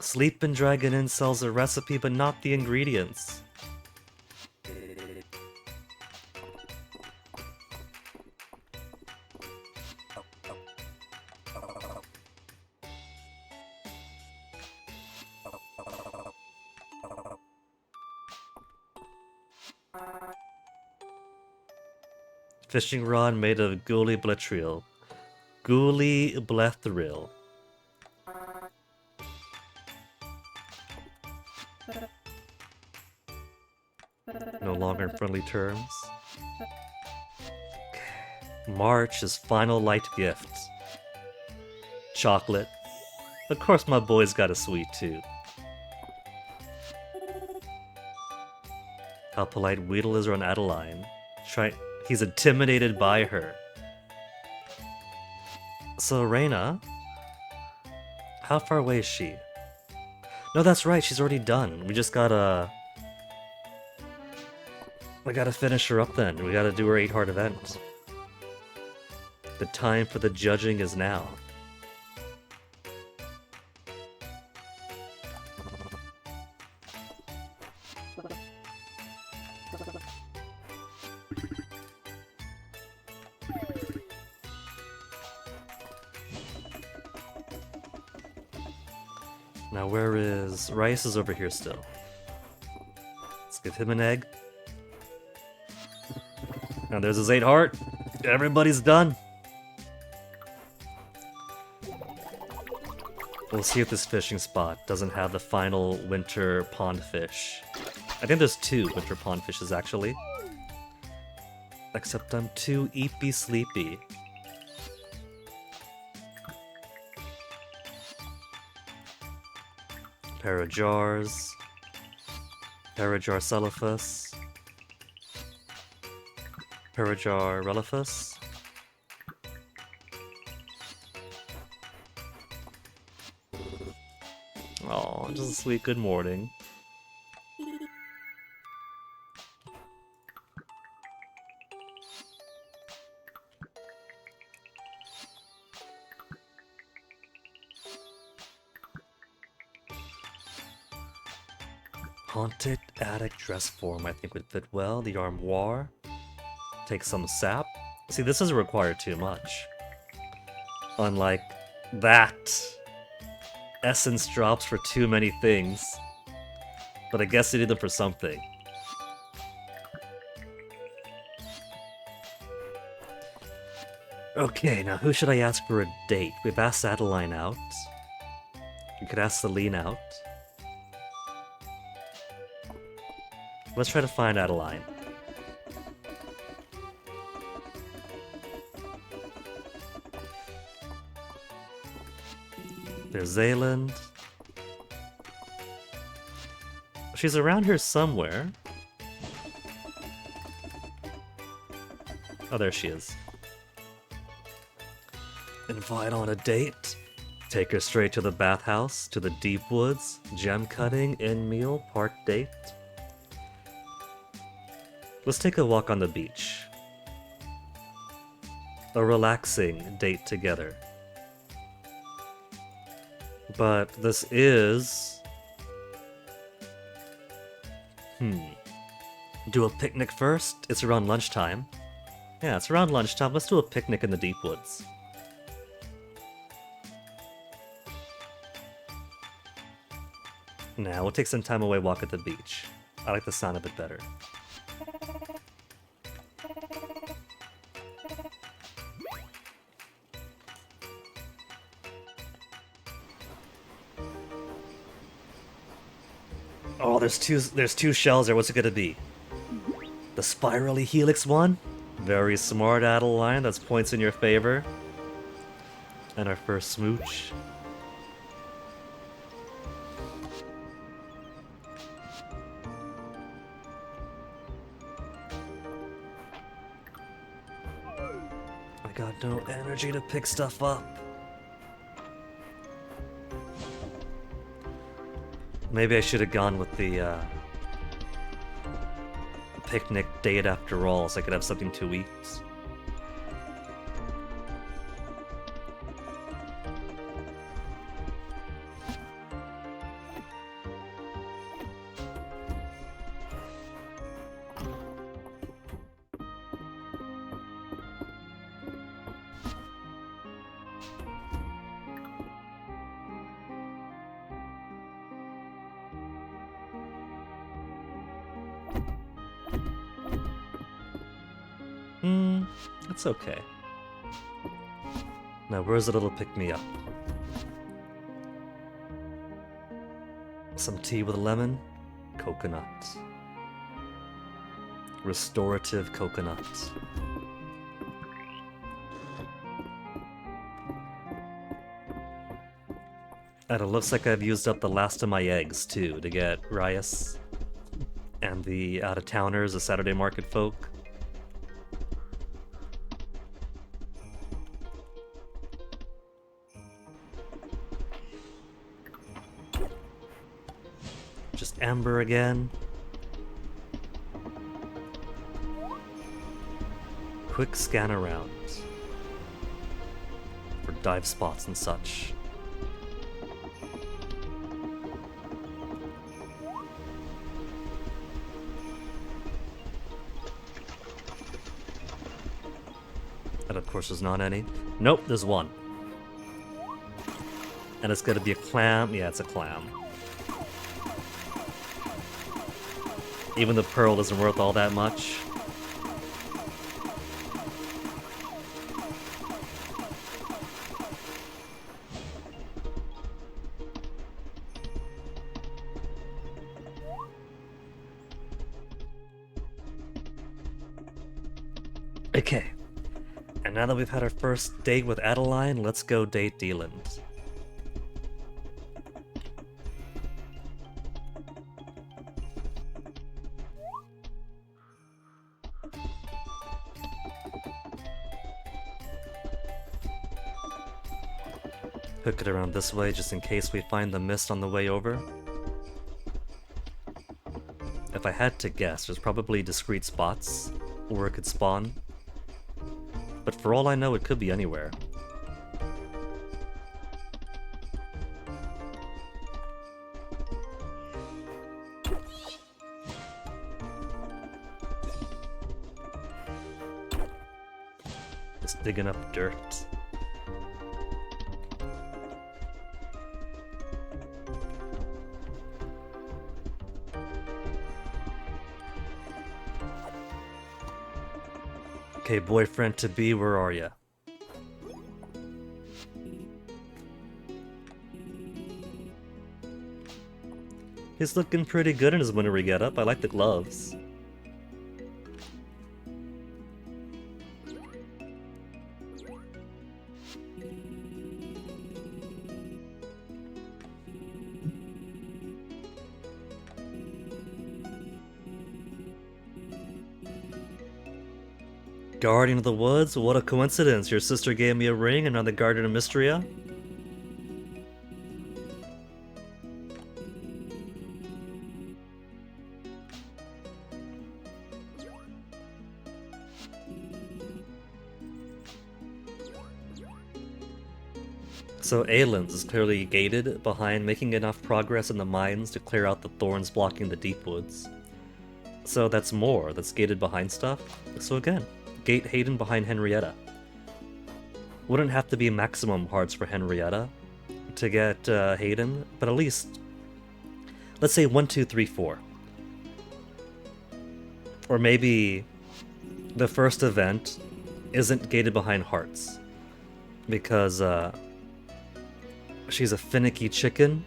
Sleepin' Dragon Inn sells a recipe but not the ingredients. Fishing rod made of Guli Blethril. Guli Blethril. No longer in friendly terms. March's final light gift. Chocolate. Of course my boy's got a sweet tooth. How polite Weedle is around Adeline. He's intimidated by her. So Reina, how far away is she? No, that's right, she's already done. We just gotta... We gotta finish her up then. We gotta do her 8-heart event. The time for the judging is now. Now where is... Rice is over here still. Let's give him an egg. Now there's his 8-heart. Everybody's done. We'll see if this fishing spot doesn't have the final winter pond fish. I think there's 2 winter pond fishes actually. Except I'm too eepy sleepy. Pair of jars. Parajar Celephus. Parajar Reliphus. Oh, just a sweet good morning. Haunted attic dress form I think would fit well. The armoire. Take some sap. See, this doesn't require too much. Unlike that. Essence drops for too many things. But I guess they did them for something. Okay, now who should I ask for a date? We've asked Adeline out. We could ask Celine out. Let's try to find Adeline. There's Zayland. She's around here somewhere. Oh, there she is. Invite on a date. Take her straight to the bathhouse, to the deep woods, gem cutting, in meal, park date. Let's take a walk on the beach. A relaxing date together. But this is... Do a picnic first? It's around lunchtime. Yeah, it's around lunchtime. Let's do a picnic in the deep woods. Now we'll take some time away, walk at the beach. I like the sound of it better. Oh, there's two shells there. What's it gonna be? The spirally helix one? Very smart, Adeline. That's points in your favor. And our first smooch. I got no energy to pick stuff up. Maybe I should have gone with the picnic date after all, so I could have something to eat. It's okay. Now, where's the little pick-me-up? Some tea with lemon, coconut. Restorative coconut. And it looks like I've used up the last of my eggs, too, to get Rias and the out-of-towners, the Saturday market folk. Just amber again. Quick scan around for dive spots and such. And of course there's not any. Nope, there's one. And it's gonna be a clam. Yeah, it's a clam. Even the pearl isn't worth all that much. Okay. And now that we've had our first date with Adeline, let's go date Deland. Hook it around this way just in case we find the mist on the way over. If I had to guess, there's probably discrete spots where it could spawn. But for all I know, it could be anywhere. Just digging up dirt. Okay, boyfriend to be, where are ya? He's looking pretty good in his wintry getup. I like the gloves. Guardian of the Woods? What a coincidence. Your sister gave me a ring and I'm the Guardian of Mystria? So Aelin's is clearly gated behind making enough progress in the mines to clear out the thorns blocking the deep woods. So that's more, that's gated behind stuff. So again, gate Hayden behind Henrietta. Wouldn't have to be maximum hearts for Henrietta to get Hayden, but at least, let's say 1, 2, 3, 4. Or maybe the first event isn't gated behind hearts because she's a finicky chicken.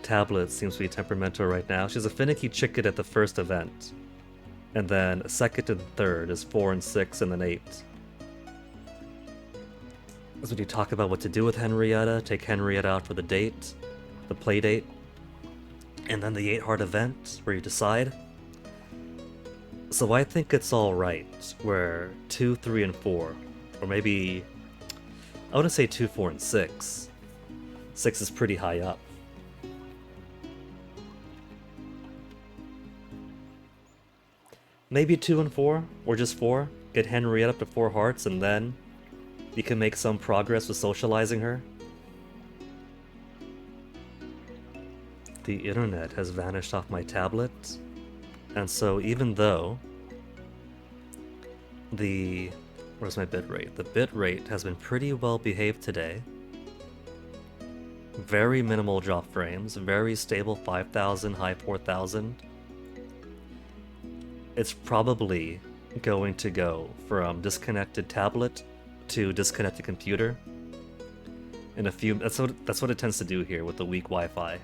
Tablet seems to be temperamental right now. She's a finicky chicken at the first event. And then second and third is 4 and 6 and then 8. That's when you talk about what to do with Henrietta, take Henrietta out for the date, the play date, and then the 8 heart event where you decide. So I think it's alright where 2, 3, and 4, or maybe, I wouldn't say 2, 4, and 6. 6 is pretty high up. Maybe 2 and 4, or just 4. Get Henriette up to 4 hearts, and then you can make some progress with socializing her. The internet has vanished off my tablet, and so even though where's my bitrate? The bitrate has been pretty well behaved today. Very minimal drop frames, very stable 5,000, high 4,000. It's probably going to go from disconnected tablet to disconnected computer in a few. That's what it tends to do here with the weak Wi-Fi.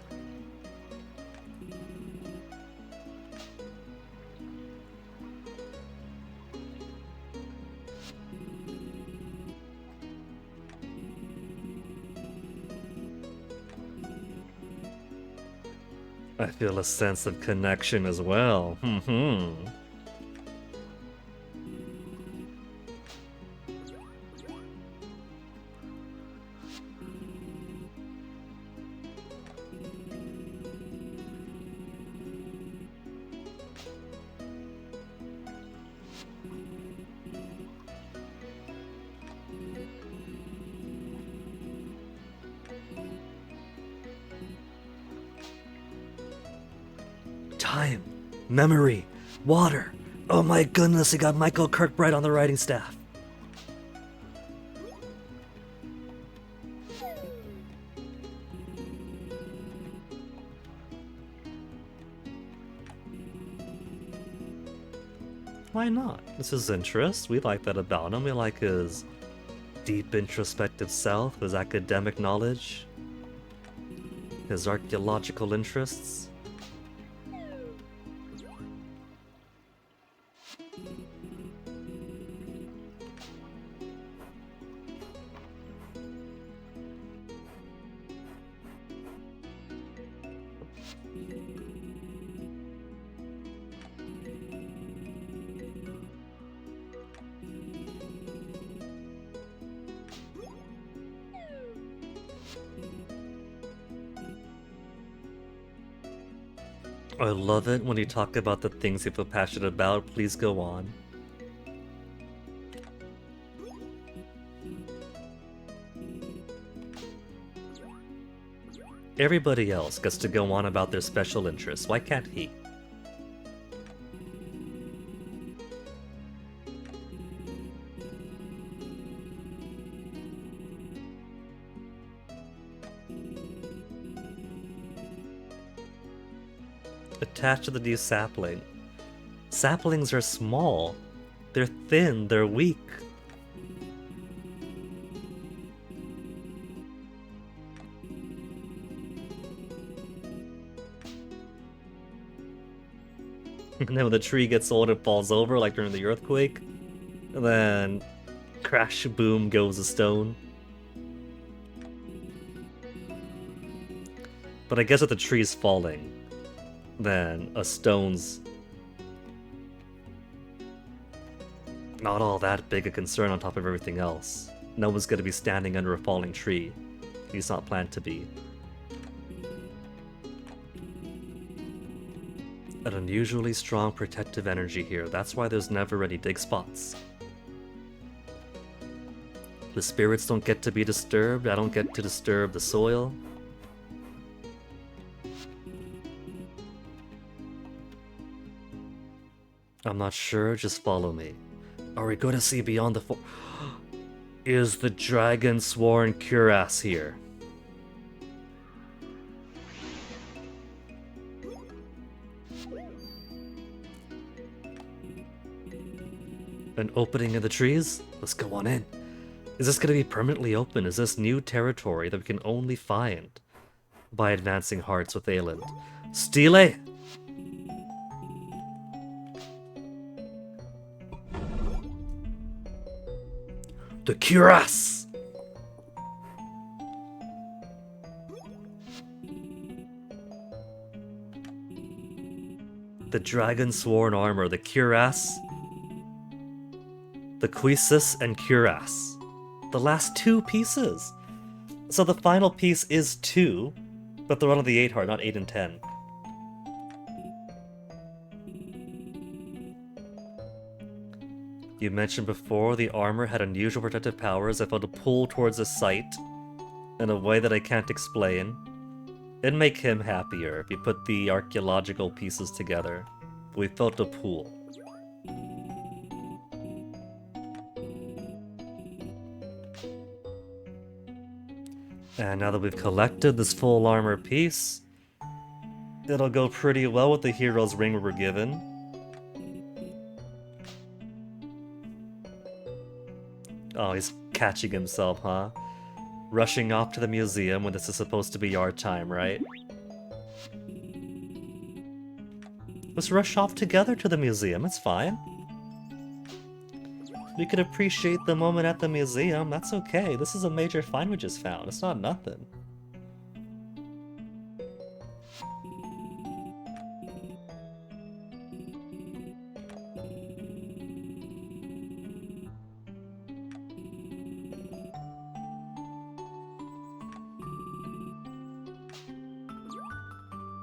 I feel a sense of connection as well. Time, memory, water. Oh my goodness, I got Michael Kirkbride on the writing staff. Why not? This is interest. We like that about him. We like his deep introspective self, his academic knowledge, his archaeological interests. I love it when you talk about the things you feel passionate about. Please go on. Everybody else gets to go on about their special interests. Why can't he? attached to the new sapling. Saplings are small. They're thin, they're weak. And then when the tree gets old, it falls over, like during the earthquake. And then, crash, boom, goes a stone. But I guess if the tree's falling, then a stone's not all that big a concern on top of everything else. No one's gonna be standing under a falling tree. He's not planned to be. An unusually strong protective energy here. That's why there's never any dig spots. The spirits don't get to be disturbed. I don't get to disturb the soil. I'm not sure, just follow me. Are we going to see beyond the Is the dragon sworn cuirass here? An opening in the trees? Let's go on in. Is this going to be permanently open? Is this new territory that we can only find by advancing hearts with Aelin? Stile! The cuirass! The dragon sworn armor, the cuirass, the cuissus and cuirass. The last two pieces. So the final piece is 2, but they're one of the 8 heart, not 8 and 10. You mentioned before the armor had unusual protective powers. I felt a pull towards the site in a way that I can't explain. It'd make him happier if you put the archaeological pieces together. We felt a pull. And now that we've collected this full armor piece, it'll go pretty well with the hero's ring we were given. Oh, he's catching himself, huh? Rushing off to the museum when this is supposed to be our time, right? Let's rush off together to the museum, it's fine. We could appreciate the moment at the museum, that's okay. This is a major find we just found, it's not nothing.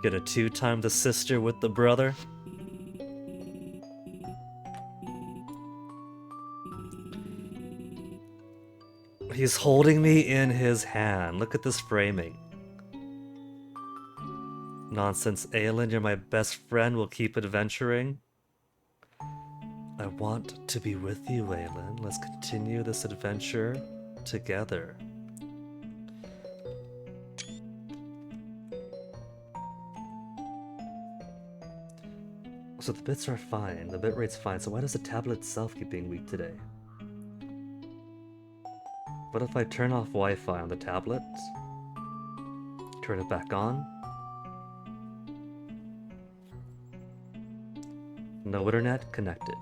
Get a 2-time the sister with the brother. He's holding me in his hand. Look at this framing. Nonsense, Aelin, you're my best friend. We'll keep adventuring. I want to be with you, Aelin. Let's continue this adventure together. So the bits are fine, the bitrate's fine, so why does the tablet itself keep being weak today? What if I turn off Wi-Fi on the tablet? Turn it back on? No internet connected.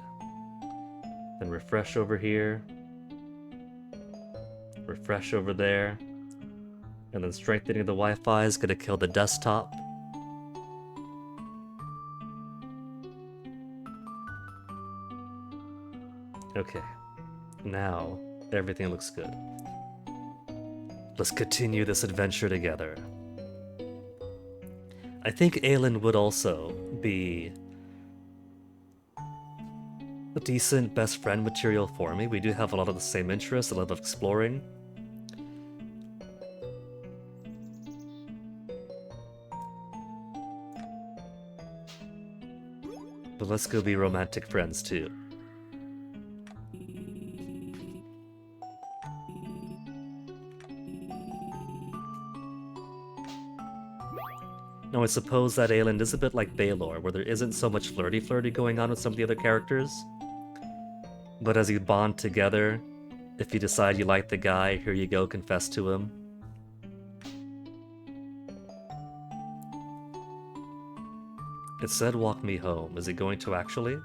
Then refresh over here. Refresh over there. And then strengthening the Wi-Fi is gonna kill the desktop. Okay, now everything looks good. Let's continue this adventure together. I think Aelin would also be a decent best friend material for me. We do have a lot of the same interests, a lot of exploring. But let's go be romantic friends too. Now I suppose that Aelin is a bit like Baelor, where there isn't so much flirty going on with some of the other characters. But as you bond together, if you decide you like the guy, here you go, confess to him. It said walk me home. Is it going to actually?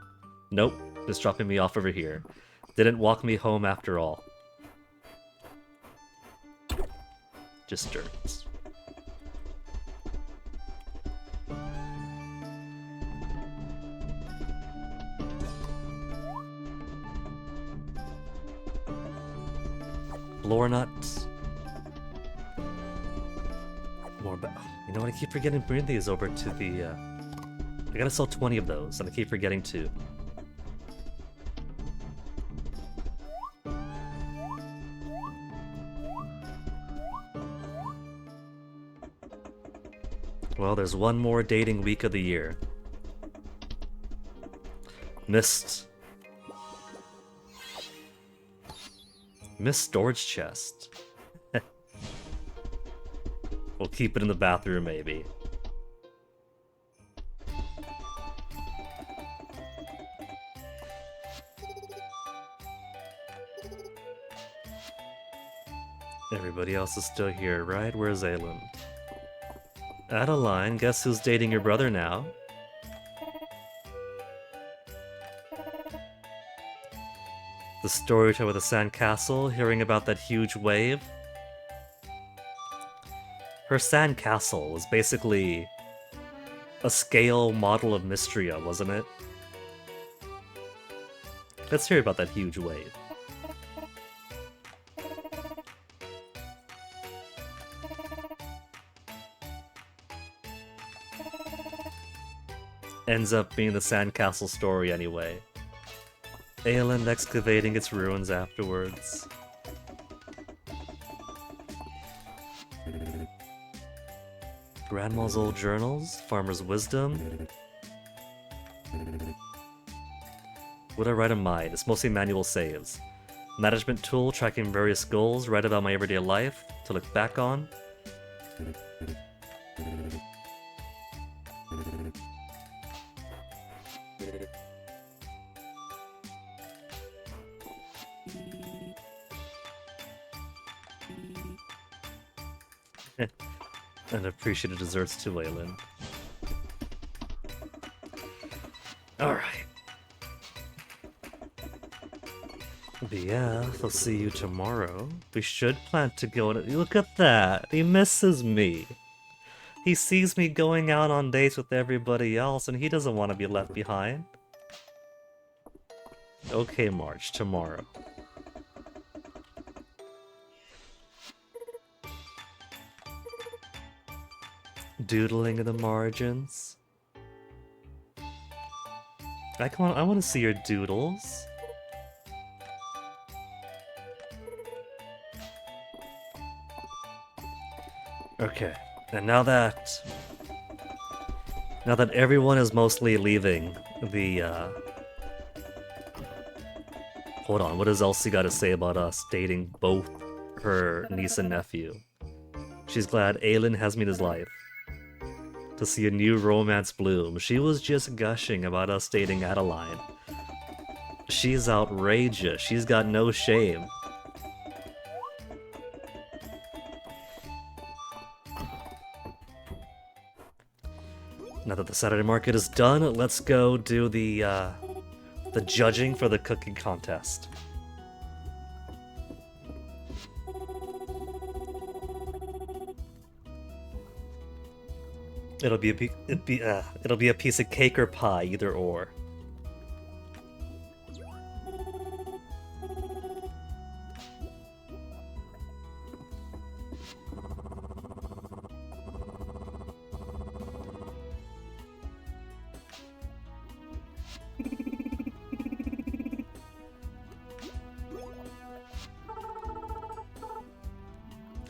Nope, it's dropping me off over here. Didn't walk me home after all. Just dirt. Lornut. More you know what, I keep forgetting to bring these over to the, I gotta sell 20 of those, and I keep forgetting to. Well, there's one more dating week of the year. Missed storage chest. We'll keep it in the bathroom, maybe. Everybody else is still here, right? Where's Aelin? Adeline, guess who's dating your brother now? The storyteller with the sandcastle, hearing about that huge wave. Her sandcastle was basically a scale model of Mystria, wasn't it? Let's hear about that huge wave. Ends up being the sandcastle story anyway. Aelin excavating its ruins afterwards. Grandma's old journals, Farmer's Wisdom. What I write in mine? It's mostly manual saves. Management tool tracking various goals, write about my everyday life to look back on. And appreciated desserts to Aelin. Alright. But yeah, I'll see you tomorrow. We should plan to go on. Look at that! He misses me! He sees me going out on dates with everybody else and he doesn't want to be left behind. Okay, March, tomorrow. Doodling in the margins. I want to see your doodles. Okay, and now that everyone is mostly leaving the hold on, what does Elsie got to say about us dating both her niece and nephew? She's glad Aelin has me in his life. To see a new romance bloom. She was just gushing about us dating Adeline. She's outrageous. She's got no shame. Now that the Saturday market is done, let's go do the judging for the cooking contest. It'll be a piece of cake or pie, either or.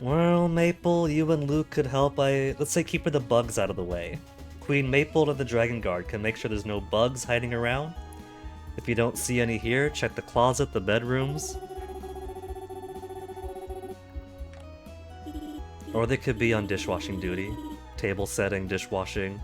Well, Maple, you and Luke could help by, let's say, keeping the bugs out of the way. Queen Maple and the Dragon Guard can make sure there's no bugs hiding around. If you don't see any here, check the closet, the bedrooms. Or they could be on dishwashing duty, table setting, dishwashing.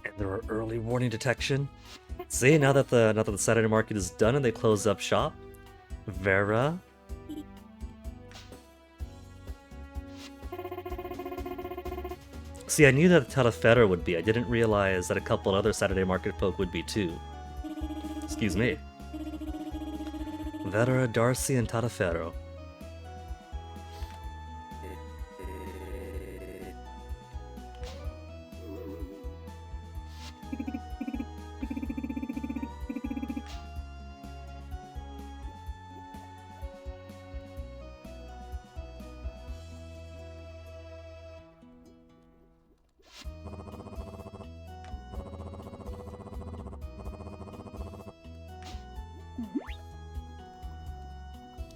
And there are early warning detection. See, now that the Saturday market is done and they close up shop, Vera. See, I knew that Taliaferro would be. I didn't realize that a couple other Saturday market folk would be too. Excuse me. Vera, Darcy, and Taliaferro.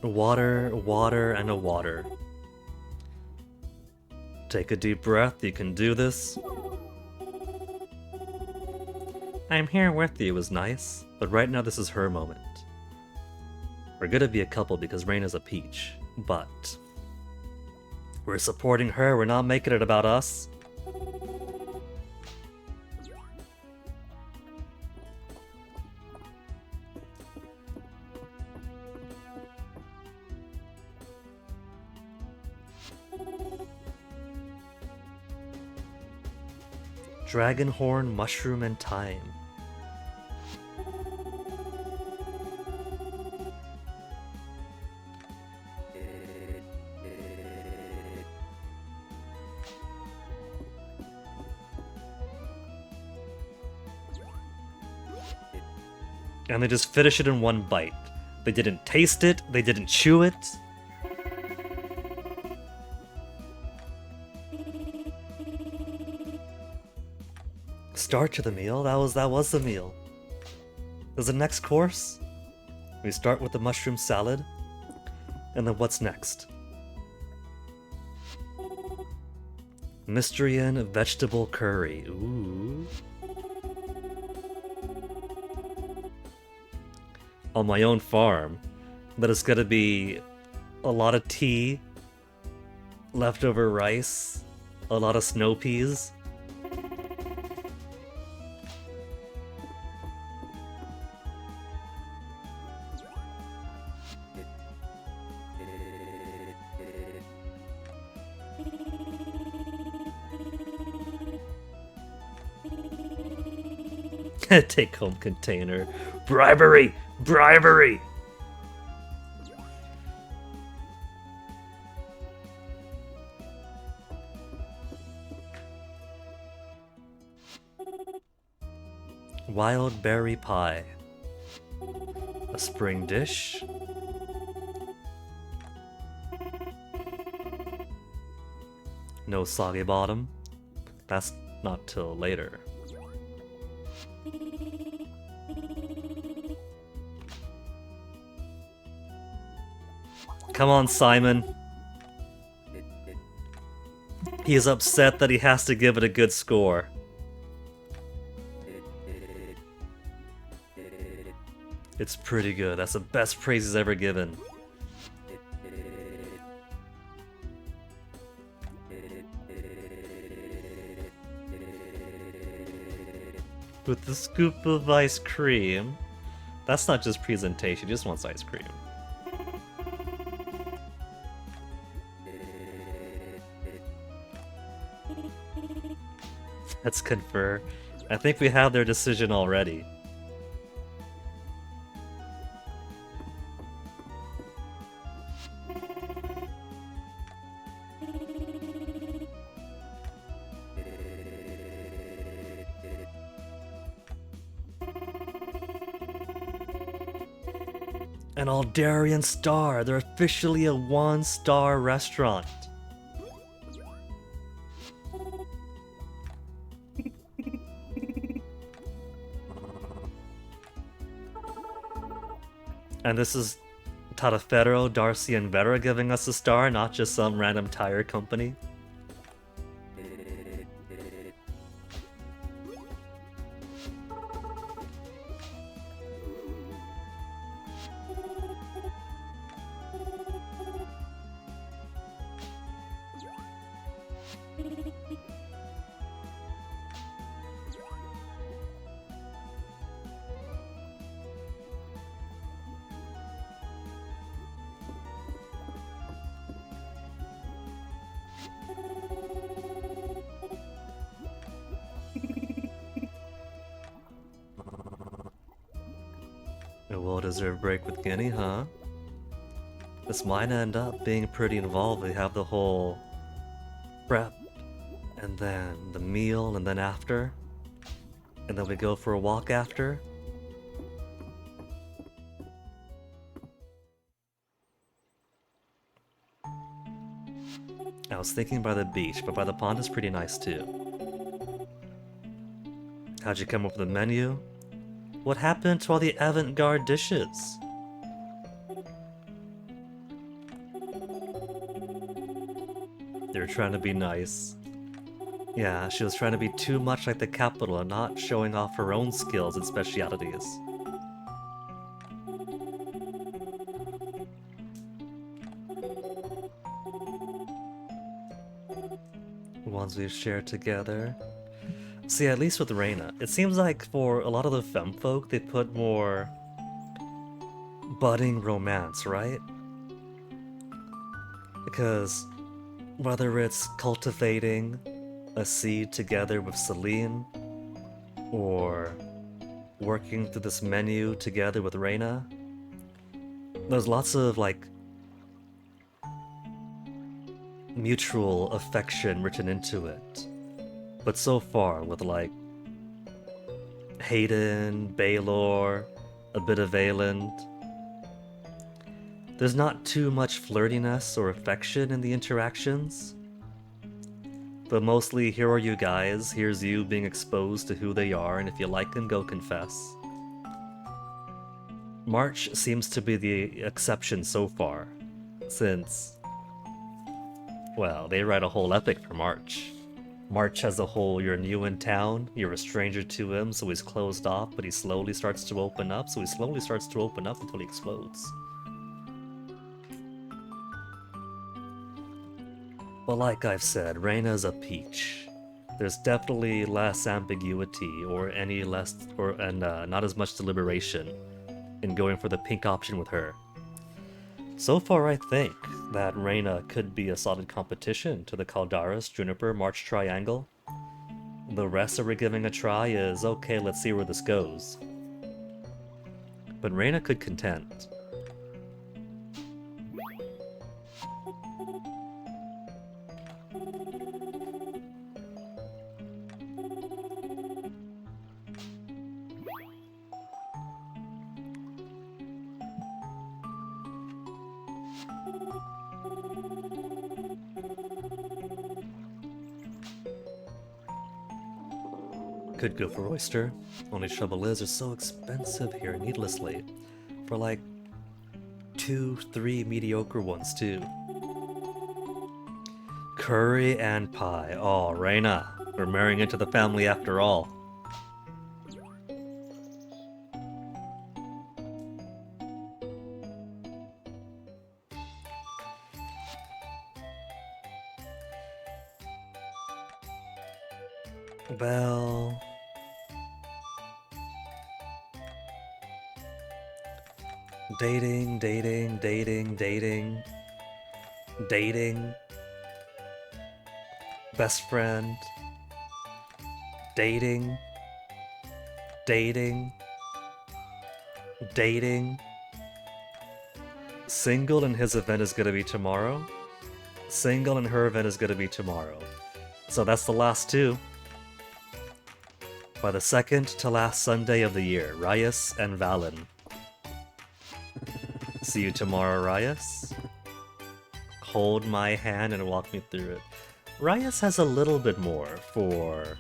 Water, water, and a water. Take a deep breath, you can do this. I'm here with you is nice, but right now this is her moment. We're gonna be a couple because Reina's a peach, but we're supporting her, we're not making it about us. Dragonhorn, mushroom, and thyme. And they just finish it in one bite. They didn't taste it, they didn't chew it. Start to the meal. That was the meal. There's the next course. We start with the mushroom salad, and then what's next? Mystrian vegetable curry. Ooh. On my own farm, that is gonna be a lot of tea, leftover rice, a lot of snow peas. Take home container. Bribery! Bribery! Wild berry pie. A spring dish. No soggy bottom. That's not till later. Come on, Simon. He is upset that he has to give it a good score. It's pretty good. That's the best praise he's ever given. With the scoop of ice cream. That's not just presentation, he just wants ice cream. Let's confer. I think we have their decision already. An Aldarian star. They're officially a 1-star restaurant. And this is Tadafero, Darcy, and Vera giving us a star, not just some random tire company. A well-deserved break with Guinea, huh? This might end up being pretty involved. We have the whole prep, and then the meal, and then after. And then we go for a walk after. I was thinking by the beach, but by the pond is pretty nice too. How'd you come up with the menu? What happened to all the avant-garde dishes? They were trying to be nice. Yeah, she was trying to be too much like the capital and not showing off her own skills and specialities. Ones we've shared together. See, at least with Reina, it seems like for a lot of the femfolk, they put more budding romance, right? Because whether it's cultivating a seed together with Celine, or working through this menu together with Reina, there's lots of like mutual affection written into it. But so far, with like Hayden, Baylor, a bit of Vayland, there's not too much flirtiness or affection in the interactions. But mostly, here are you guys, here's you being exposed to who they are, and if you like them, go confess. March seems to be the exception so far, since, well, they write a whole epic for March. March as a whole, you're new in town, you're a stranger to him, so he's closed off, but he slowly starts to open up, until he explodes. But like I've said, Reina's a peach. There's definitely less ambiguity and not as much deliberation in going for the pink option with her. So far, I think that Reina could be a solid competition to the Caldaris, Juniper, March triangle. The rest that we're giving a try is, okay, let's see where this goes. But Reina could contend. Could go for oyster. Only trouble is, they're so expensive here needlessly. For like 2-3 mediocre ones too. Curry and pie. Oh, Reina, we're marrying into the family after all. Well, dating, best friend, dating, single and his event is gonna be tomorrow, single and her event is gonna be tomorrow. So that's the last two. By the second to last Sunday of the year, Rias and Valen. See you tomorrow, Rias. Hold my hand and walk me through it. Rias has a little bit more for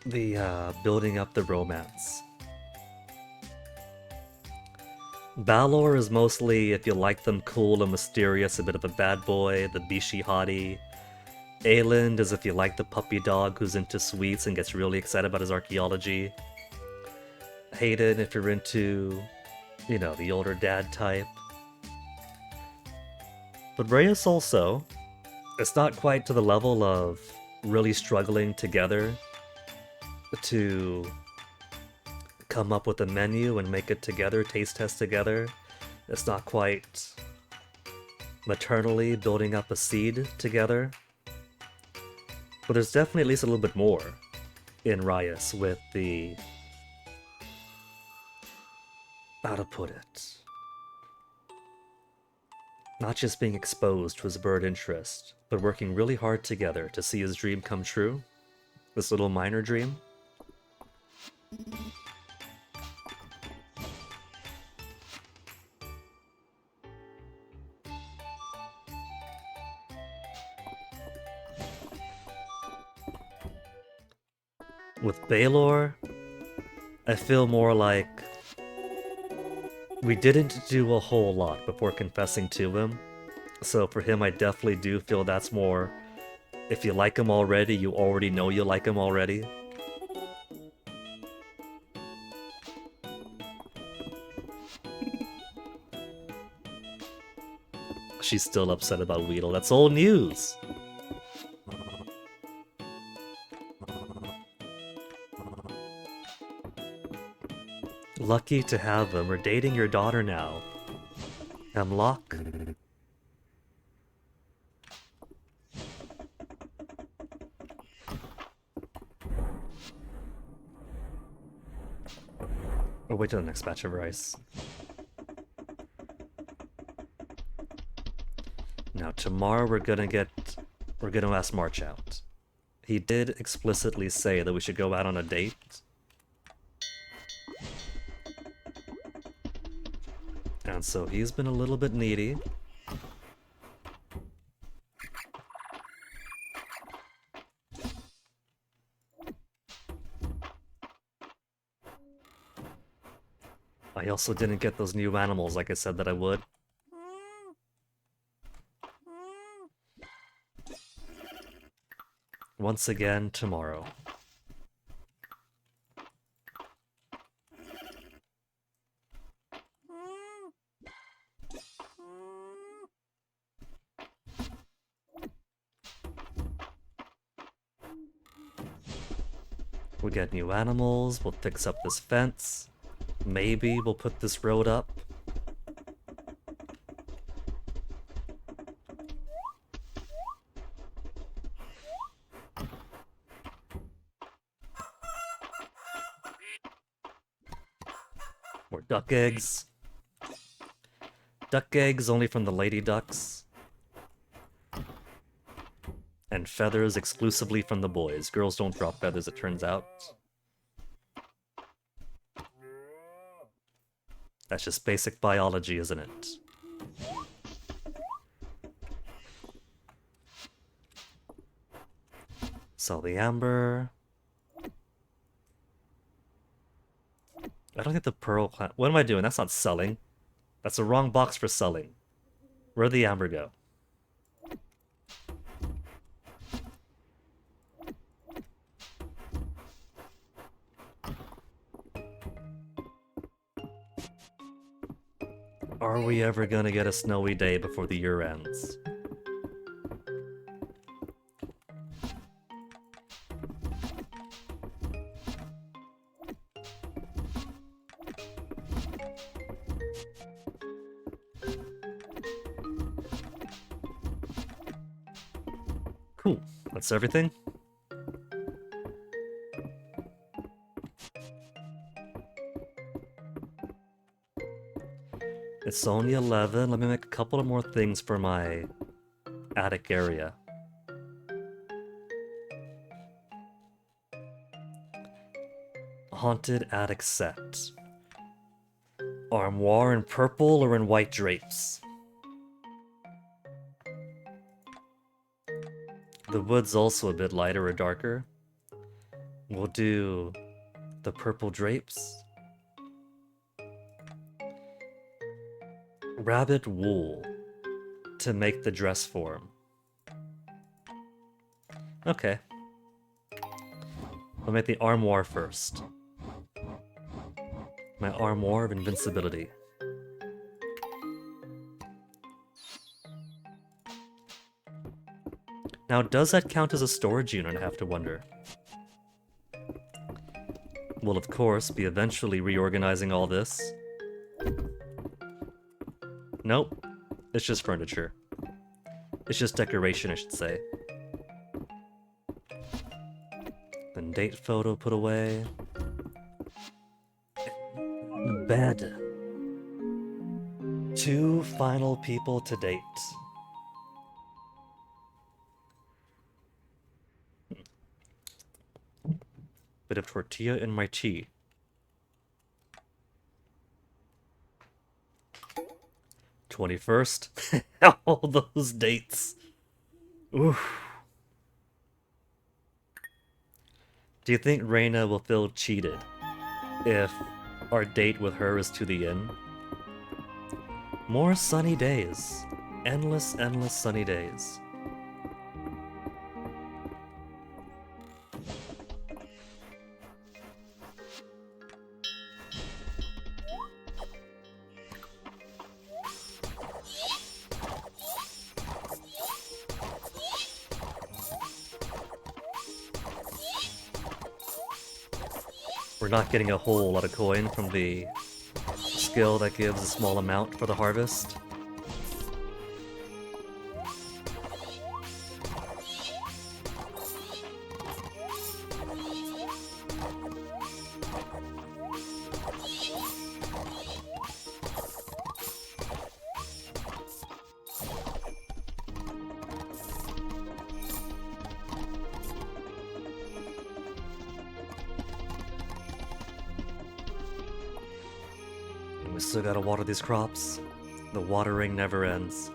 the building up the romance. Balor is mostly if you like them cool and mysterious, a bit of a bad boy, the Bishi hottie. Ayland is if you like the puppy dog who's into sweets and gets really excited about his archaeology. Hayden if you're into, you know, the older dad type. But Reyes also, it's not quite to the level of really struggling together to come up with a menu and make it together, taste test together. It's not quite maternally building up a seed together. But there's definitely at least a little bit more in Reyes with the... how to put it? Not just being exposed to his bird interest, but working really hard together to see his dream come true. This little minor dream. With Balor, I feel more like we didn't do a whole lot before confessing to him. So for him, I definitely do feel that's more, if you like him already, you already know you like him already. She's still upset about Weedle. That's old news! Lucky to have him. We're dating your daughter now. Hemlock. Or wait till the next batch of rice. Now tomorrow we're gonna ask March out. He did explicitly say that we should go out on a date. And so he's been a little bit needy. I also didn't get those new animals like I said that I would. Once again, tomorrow. We'll get new animals, we'll fix up this fence. Maybe we'll put this road up. More duck eggs. Duck eggs only from the lady ducks. And feathers exclusively from the boys. Girls don't drop feathers, it turns out. That's just basic biology, isn't it? Sell the amber. I don't get the pearl plant. What am I doing? That's not selling. That's the wrong box for selling. Where'd the amber go? Are we ever gonna get a snowy day before the year ends? Cool. That's everything. It's only 11. Let me make a couple of more things for my attic area. Haunted attic set. Armoire in purple or in white drapes? The wood's also a bit lighter or darker. We'll do the purple drapes. rabbit wool to make the dress form. Okay. I'll make the armoire first. My armoire of invincibility. Now, does that count as a storage unit, I have to wonder? We'll, of course, be eventually reorganizing all this. Nope. It's just furniture. It's just decoration, I should say. Then date photo put away. Bed. 2 final people to date. Bit of tortilla in my tea. 21st. All those dates. Oof. Do you think Reina will feel cheated if our date with her is to the inn? More sunny days. Endless, endless sunny days. We're not getting a whole lot of coin from the skill that gives a small amount for the harvest. We still gotta water these crops. The watering never ends.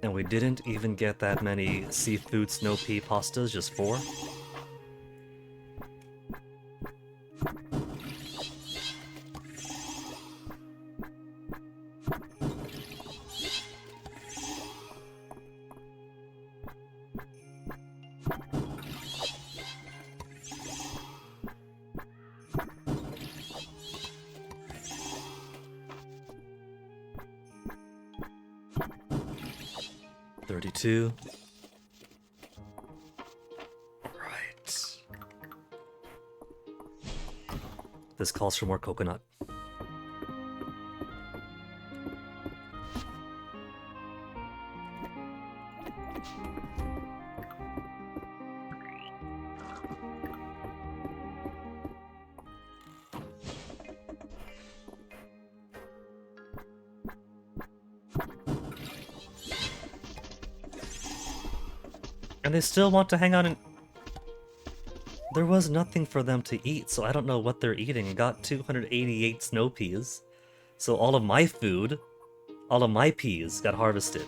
And we didn't even get that many seafood snow pea pastas, just 4. Two. Right. This calls for more coconut. And they still want to hang out and... There was nothing for them to eat, so I don't know what they're eating. Got 288 snow peas. So all of my food, all of my peas got harvested.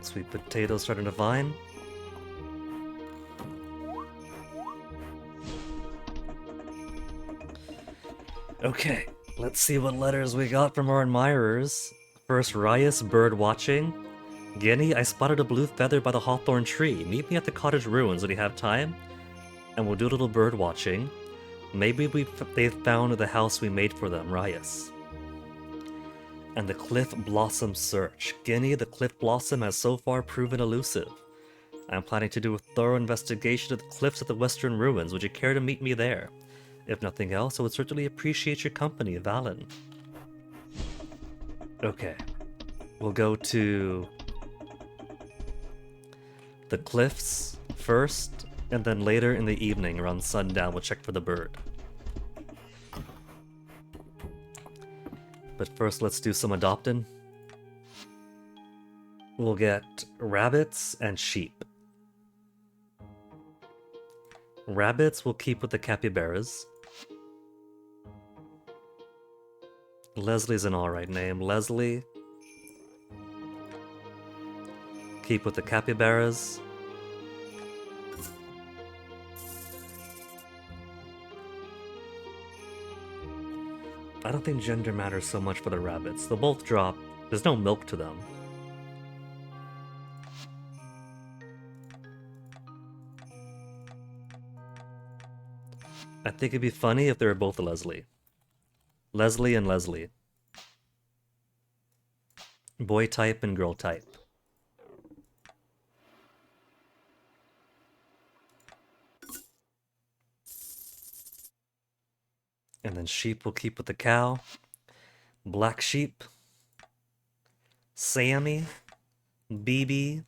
Sweet potatoes starting to vine. Okay. Let's see what letters we got from our admirers. First, Rias bird watching. Guinea, I spotted a blue feather by the hawthorn tree. Meet me at the cottage ruins when you have time, and we'll do a little bird watching. Maybe they've found the house we made for them, Rias. And the cliff blossom search. Guinea, the cliff blossom has so far proven elusive. I'm planning to do a thorough investigation of the cliffs at the western ruins. Would you care to meet me there? If nothing else, I would certainly appreciate your company, Valen. Okay. We'll go to the cliffs first, and then later in the evening, around sundown, we'll check for the bird. But first, let's do some adopting. We'll get rabbits and sheep. Rabbits we'll keep with the capybaras. Leslie's an alright name. Leslie. Keep with the capybaras. I don't think gender matters so much for the rabbits. They'll both drop. There's no milk to them. I think it'd be funny if they were both Leslie. Leslie and Leslie. Boy type and girl type. And then sheep will keep with the cow. Black sheep. Sammy. BB.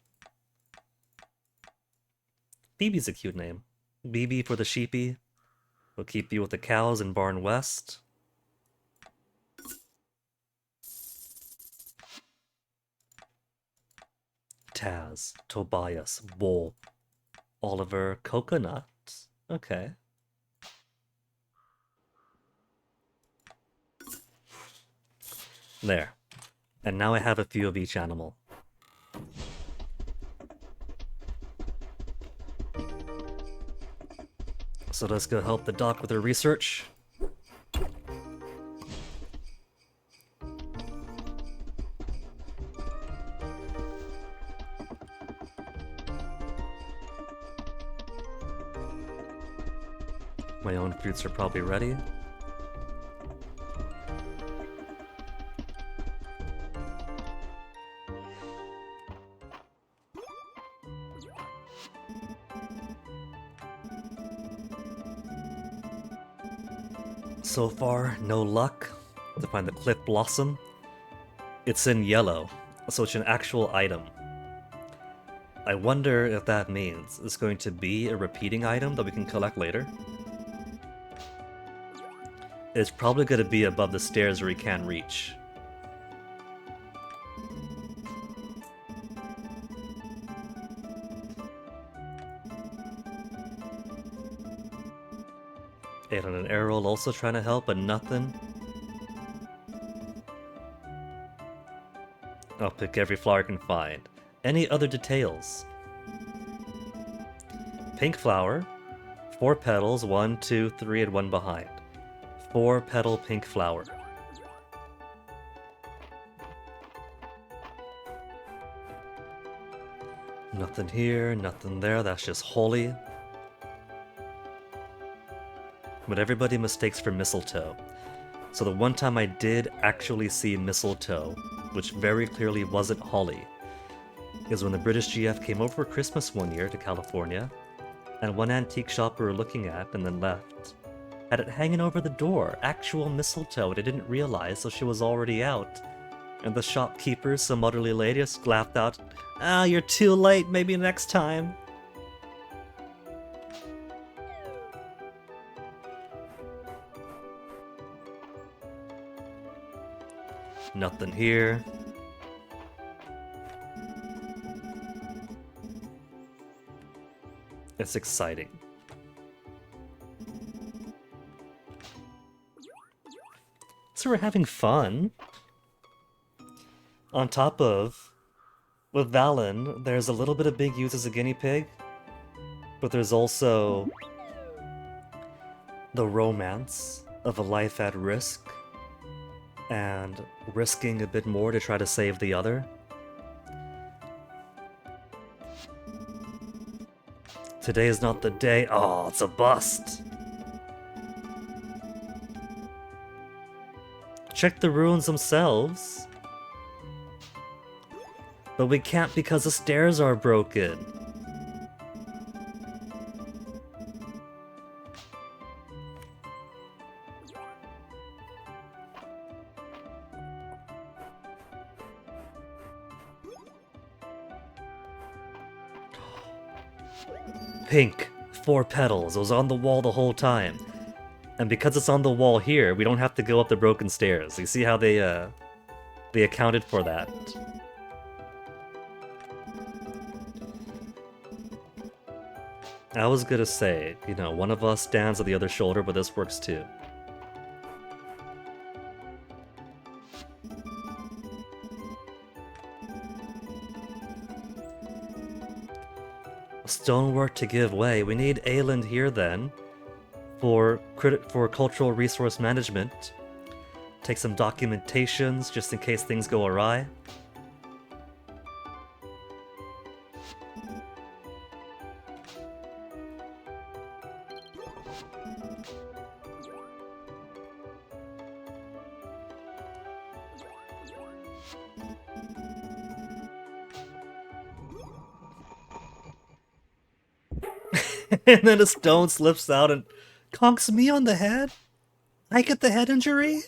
BB's a cute name. BB for the sheepy. We'll keep you with the cows in Barn West. Taz, Tobias, Bull, Oliver, Coconut. Okay. There. And now I have a few of each animal. So let's go help the doc with her research. My own fruits are probably ready. So far, no luck to find the Cliff Blossom. It's in yellow, so it's an actual item. I wonder if that means it's going to be a repeating item that we can collect later. It's probably going to be above the stairs where we can't reach. And an arrow also trying to help, but nothing. I'll pick every flower I can find. Any other details? Pink flower, 4 petals, 1, 2, 3, and 1 behind. 4 petal pink flower. Nothing here, nothing there, that's just holy. But everybody mistakes for mistletoe. So the one time I did actually see mistletoe, which very clearly wasn't holly, is when the British GF came over for Christmas one year to California, and one antique shop we were looking at and then left had it hanging over the door, actual mistletoe, and I didn't realize, so she was already out. And the shopkeeper, some elderly lady, just laughed out, "Ah, you're too late, maybe next time." Nothing here. It's exciting. So we're having fun. On top of, with Valen, there's a little bit of big use as a guinea pig, but there's also the romance of a life at risk and risking a bit more to try to save the other. Today is not the day. Oh, it's a bust. Check the ruins themselves. But we can't because the stairs are broken. Pink, 4 petals. It was on the wall the whole time. And because it's on the wall here, we don't have to go up the broken stairs. You see how they accounted for that? I was gonna say, you know, one of us stands on the other shoulder, but this works too. Stonework to give way. We need Ayland here then for cultural resource management. Take some documentations just in case things go awry. And then a stone slips out and conks me on the head. I get the head injury?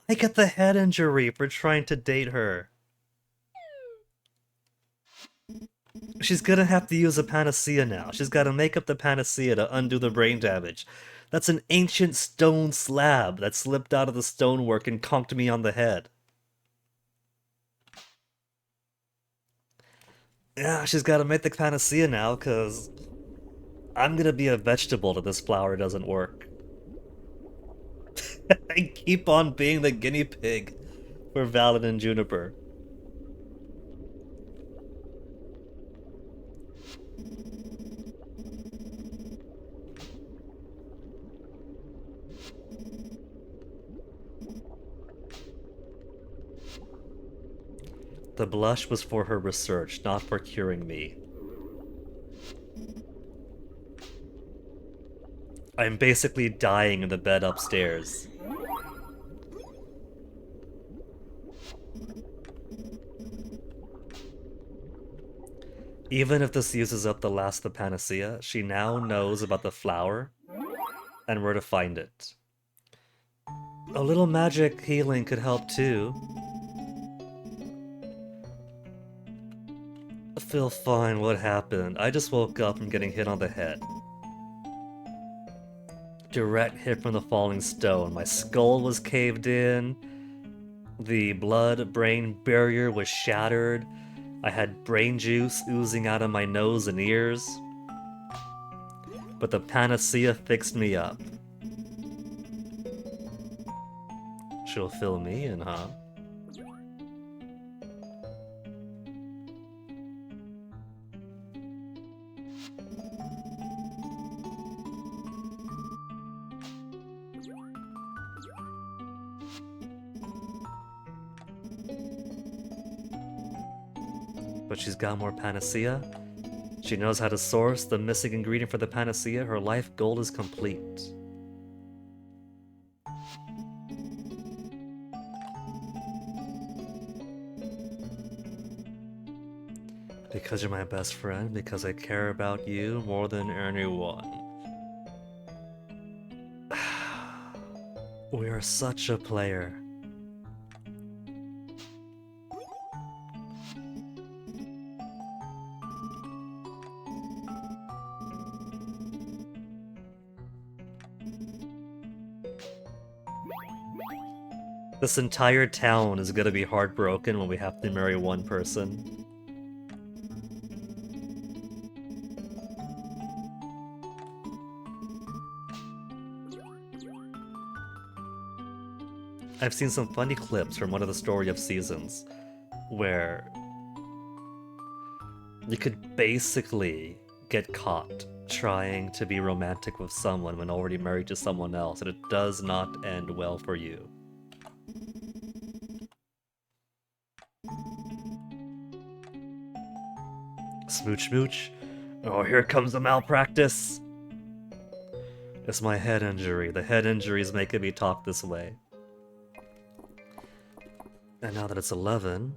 I get the head injury for trying to date her. She's gonna have to use a panacea now. She's gotta make up the panacea to undo the brain damage. That's an ancient stone slab that slipped out of the stonework and conked me on the head. Yeah, she's gotta make the panacea now, cause I'm gonna be a vegetable if this flower doesn't work. I keep on being the guinea pig for Valid and Juniper. The blush was for her research, not for curing me. I'm basically dying in the bed upstairs. Even if this uses up the last of the panacea, she now knows about the flower and where to find it. A little magic healing could help too. I feel fine. What happened? I just woke up from getting hit on the head. Direct hit from the falling stone. My skull was caved in. The blood-brain barrier was shattered. I had brain juice oozing out of my nose and ears. But the panacea fixed me up. She'll fill me in, huh? But she's got more panacea. She knows how to source the missing ingredient for the panacea. Her life goal is complete. Because you're my best friend, because I care about you more than anyone. We are such a player. This entire town is gonna be heartbroken when we have to marry one person. I've seen some funny clips from one of the Story of Seasons where you could basically get caught trying to be romantic with someone when already married to someone else, and it does not end well for you. Smooch smooch. Oh, here comes the malpractice. It's my head injury. The head injury is making me talk this way. And now that it's 11...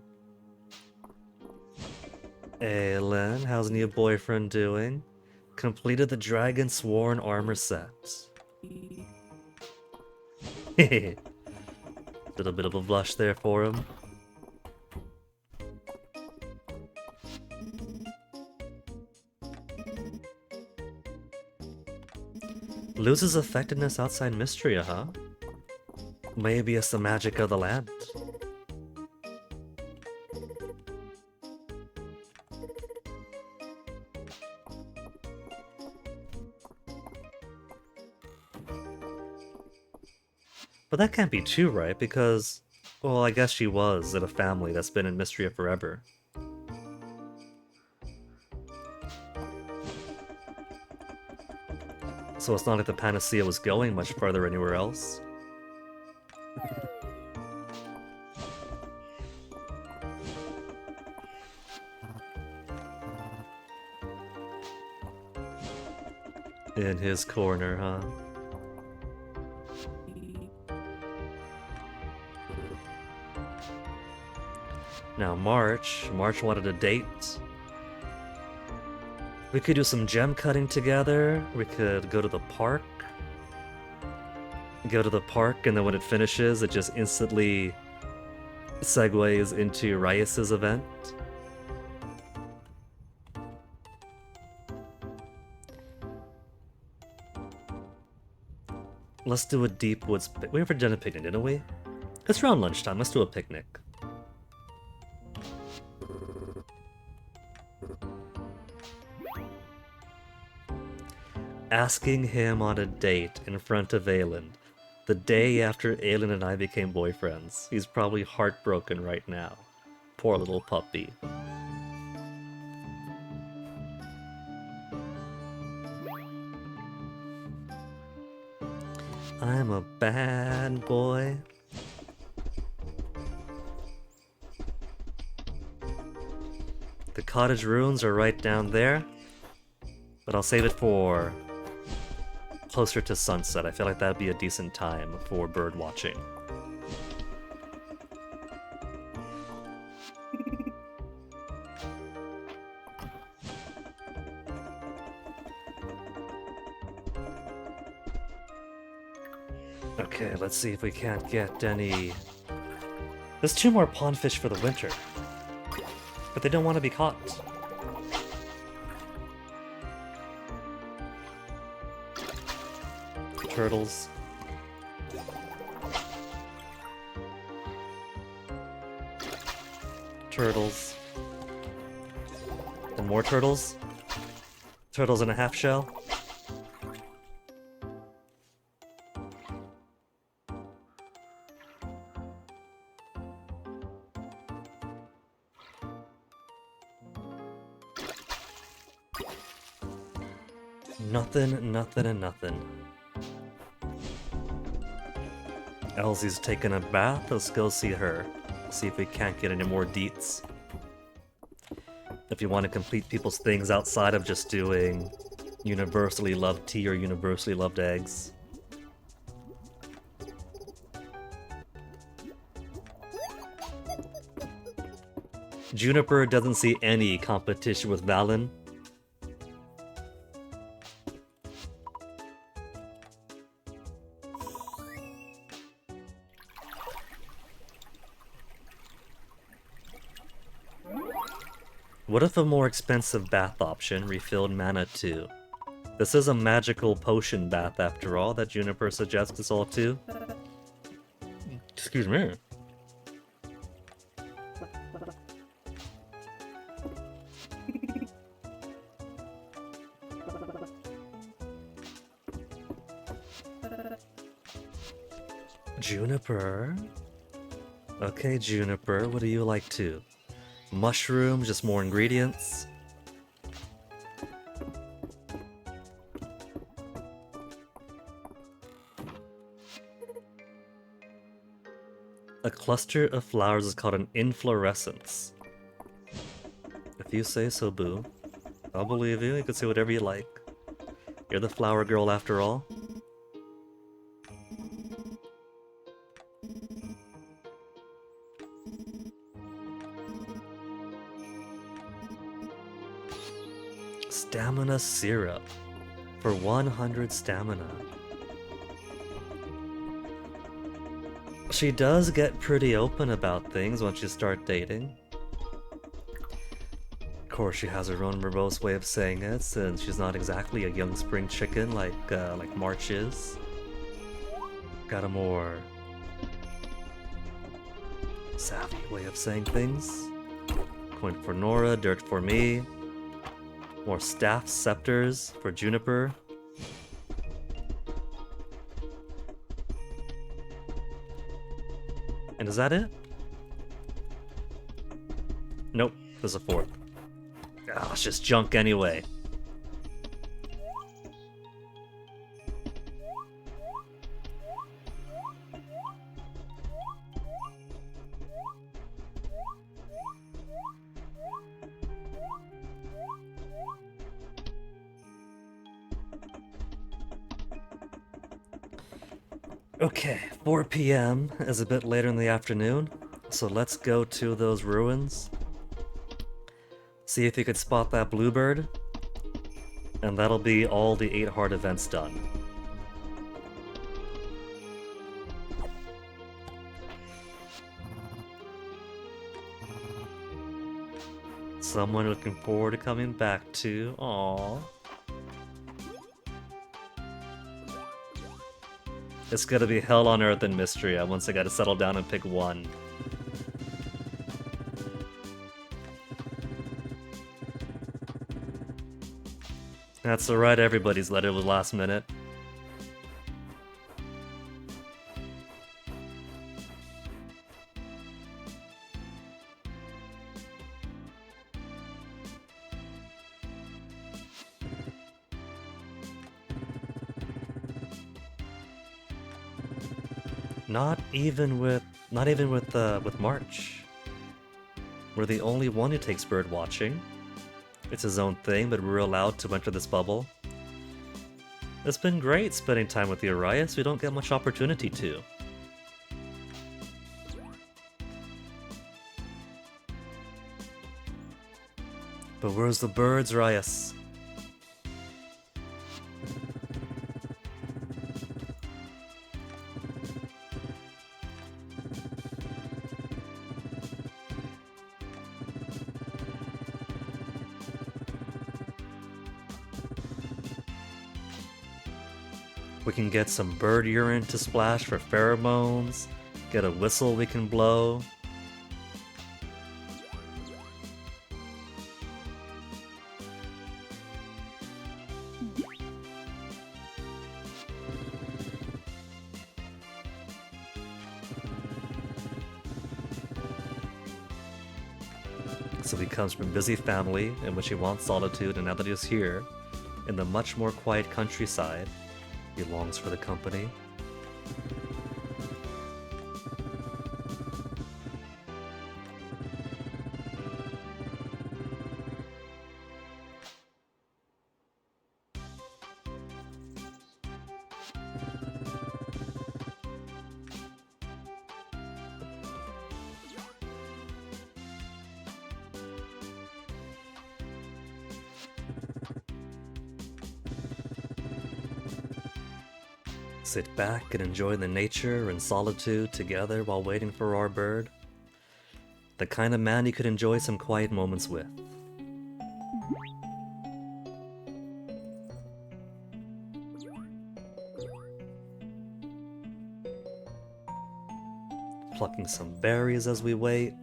Hey, Lynn, how's new boyfriend doing? Completed the Dragon Sworn armor set. Hehe. Little bit of a blush there for him. Loses effectiveness outside Mystria, huh? Maybe it's the magic of the land. But that can't be true, right? Because, well, I guess she was in a family that's been in Mystria forever. So it's not like the Panacea was going much further anywhere else. In his corner, huh? Now March wanted a date. We could do some gem cutting together. We could go to the park. Go to the park, and then when it finishes, it just instantly segues into Rias's event. Let's do a deep woods. We never done a picnic, didn't we? It's around lunchtime. Let's do a picnic. Asking him on a date in front of Aelin, the day after Aelin and I became boyfriends. He's probably heartbroken right now. Poor little puppy. I'm a bad boy. The cottage ruins are right down there, but I'll save it for closer to sunset. I feel like that'd be a decent time for bird watching. Okay, let's see if we can't get any... There's 2 more pondfish for the winter, but they don't want to be caught. Turtles. Turtles. And more turtles. Turtles in a half shell. Nothing, nothing, and nothing. Elsie's taking a bath. Let's go see her. See if we can't get any more deets. If you want to complete people's things outside of just doing universally loved tea or universally loved eggs. Juniper doesn't see any competition with Valen. What if a more expensive bath option refilled mana too? This is a magical potion bath after all that Juniper suggests us all to. Excuse me. Juniper? Okay, Juniper, what do you like too? Mushrooms, just more ingredients. A cluster of flowers is called an inflorescence. If you say so, boo. I'll believe you. You can say whatever you like. You're the flower girl after all. Stamina syrup for 100 stamina. She does get pretty open about things once you start dating. Of course, she has her own verbose way of saying it, since she's not exactly a young spring chicken like March is. Got a more savvy way of saying things. Coin for Nora, dirt for me. More staff scepters for Juniper. And is that it? Nope, there's a 4th. Ah, it's just junk anyway. Okay, 4 p.m. is a bit later in the afternoon, so let's go to those ruins. See if you could spot that bluebird, and that'll be all the 8 hard events done. Someone looking forward to coming back to. Aww. It's gonna be hell on earth in Mystria once I gotta settle down and pick one. That's alright, everybody's letter was last minute. Not even with March. We're the only one who takes bird watching. It's his own thing, but we're allowed to enter this bubble. It's been great spending time with the Arias. We don't get much opportunity to. But where's the birds, Arias? We can get some bird urine to splash for pheromones, get a whistle we can blow. So he comes from a busy family in which he wants solitude, and now that he's here, in the much more quiet countryside, he longs for the company. Sit back and enjoy the nature and solitude together while waiting for our bird. The kind of man you could enjoy some quiet moments with. Plucking some berries as we wait.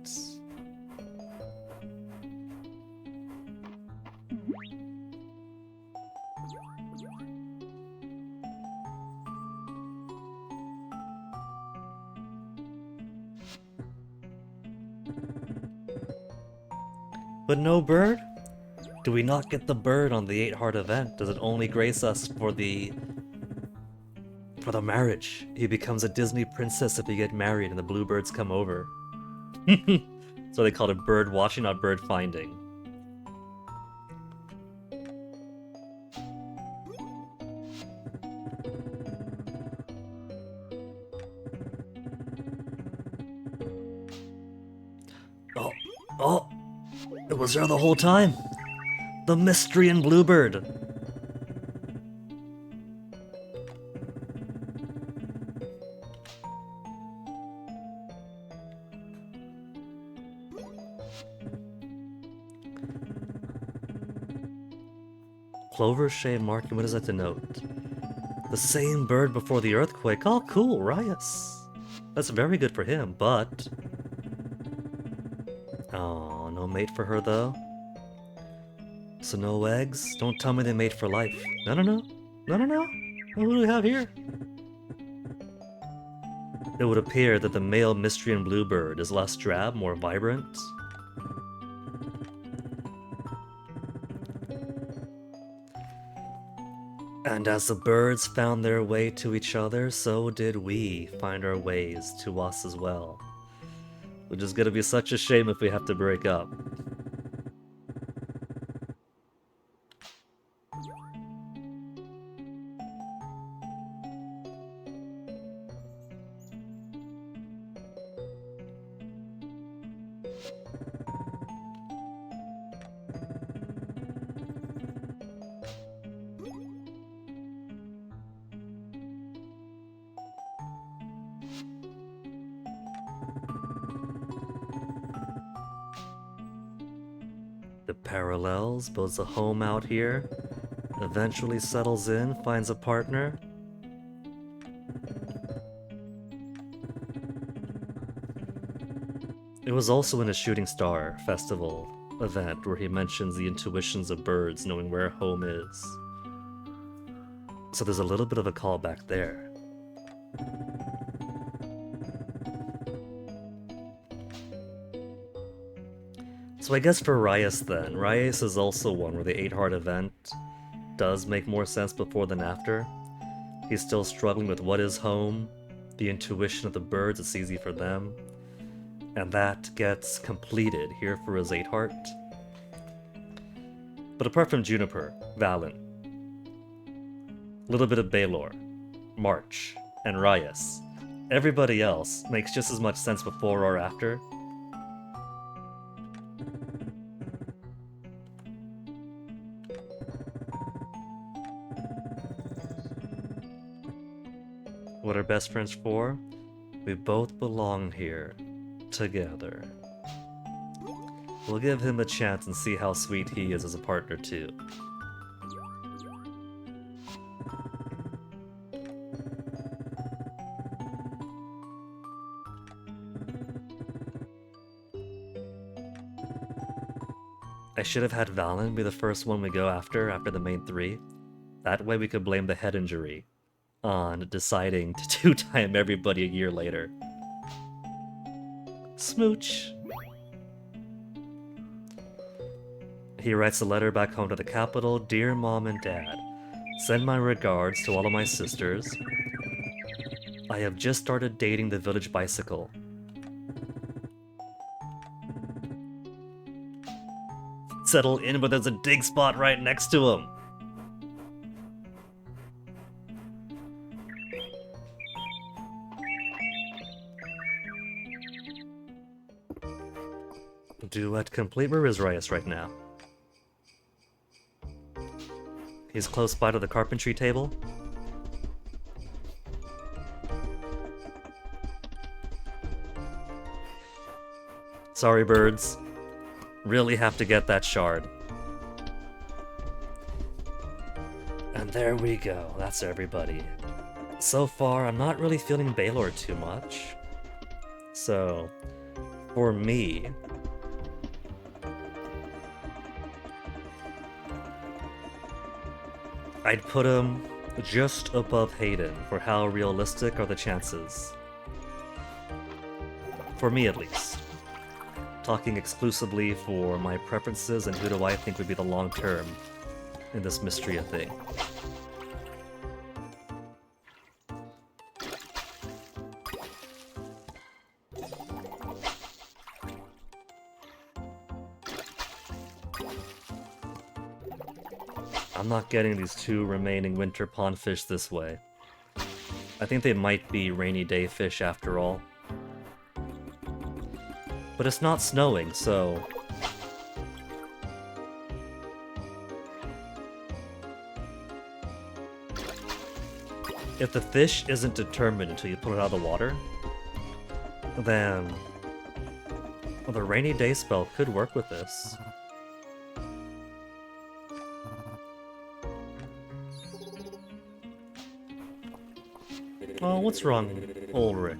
But no bird? Do we not get the bird on the 8 heart event? Does it only grace us for the marriage? He becomes a Disney princess if you get married and the bluebirds come over. So they call it bird watching, not bird finding. Oh! It was there the whole time! The Mystrian bluebird! Clover Shea marking, what does that denote? The same bird before the earthquake. Oh, cool, Rias. That's very good for him, but... Oh, no mate for her, though? So no eggs? Don't tell me they mate for life. No, no, no. No, no, no. What do we have here? It would appear that the male Mystrian bluebird is less drab, more vibrant. And as the birds found their way to each other, so did we find our ways to us as well. Which is gonna be such a shame if we have to break up. The Parallels builds a home out here, eventually settles in, finds a partner. It was also in a Shooting Star Festival event where he mentions the intuitions of birds knowing where home is. So there's a little bit of a callback there. So I guess for Rias then, Rias is also one where the 8-heart event does make more sense before than after. He's still struggling with what is home, the intuition of the birds, it's easy for them. And that gets completed here for his 8-heart. But apart from Juniper, Valen, a little bit of Baylor, March, and Rias, everybody else makes just as much sense before or after. What are best friends for? We both belong here, together. We'll give him a chance and see how sweet he is as a partner too. I should have had Valen be the first one we go after the main 3. That way we could blame the head injury on deciding to 2-time everybody a year later. Smooch! He writes a letter back home to the capital. Dear Mom and Dad, send my regards to all of my sisters. I have just started dating the village bicycle. Settle in, but there's a dig spot right next to him. Duet complete. Where is Rias right now? He's close by to the carpentry table. Sorry, birds. Really have to get that shard. And there we go. That's everybody. So far, I'm not really feeling Baylor too much. So, for me, I'd put him just above Hayden for how realistic are the chances. For me, at least. Talking exclusively for my preferences and who do I think would be the long term in this Mystria thing. I'm not getting these 2 remaining winter pond fish this way. I think they might be rainy day fish after all. But it's not snowing, so... if the fish isn't determined until you pull it out of the water, then... well, the rainy day spell could work with this. Oh, what's wrong, Ulrich?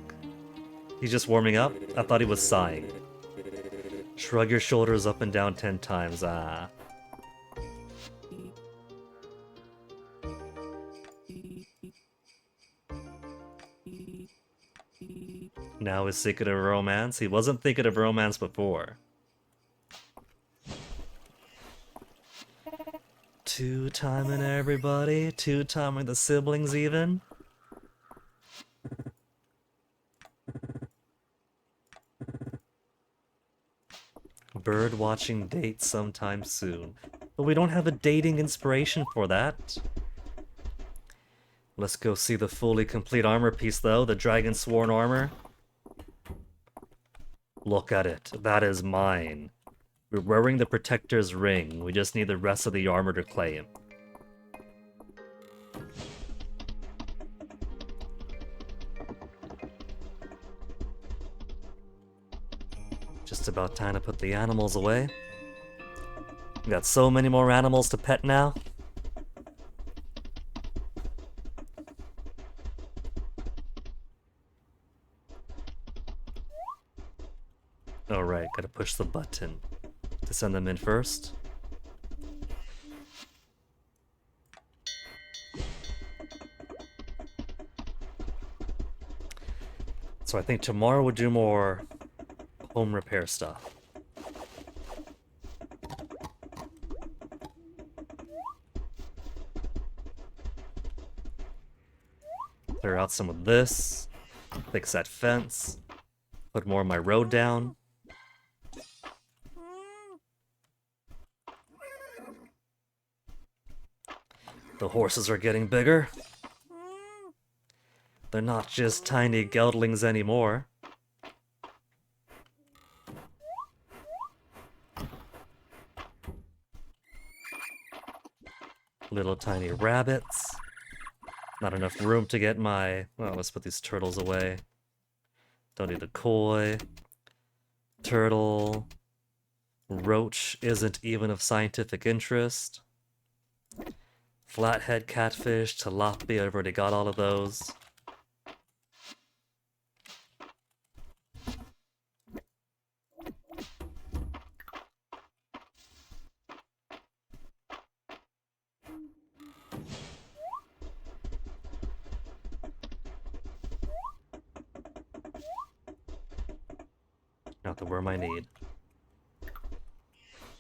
He's just warming up? I thought he was sighing. Shrug your shoulders up and down 10 times, ah. Now he's thinking of romance? He wasn't thinking of romance before. 2-timing everybody? 2-timing the siblings even? Bird watching date sometime soon. But we don't have a dating inspiration for that. Let's go see the fully complete armor piece though, the Dragon Sworn armor. Look at it. That is mine. We're wearing the Protector's ring. We just need the rest of the armor to claim. Just about time to put the animals away. We got so many more animals to pet now. Alright, gotta push the button to send them in first. So I think tomorrow we'll do more home repair stuff. Clear out some of this, fix that fence, put more of my road down. The horses are getting bigger. They're not just tiny geldlings anymore. Little tiny rabbits. Not enough room to get my... Well, let's put these turtles away. Don't need the koi. Turtle. Roach isn't even of scientific interest. Flathead catfish, tilapia, I've already got all of those. Not the worm I need.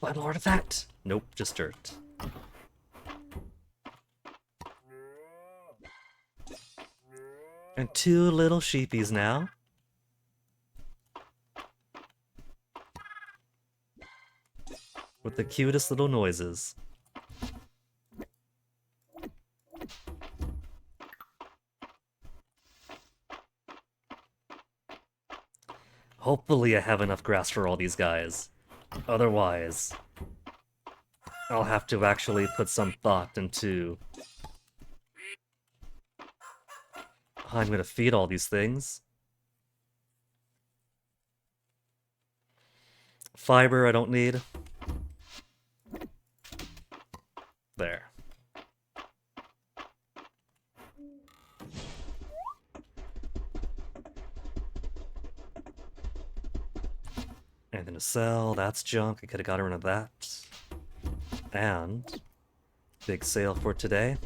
Final artifact! Nope, just dirt. And 2 little sheepies now. With the cutest little noises. Hopefully I have enough grass for all these guys. Otherwise, I'll have to actually put some thought into how I'm gonna feed all these things. Fiber I don't need. There. Anything to sell, that's junk. I could have got rid of that. And big sale for today.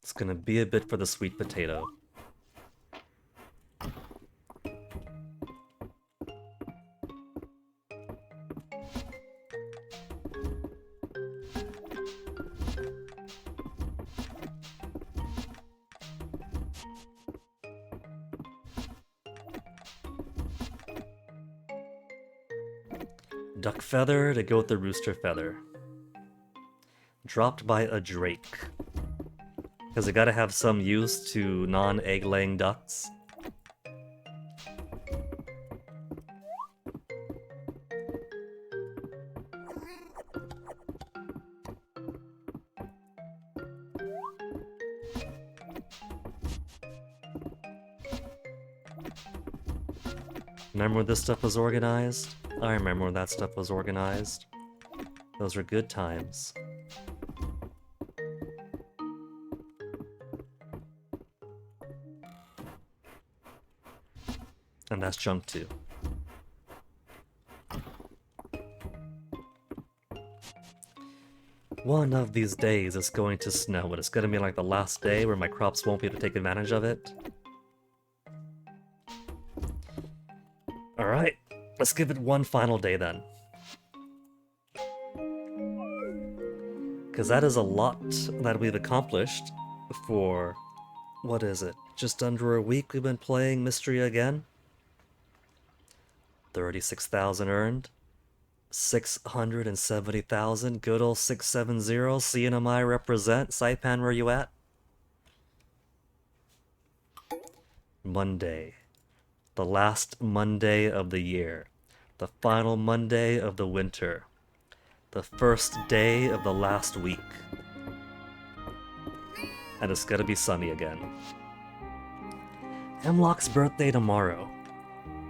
It's gonna be a bit for the sweet potato. Duck feather to go with the rooster feather. Dropped by a drake. Because I gotta have some use to non-egg laying ducks. Remember when this stuff was organized? I remember when that stuff was organized. Those were good times. And that's junk too. One of these days it's going to snow, and it's gonna be like the last day where my crops won't be able to take advantage of it. Alright, let's give it one final day then. Because that is a lot that we've accomplished for, what is it, just under a week we've been playing Mystery again. 36,000 earned. 670,000. Good old 670. CNMI represent. Saipan, where you at? Monday. The last Monday of the year. The final Monday of the winter. The first day of the last week. And it's gonna be sunny again. Hemlock's birthday tomorrow.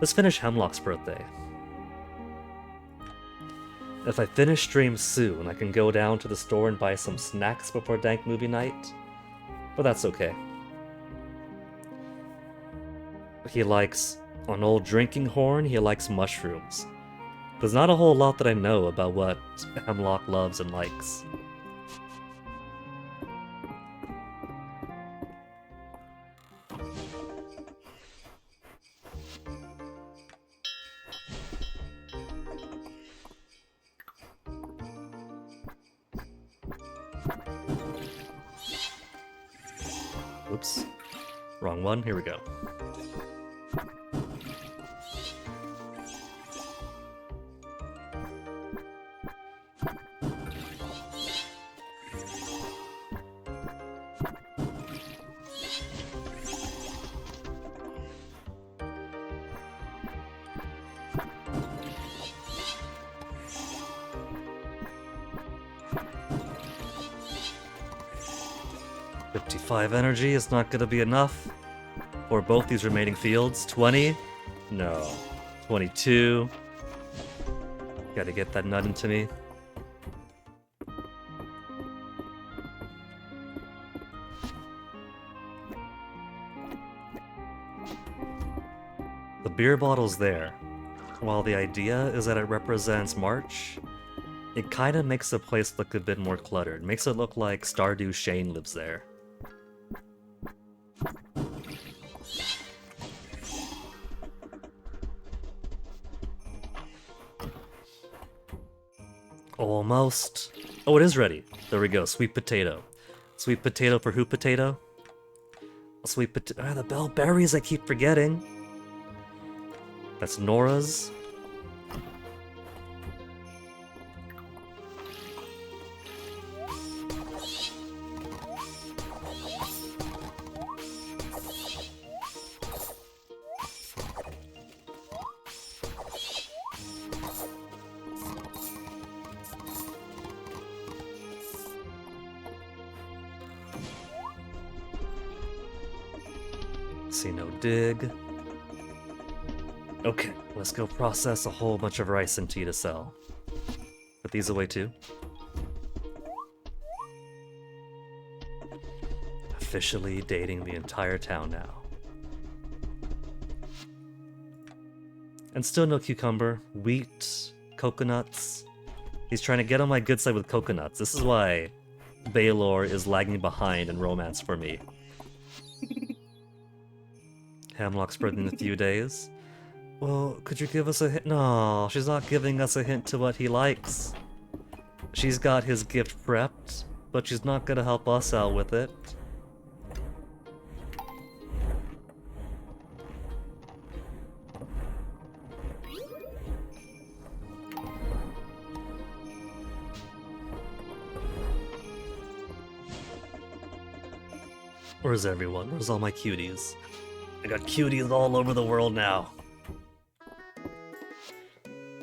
Let's finish Hemlock's birthday. If I finish stream soon, I can go down to the store and buy some snacks before Dank Movie Night. But that's okay. He likes an old drinking horn, he likes mushrooms. There's not a whole lot that I know about what Hemlock loves and likes. Oops. Wrong one. Here we go. Energy is not going to be enough for both these remaining fields. 20? No. 22. Gotta get that nut into me. The beer bottle's there. While the idea is that it represents March, it kinda makes the place look a bit more cluttered. Makes it look like Stardew Shane lives there. Almost. Oh, it is ready. There we go. Sweet potato. Sweet potato for who potato? Sweet potato. Ah, the bell berries I keep forgetting. That's Nora's. See no dig. Okay, let's go process a whole bunch of rice and tea to sell. Put these away too. Officially dating the entire town now. And still no cucumber, wheat, coconuts. He's trying to get on my good side with coconuts. This is why Baylor is lagging behind in romance for me. Hemlock's birthday in a few days. Well, could you give us a hint? No, she's not giving us a hint to what he likes. She's got his gift prepped, but she's not gonna help us out with it. Where's everyone? Where's all my cuties? I got cuties all over the world now.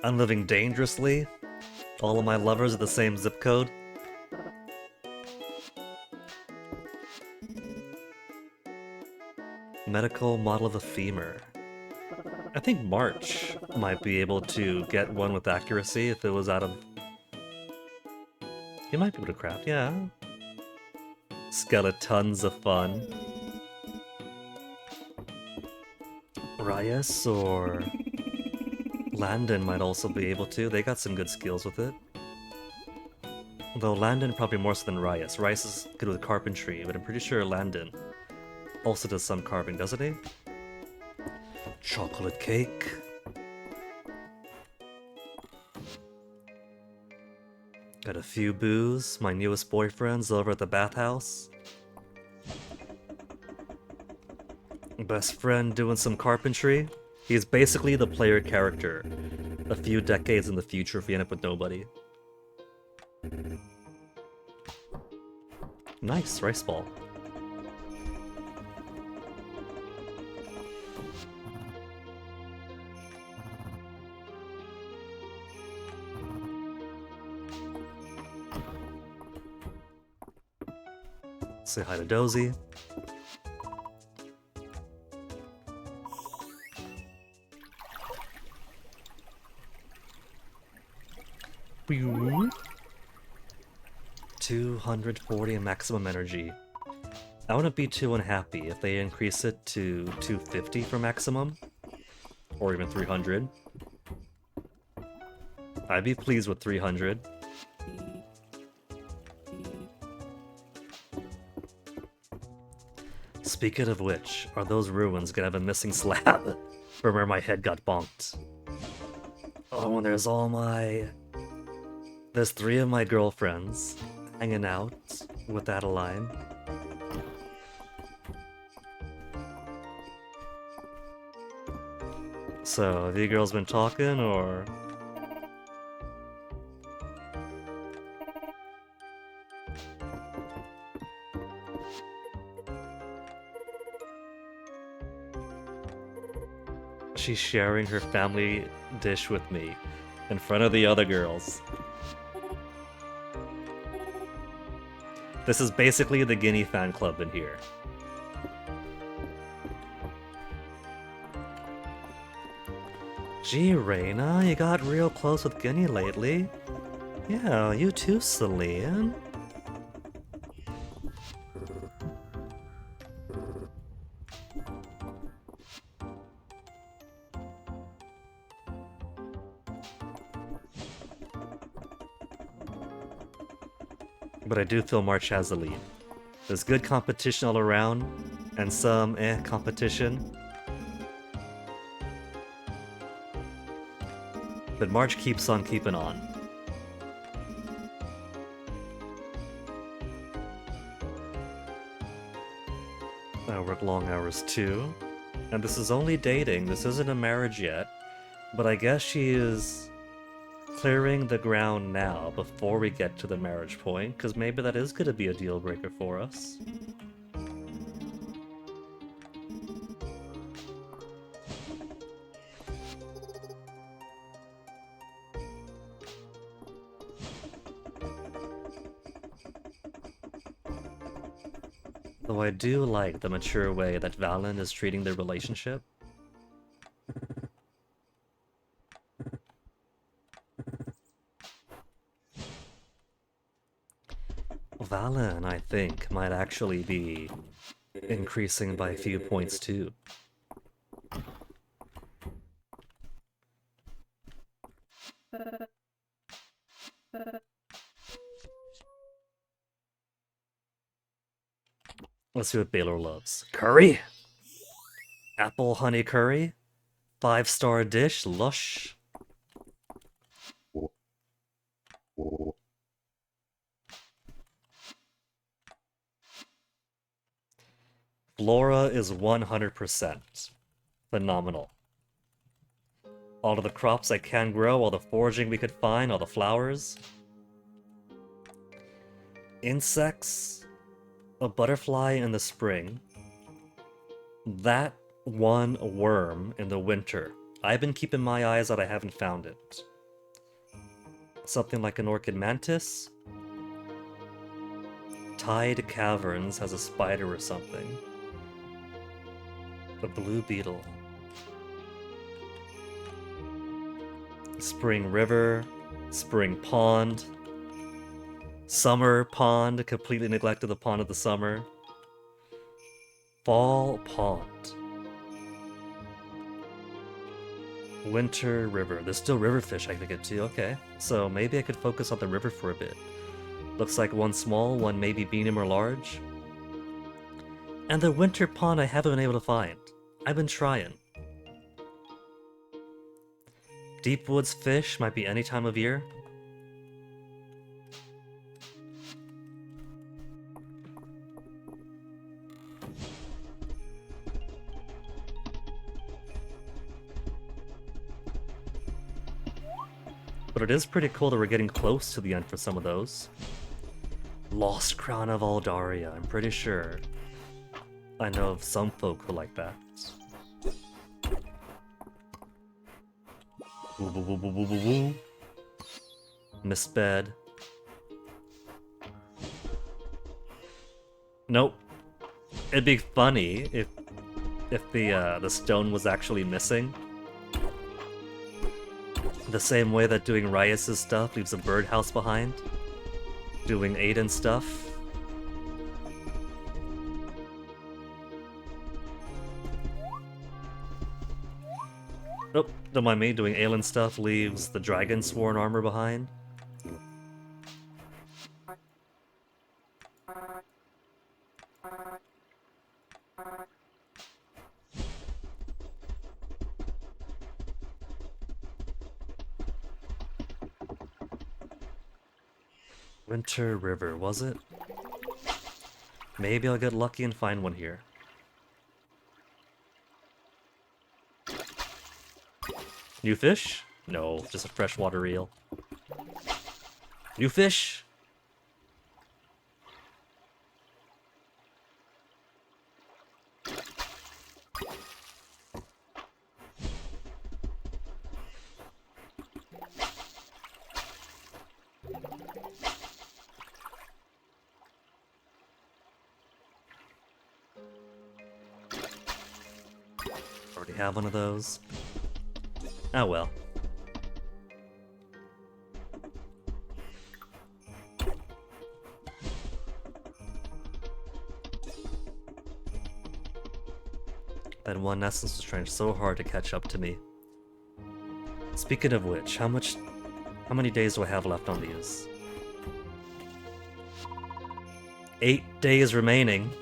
I'm living dangerously. All of my lovers are the same zip code. Medical model of a femur. I think March might be able to get one with accuracy if it was out of... He might be able to craft, yeah. Skeletons of fun. Ryas or Landon might also be able to. They got some good skills with it. Though Landon probably more so than Ryas. Ryas is good with carpentry, but I'm pretty sure Landon also does some carving, doesn't he? Chocolate cake. Got a few boos. My newest boyfriend's over at the bathhouse. Best friend doing some carpentry. He's basically the player character. A few decades in the future if we end up with nobody. Nice, rice ball. Say hi to Dozy. Pew. 240 maximum energy. I wouldn't be too unhappy if they increase it to 250 for maximum, or even 300. I'd be pleased with 300. Speaking of which, are those ruins gonna have a missing slab from where my head got bonked? Oh, and there's all my... There's 3 of my girlfriends hanging out with Adeline. So, have you girls been talking, or...? She's sharing her family dish with me in front of the other girls. This is basically the Guinea fan club in here. Gee, Reina, you got real close with Guinea lately. Yeah, you too, Celine. But I do feel March has the lead. There's good competition all around, and some competition. But March keeps on keeping on. I work long hours too. And this is only dating, this isn't a marriage yet. But I guess she is clearing the ground now before we get to the marriage point, because maybe that is going to be a deal breaker for us. Though I do like the mature way that Valen is treating their relationship. Valen, I think, might actually be increasing by a few points too. Let's see what Baylor loves. Curry! Apple honey curry? 5-star dish, lush. Flora is 100% phenomenal. All of the crops I can grow, all the foraging we could find, all the flowers. Insects, a butterfly in the spring. That one worm in the winter. I've been keeping my eyes out, I haven't found it. Something like an orchid mantis. Tide Caverns has a spider or something. A blue beetle. Spring River, Spring Pond, Summer Pond, completely neglected the pond of the summer. Fall Pond. Winter River. There's still river fish I could get to, okay. So maybe I could focus on the river for a bit. Looks like one small, one maybe medium or large. And the winter pond I haven't been able to find. I've been trying. Deep woods fish might be any time of year. But it is pretty cool that we're getting close to the end for some of those. Lost Crown of Aldaria, I'm pretty sure. I know of some folk who like that. Woo woo woo woo woo woo woo. Mistbed. Nope. It'd be funny if the stone was actually missing. The same way that doing Ryas' stuff leaves a birdhouse behind. Doing Aiden stuff. Nope, don't mind me. Doing Aelin stuff leaves the dragon sworn armor behind. Winter River, was it? Maybe I'll get lucky and find one here. New fish? No, just a freshwater eel. New fish? Already have one of those. Oh well. That one essence was trying so hard to catch up to me. Speaking of which, how many days do I have left on these? 8 days remaining.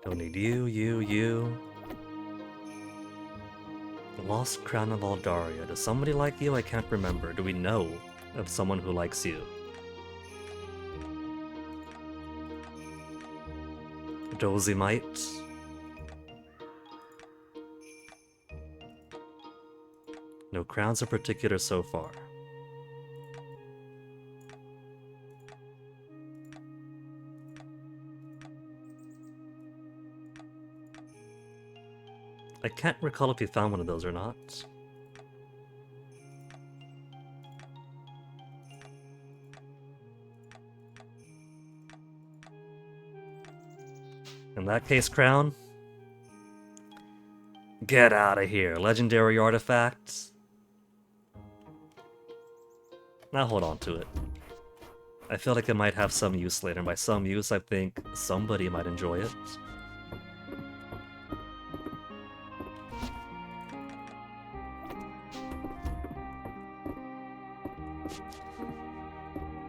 Don't need you. The Lost Crown of Aldaria. Does somebody like you? I can't remember. Do we know of someone who likes you? Dozymite. No crowns in particular so far. I can't recall if you found one of those or not. In that case, Crown, get out of here. Legendary artifacts. Now hold on to it. I feel like it might have some use later. And by some use, I think somebody might enjoy it.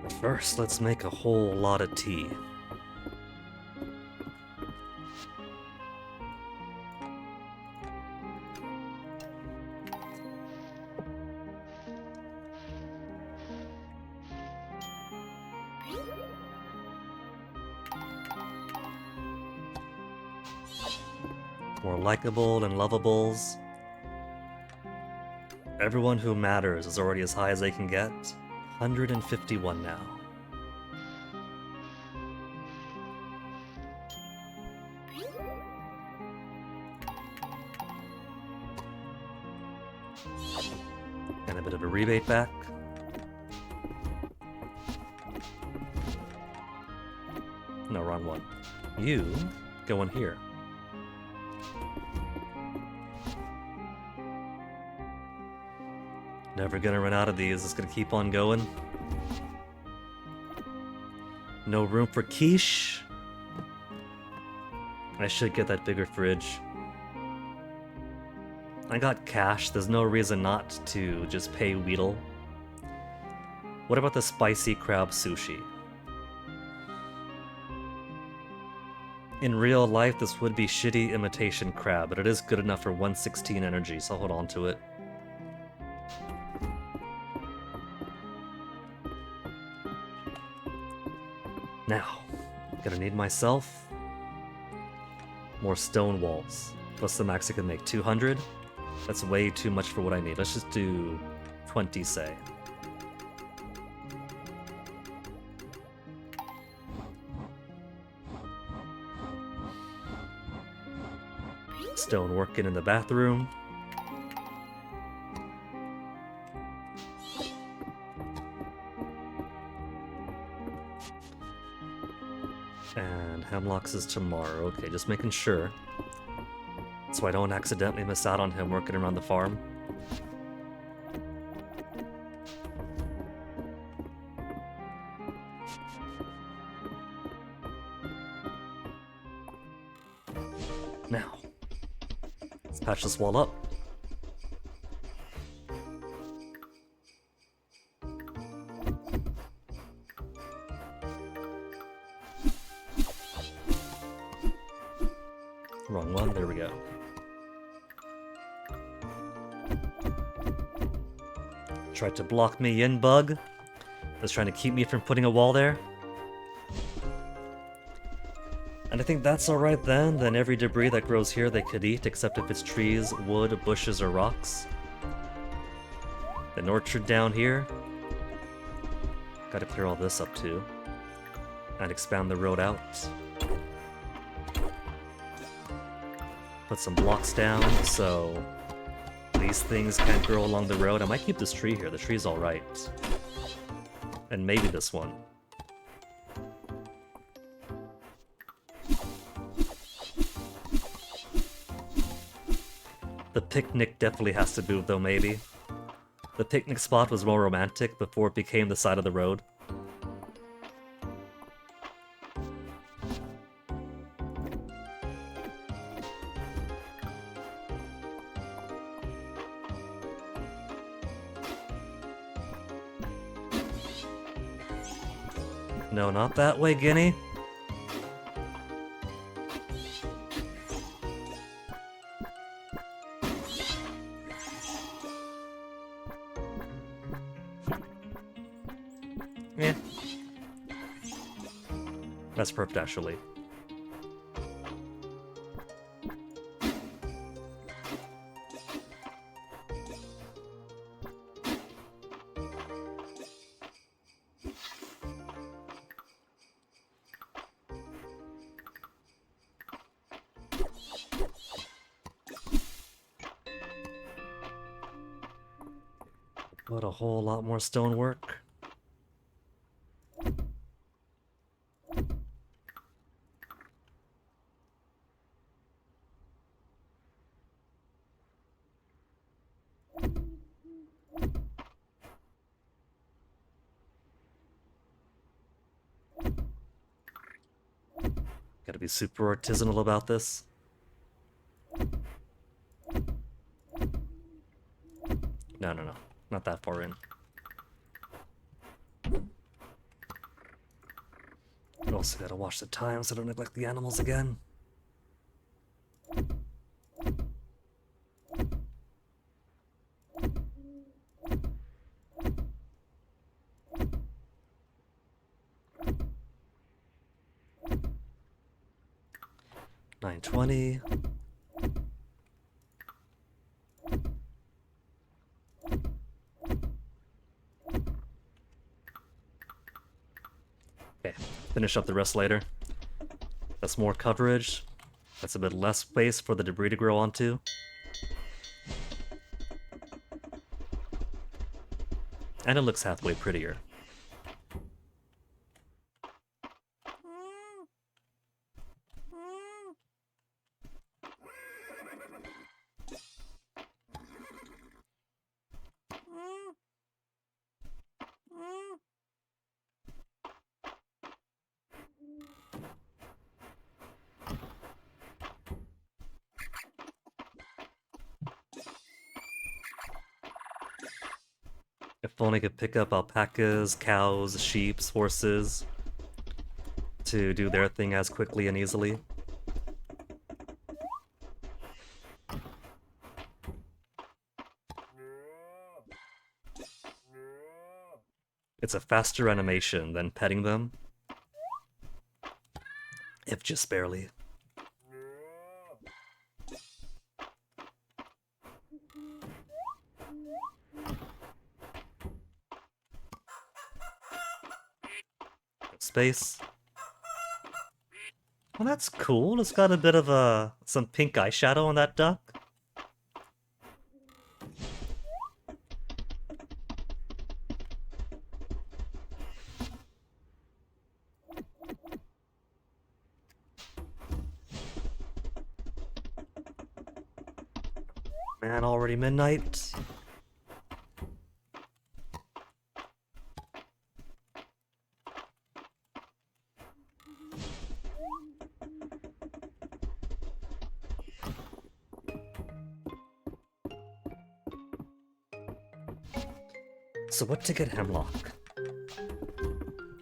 But first, let's make a whole lot of tea. More likable and lovables. Everyone who matters is already as high as they can get. 151 now. And a bit of a rebate back. No, wrong one. You go in here. Never gonna run out of these, it's gonna keep on going. No room for quiche. I should get that bigger fridge. I got cash, there's no reason not to just pay Weedle. What about the spicy crab sushi? In real life, this would be shitty imitation crab, but it is good enough for 116 energy, so I'll hold on to it. Now, gonna need myself more stone walls. Plus the max I can make 200. That's way too much for what I need. Let's just do 20, say. Stone working in the bathroom. And Hemlock's is tomorrow. Okay, just making sure. So I don't accidentally miss out on him working around the farm. Now, let's patch this wall up. Wrong one, there we go. Tried to block me in, bug. Was trying to keep me from putting a wall there. And I think that's alright then every debris that grows here they could eat, except if it's trees, wood, bushes, or rocks. An orchard down here. Gotta clear all this up too. And expand the road out. Put some blocks down so these things can't grow along the road. I might keep this tree here, the tree's alright. And maybe this one. The picnic definitely has to move though, maybe. The picnic spot was more romantic before it became the side of the road. No, not that way, Guinea. Yeah. That's perfect, actually. But a whole lot more stonework. Gotta be super artisanal about this. No, no, no. Not that far in. Also gotta watch the time so I don't neglect the animals again. $9.20. Okay, finish up the rest later. That's more coverage. That's a bit less space for the debris to grow onto. And it looks halfway prettier. If only I could pick up alpacas, cows, sheep, horses to do their thing as quickly and easily. It's a faster animation than petting them, if just barely. Space. Well, that's cool. It's got a bit of some pink eyeshadow on that duck. Man, already midnight. So what to get Hemlock?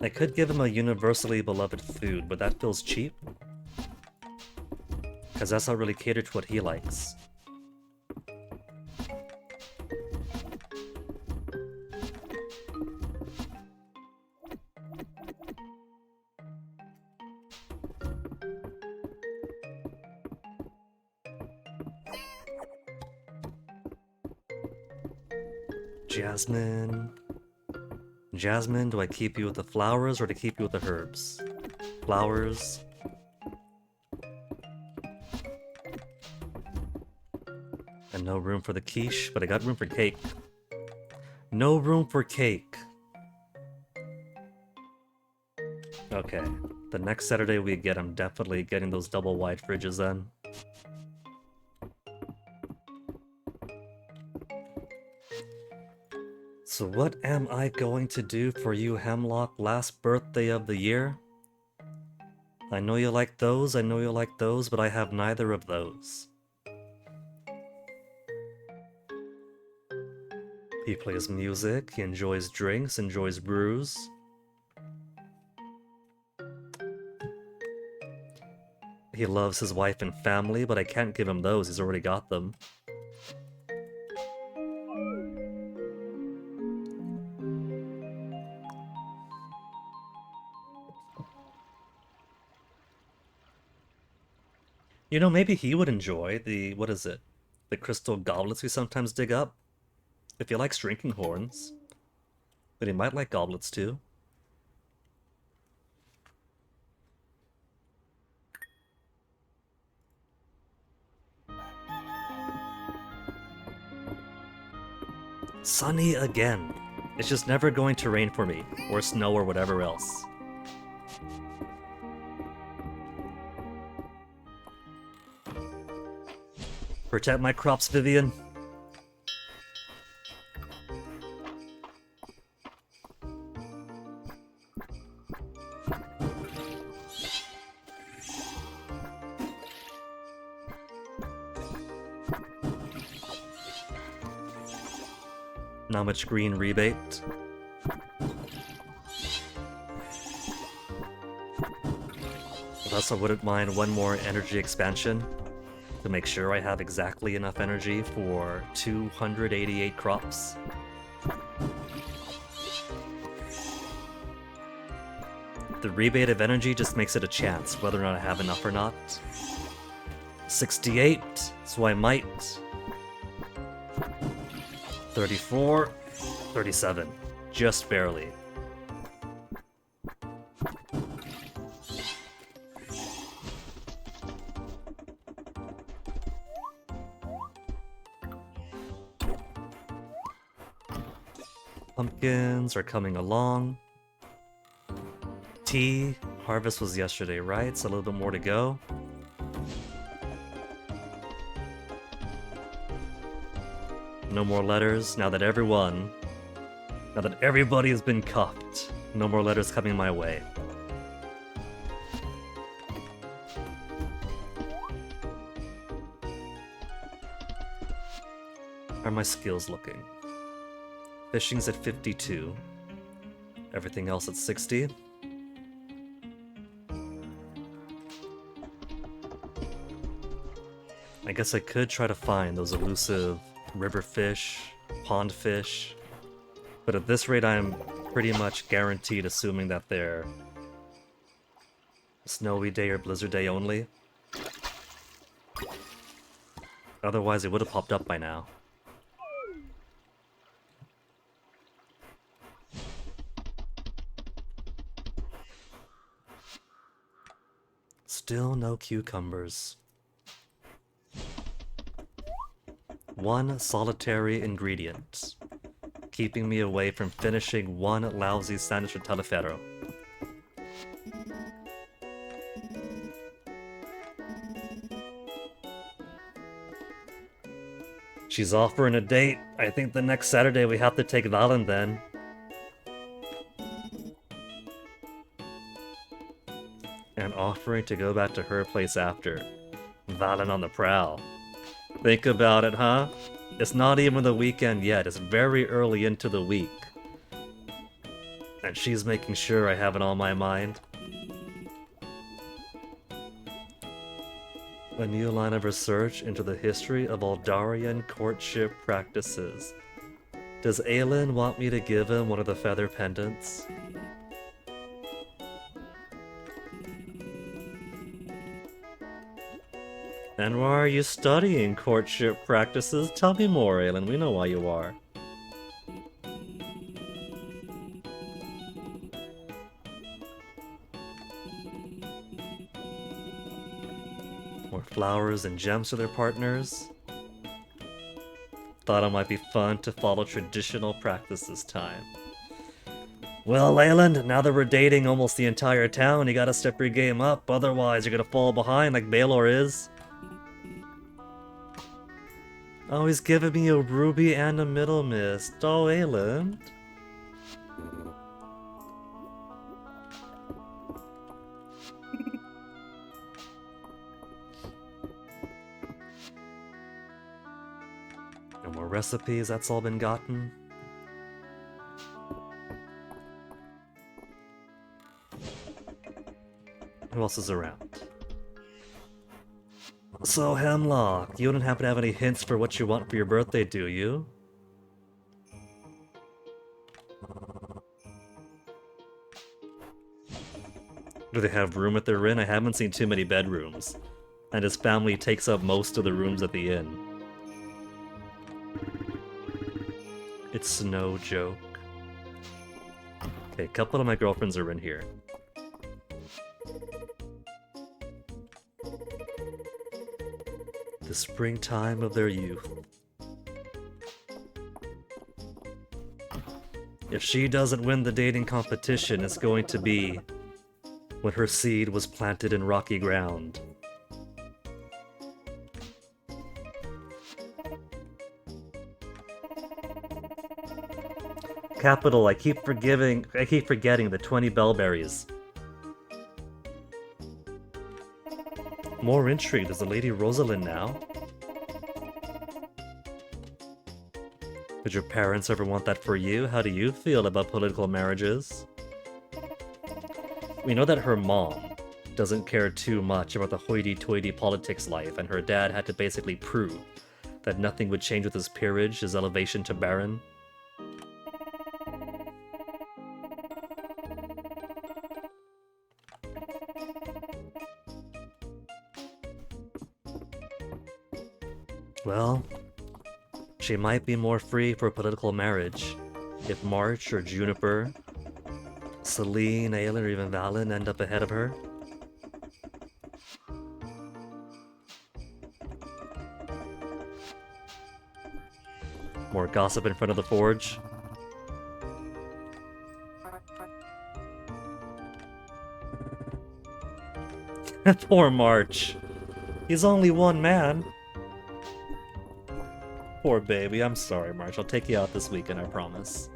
I could give him a universally beloved food, but that feels cheap. Because that's not really catered to what he likes. Jasmine. Jasmine, do I keep you with the flowers or to keep you with the herbs? Flowers. And no room for the quiche, but I got room for cake. No room for cake. Okay. The next Saturday we get, I'm definitely getting those double wide fridges then. So what am I going to do for you, Hemlock, last birthday of the year? I know you like those, but I have neither of those. He plays music, he enjoys drinks, enjoys brews. He loves his wife and family, but I can't give him those, he's already got them. You know, maybe he would enjoy the, what is it? The crystal goblets we sometimes dig up. If he likes drinking horns. But he might like goblets too. Sunny again. It's just never going to rain for me, or snow or whatever else. Protect my crops, Vivian. Not much green rebate. I also wouldn't mind one more energy expansion to make sure I have exactly enough energy for 288 crops. The rebate of energy just makes it a chance whether or not I have enough or not. 68, so I might. 34, 37, just barely. Pumpkins are coming along. Tea, harvest was yesterday, right? So a little bit more to go. No more letters, now that everybody has been cuffed. No more letters coming my way. How are my skills looking? Fishing's at 52. Everything else at 60. I guess I could try to find those elusive river fish, pond fish, but at this rate I'm pretty much guaranteed assuming that they're snowy day or blizzard day only. Otherwise it would have popped up by now. Still no cucumbers. One solitary ingredient, keeping me away from finishing one lousy sandwich with Teleferro. She's offering a date. I think the next Saturday we have to take Valen then. And offering to go back to her place after. Valen on the prowl. Think about it, huh? It's not even the weekend yet, it's very early into the week. And she's making sure I have it on my mind. A new line of research into the history of Aldarian courtship practices. Does Aelin want me to give him one of the feather pendants? And why are you studying courtship practices? Tell me more, Aelin. We know why you are. More flowers and gems for their partners. Thought it might be fun to follow traditional practice this time. Well, Leyland, now that we're dating almost the entire town, you gotta step your game up, otherwise you're gonna fall behind like Baelor is. Oh, he's giving me a ruby and a middle mist. Oh, Leyland. No more recipes, that's all been gotten. Who else is around? So, Hemlock, you don't happen to have any hints for what you want for your birthday, do you? Do they have room at their inn? I haven't seen too many bedrooms. And his family takes up most of the rooms at the inn. It's no joke. Okay, a couple of my girlfriends are in here. The springtime of their youth. If she doesn't win the dating competition, it's going to be when her seed was planted in rocky ground. Capital, I keep forgetting the 20 bellberries. More intrigue, there's a Lady Rosalind now. Did your parents ever want that for you? How do you feel about political marriages? We know that her mom doesn't care too much about the hoity-toity politics life, and her dad had to basically prove that nothing would change with his peerage, his elevation to Baron. Well, she might be more free for political marriage if March or Juniper, Celine, Aelin, or even Valen end up ahead of her. More gossip in front of the forge. Poor March. He's only one man. Poor baby, I'm sorry, March. I'll take you out this weekend, I promise.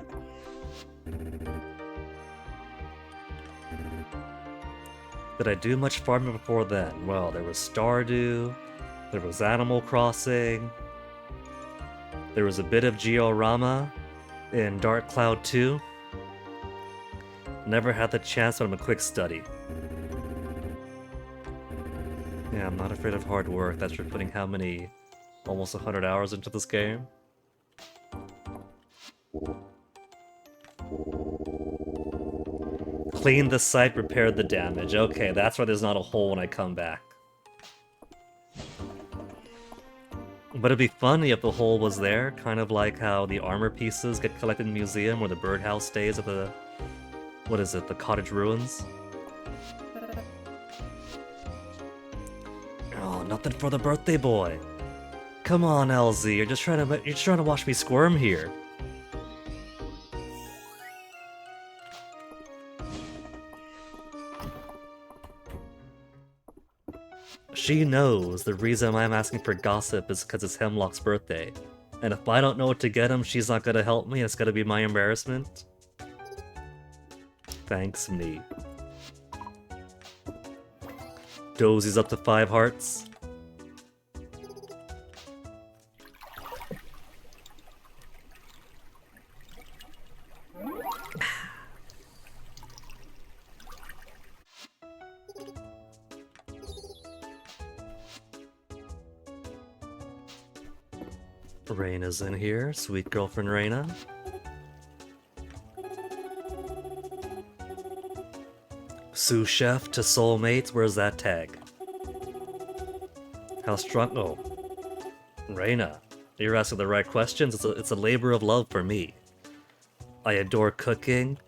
Did I do much farming before then? Well, there was Stardew, there was Animal Crossing, there was a bit of Georama in Dark Cloud 2. Never had the chance, but I'm a quick study. Yeah, I'm not afraid of hard work. That's for putting how many? Almost 100 hours into this game. Clean the site, repaired the damage. Okay, that's why there's not a hole when I come back. But it'd be funny if the hole was there, kind of like how the armor pieces get collected in the museum where the birdhouse stays at the... what is it, the cottage ruins? Oh, nothing for the birthday boy. Come on, LZ, you're just trying to watch me squirm here. She knows the reason I'm asking for gossip is because it's Hemlock's birthday. And if I don't know what to get him, she's not gonna help me, and it's gonna be my embarrassment. Thanks, me. Dozie's up to 5 hearts. Reina's in here, sweet girlfriend Reina. Sous chef to soulmates, where's that tag? How strong? Oh, Reina, you're asking the right questions. It's a labor of love for me. I adore cooking.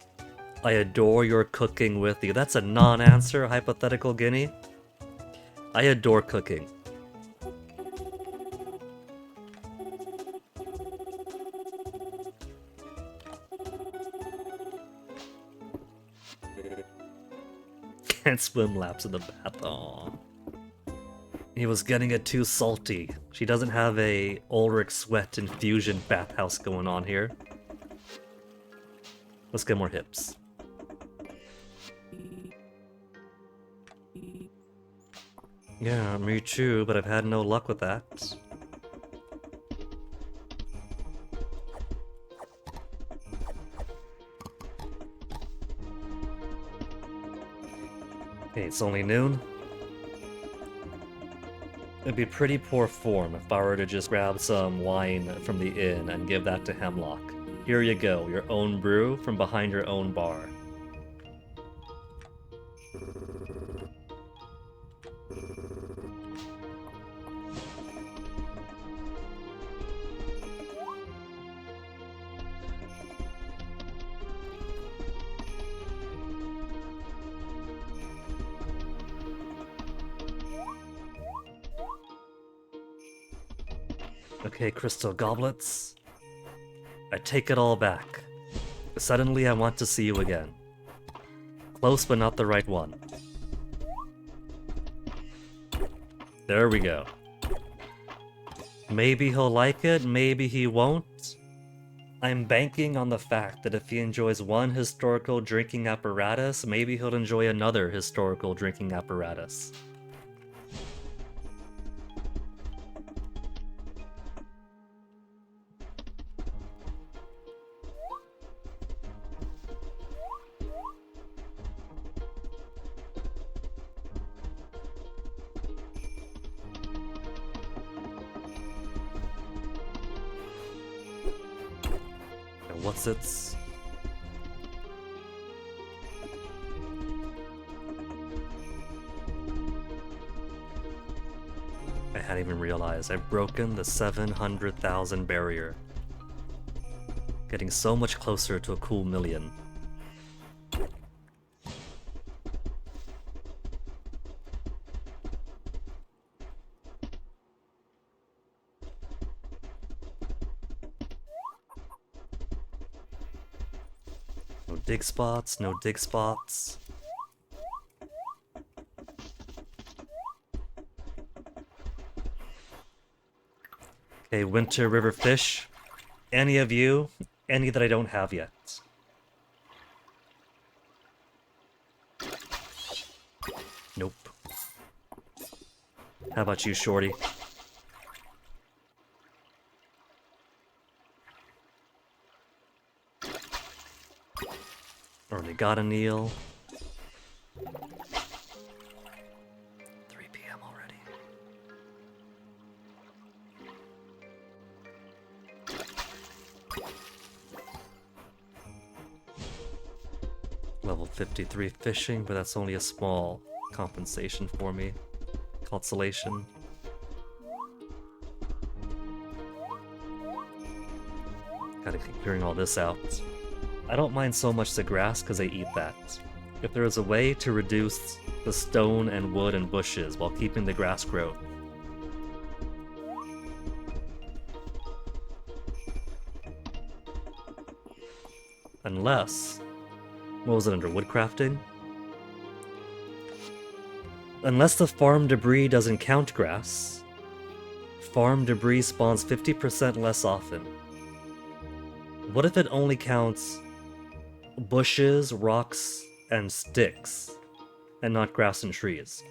I adore your cooking with you. That's a non-answer, hypothetical guinea. I adore cooking. Can't swim laps in the bath. Aww. He was getting it too salty. She doesn't have a Ulrich sweat infusion bathhouse going on here. Let's get more hips. Yeah, me too, but I've had no luck with that. Okay, it's only noon. It'd be pretty poor form if I were to just grab some wine from the inn and give that to Hemlock. Here you go, your own brew from behind your own bar. Okay, crystal goblets. I take it all back. Suddenly I want to see you again. Close but not the right one. There we go. Maybe he'll like it, maybe he won't. I'm banking on the fact that if he enjoys one historical drinking apparatus, maybe he'll enjoy another historical drinking apparatus. What's its... I hadn't even realized I've broken the 700,000 barrier. Getting so much closer to a cool million. No dig spots, no dig spots. Okay, Winter River Fish. Any of you? Any that I don't have yet? Nope. How about you, Shorty? Already got a Neil. 3 p.m. already. Level 53 fishing, but that's only a small compensation for me. Consolation. Gotta keep clearing all this out. I don't mind so much the grass because I eat that. If there is a way to reduce the stone and wood and bushes while keeping the grass growth. Unless... what was it under woodcrafting? Unless the farm debris doesn't count grass, Farm debris spawns 50% less often. What if it only counts bushes, rocks, and sticks, and not grass and trees?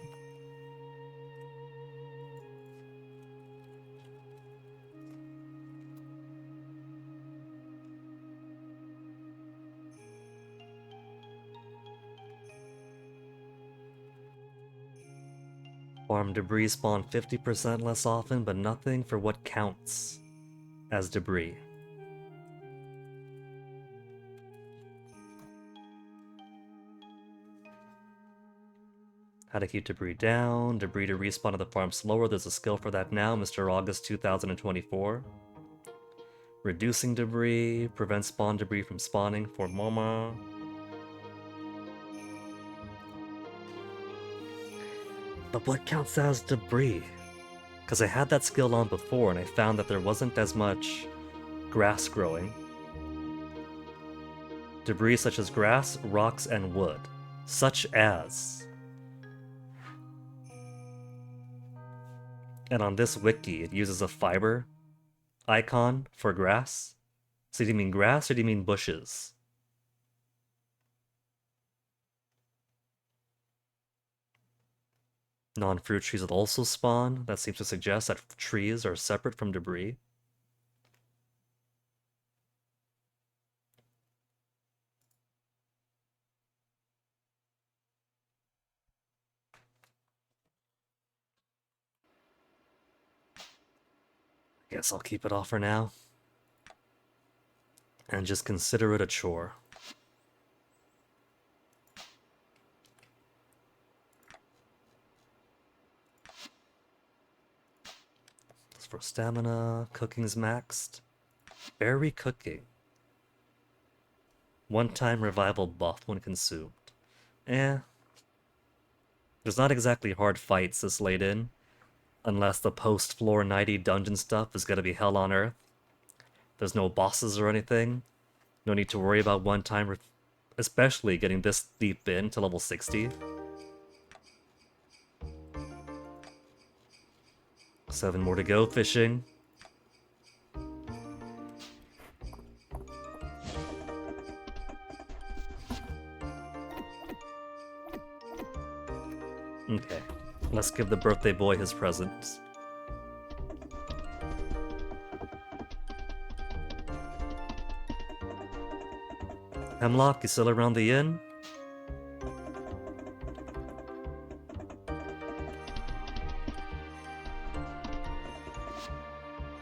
Farm debris spawn 50% less often, but nothing for what counts as debris. How to keep debris down. Debris to respawn at the farm slower. There's a skill for that now, Mr. August 2024. Reducing debris. Prevent spawn debris from spawning for Mama. But what counts as debris? Because I had that skill on before and I found that there wasn't as much grass growing. Debris such as grass, rocks, and wood. Such as... And on this wiki, it uses a fiber icon for grass. So do you mean grass or do you mean bushes? Non-fruit trees will also spawn. That seems to suggest that trees are separate from debris. Guess I'll keep it off for now. And just consider it a chore. As for stamina, cooking's maxed. Berry cooking. One-time revival buff when consumed. There's not exactly hard fights this late in. Unless the post-floor 90 dungeon stuff is gonna be hell on earth. There's no bosses or anything. No need to worry about one-time, especially getting this deep in to level 60. 7 more to go fishing. Okay. Let's give the birthday boy his presents. Hemlock, you still around the inn?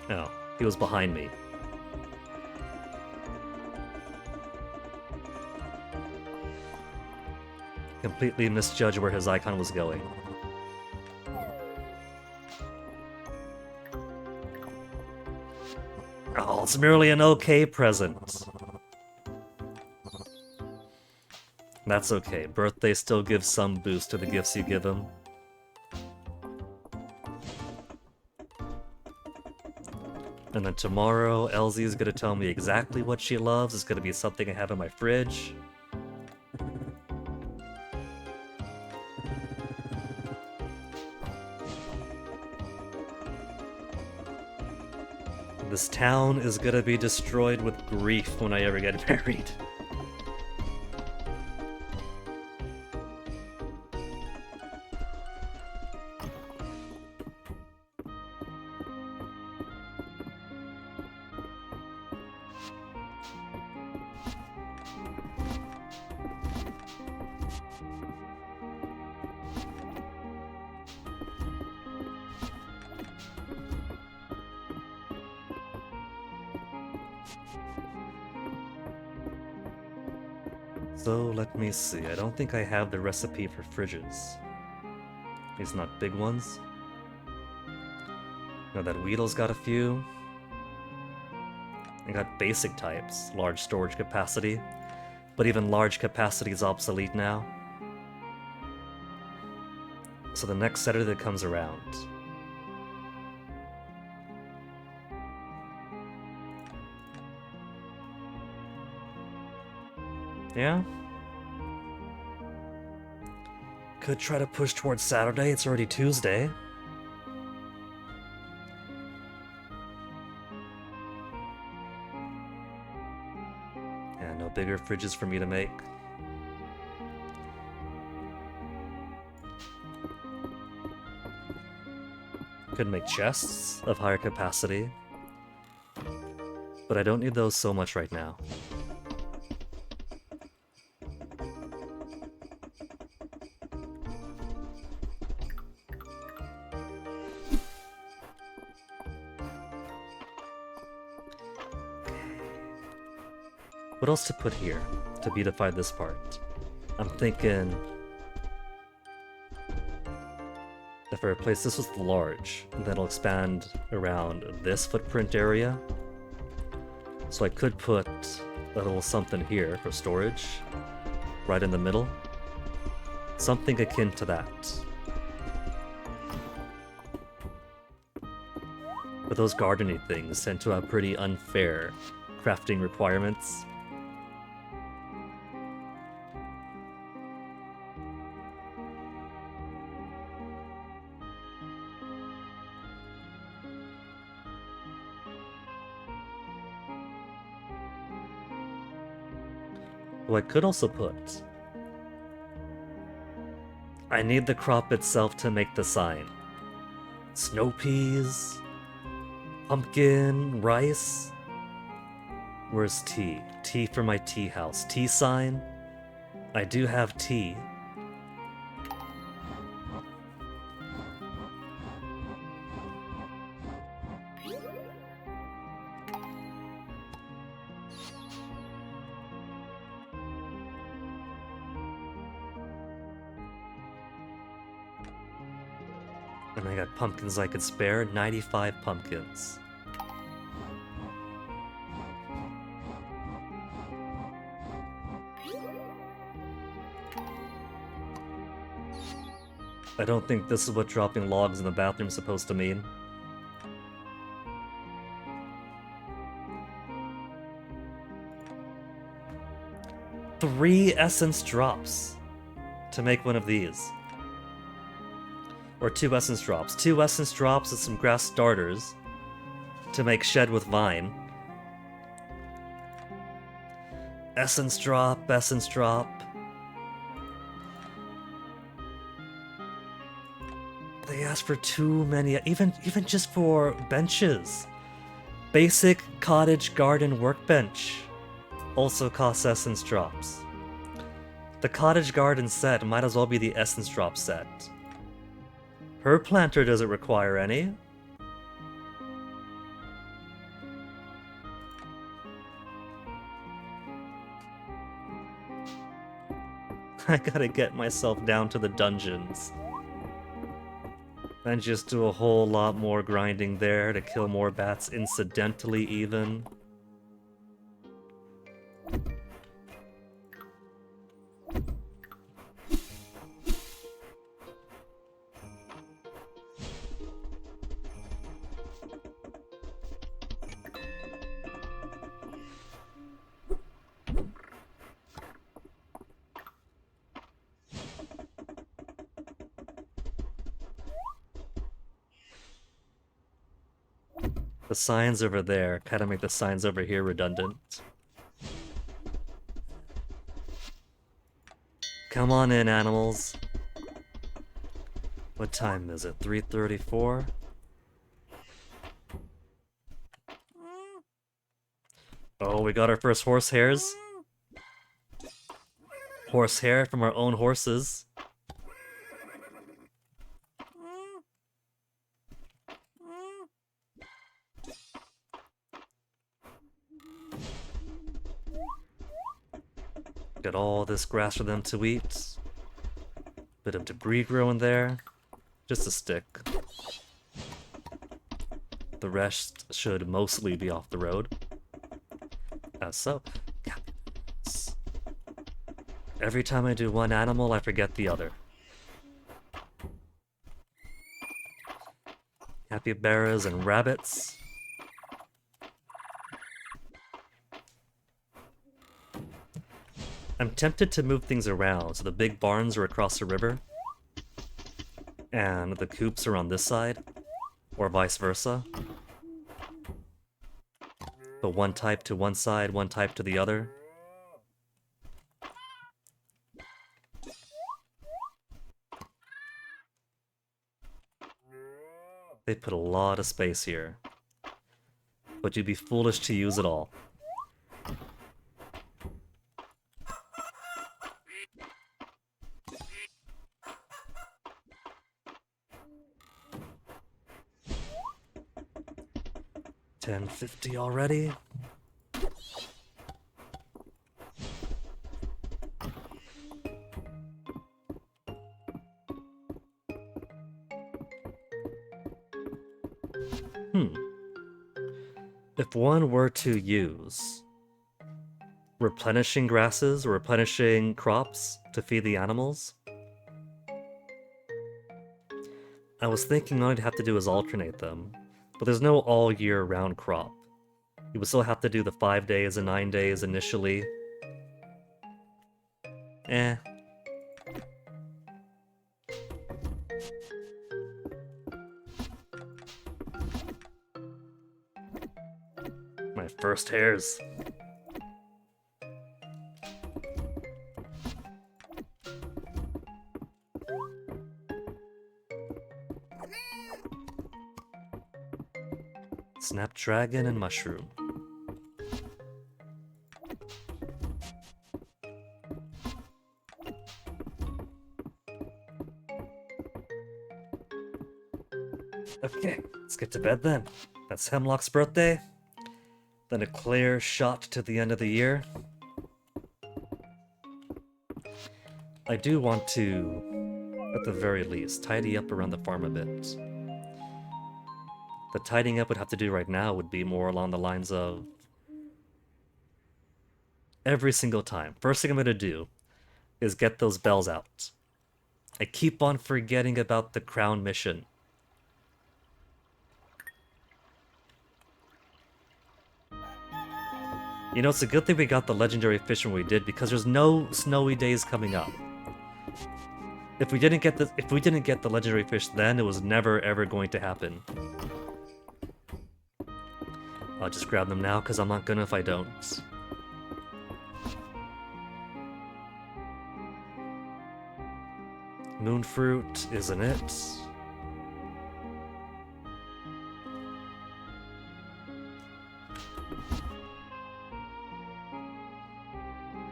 Oh, he was behind me. Completely misjudged where his icon was going. Oh, it's merely an okay present. That's okay. Birthday still gives some boost to the gifts you give him. And then tomorrow, Elsie is gonna tell me exactly what she loves. It's gonna be something I have in my fridge. This town is gonna be destroyed with grief when I ever get married. So let me see. I don't think I have the recipe for fridges. These not big ones. Now that Weedle's got a few. I got basic types, large storage capacity. But even large capacity is obsolete now. So the next setter that comes around. Yeah? Could try to push towards Saturday, it's already Tuesday. bigger fridges for me to make. Could make chests of higher capacity, but I don't need those so much right now. What else to put here to beautify this part? I'm thinking if I replace this with large, then it'll expand around this footprint area. So I could put a little something here for storage, right in the middle. Something akin to that. But those gardening things tend to have pretty unfair crafting requirements. Well, I could also put... I need the crop itself to make the sign. Snow peas, pumpkin, rice. Where's tea? Tea for my tea house. Tea sign? I do have tea. And I got pumpkins I could spare, 95 pumpkins. I don't think this is what dropping logs in the bathroom is supposed to mean. Three essence drops to make one of these. Or 2 essence drops. 2 essence drops and some grass starters to make shed with vine. Essence drop, essence drop. They asked for too many, even just for benches. Basic cottage garden workbench also costs essence drops. The cottage garden set might as well be the essence drop set. Her planter doesn't require any. I gotta get myself down to the dungeons. And just do a whole lot more grinding there to kill more bats incidentally even. The signs over there kind of make the signs over here redundant. Come on in, animals. What time is it? 3:34? Oh, we got our first horse hairs. Horse hair from our own horses. Got all this grass for them to eat. Bit of debris growing there. Just a stick. The rest should mostly be off the road. As so. Every time I do one animal, I forget the other. Capybaras and rabbits. I'm tempted to move things around, so the big barns are across the river, and the coops are on this side, or vice versa. But one type to one side, one type to the other. They put a lot of space here. But you'd be foolish to use it all. $10.50 already? If one were to use replenishing grasses or replenishing crops to feed the animals, I was thinking all you'd have to do is alternate them, but there's no all year round crop. You would still have to do the 5 days and 9 days initially. Eh. My first hairs. Snapdragon and mushroom. Okay, let's get to bed then. That's Hemlock's birthday. Then a clear shot to the end of the year. I do want to, at the very least, tidy up around the farm a bit. The tidying up would have to do right now would be more along the lines of every single time. First thing I'm going to do is get those bells out. I keep on forgetting about the crown mission. You know, it's a good thing we got the legendary fish when we did, because there's no snowy days coming up. If we didn't get the legendary fish then, it was never ever going to happen. I'll just grab them now, because I'm not gonna if I don't. Moonfruit, isn't it?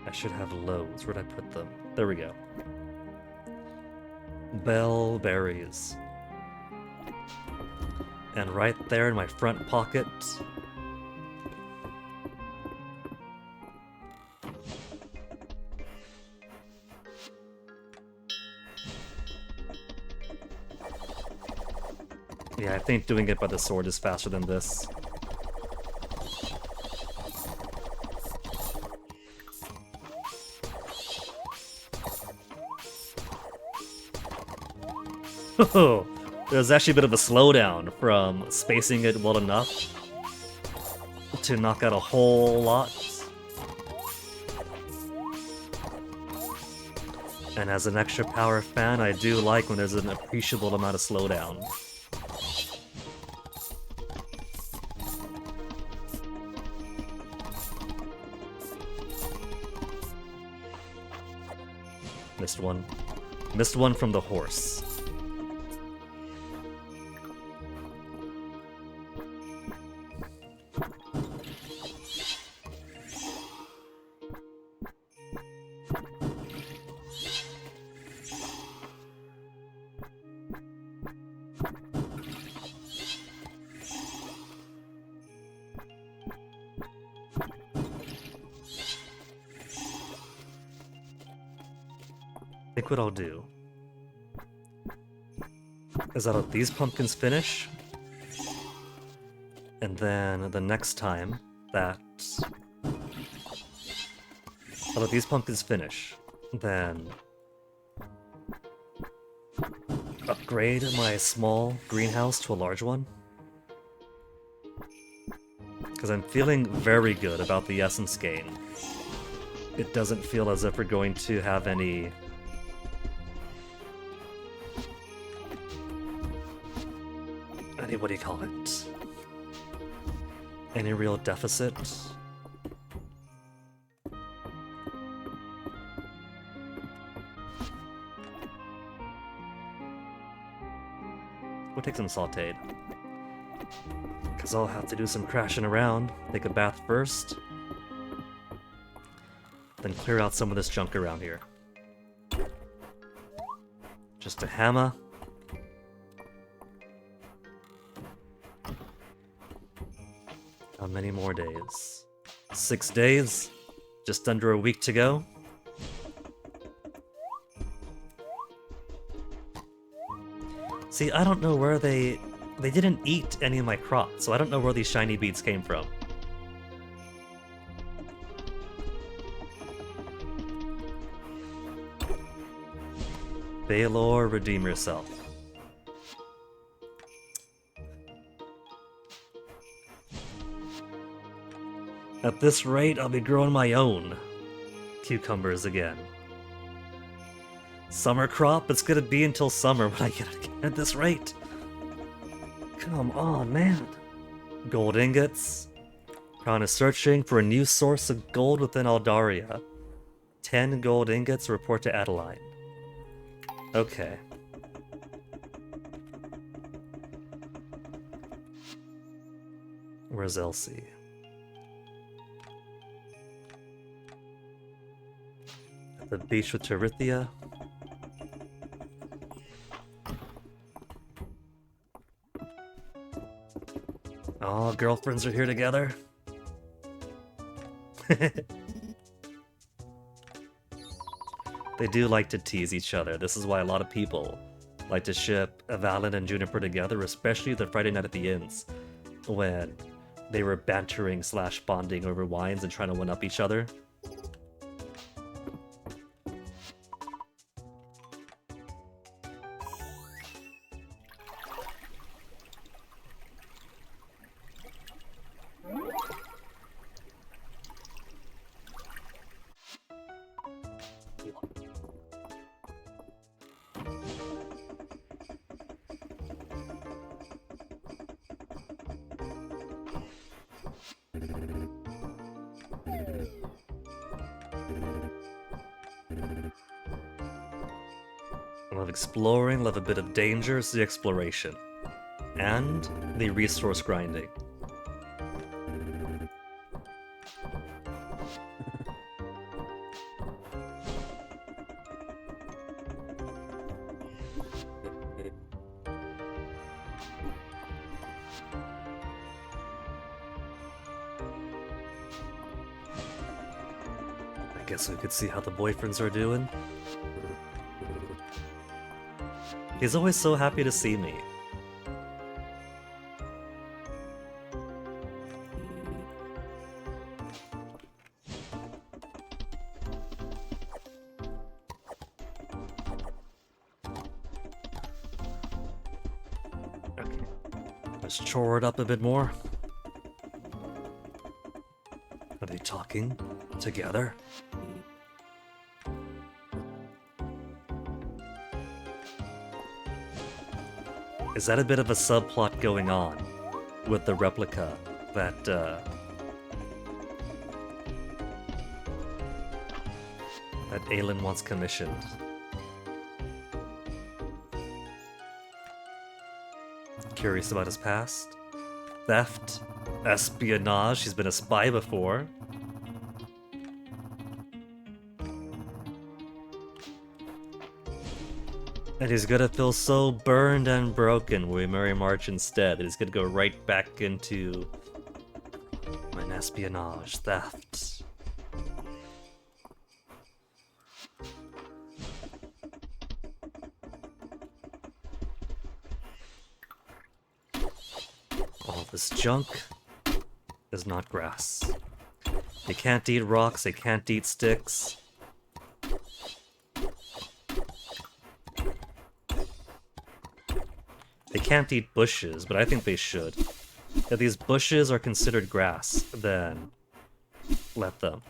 I should have loads. Where'd I put them? There we go. Bell berries. And right there in my front pocket, yeah, I think doing it by the sword is faster than this. Oh, there's actually a bit of a slowdown from spacing it well enough to knock out a whole lot. And as an extra power fan, I do like when there's an appreciable amount of slowdown. Missed one. Missed one from the horse. I think what I'll do is I'll let these pumpkins finish, and then the next time that I'll let these pumpkins finish, then upgrade my small greenhouse to a large one. Because I'm feeling very good about the essence gain. It doesn't feel as if we're going to have any what do you call it? Any real deficit? We'll take some sauteed. Because I'll have to do some crashing around. Take a bath first. Then clear out some of this junk around here. Just a hammer. How many more days? 6 days? Just under a week to go? See, I don't know where they didn't eat any of my crops, so I don't know where these shiny beads came from. Baylor, redeem yourself. At this rate, I'll be growing my own cucumbers again. Summer crop? It's gonna be until summer when I get it again at this rate. Come on, man. Gold ingots. Crown is searching for a new source of gold within Aldaria. 10 gold ingots, report to Adeline. Okay. Where's Elsie? At the beach with Terithia. Oh, girlfriends are here together. They do like to tease each other. This is why a lot of people like to ship Avalon and Juniper together, especially the Friday night at the inns, when they were bantering / bonding over wines and trying to one-up each other. Love exploring, love a bit of danger, it's the exploration. And the resource grinding. I guess we could see how the boyfriends are doing. He's always so happy to see me. Okay. Let's chore it up a bit more. Are they talking together? Is that a bit of a subplot going on with the replica that that Aelin wants commissioned? Curious about his past? Theft? Espionage? He's been a spy before. And he's gonna feel so burned and broken when we marry March instead that he's gonna go right back into an espionage, theft. All this junk is not grass. They can't eat rocks, they can't eat sticks. They can't eat bushes, but I think they should. If these bushes are considered grass, then let them.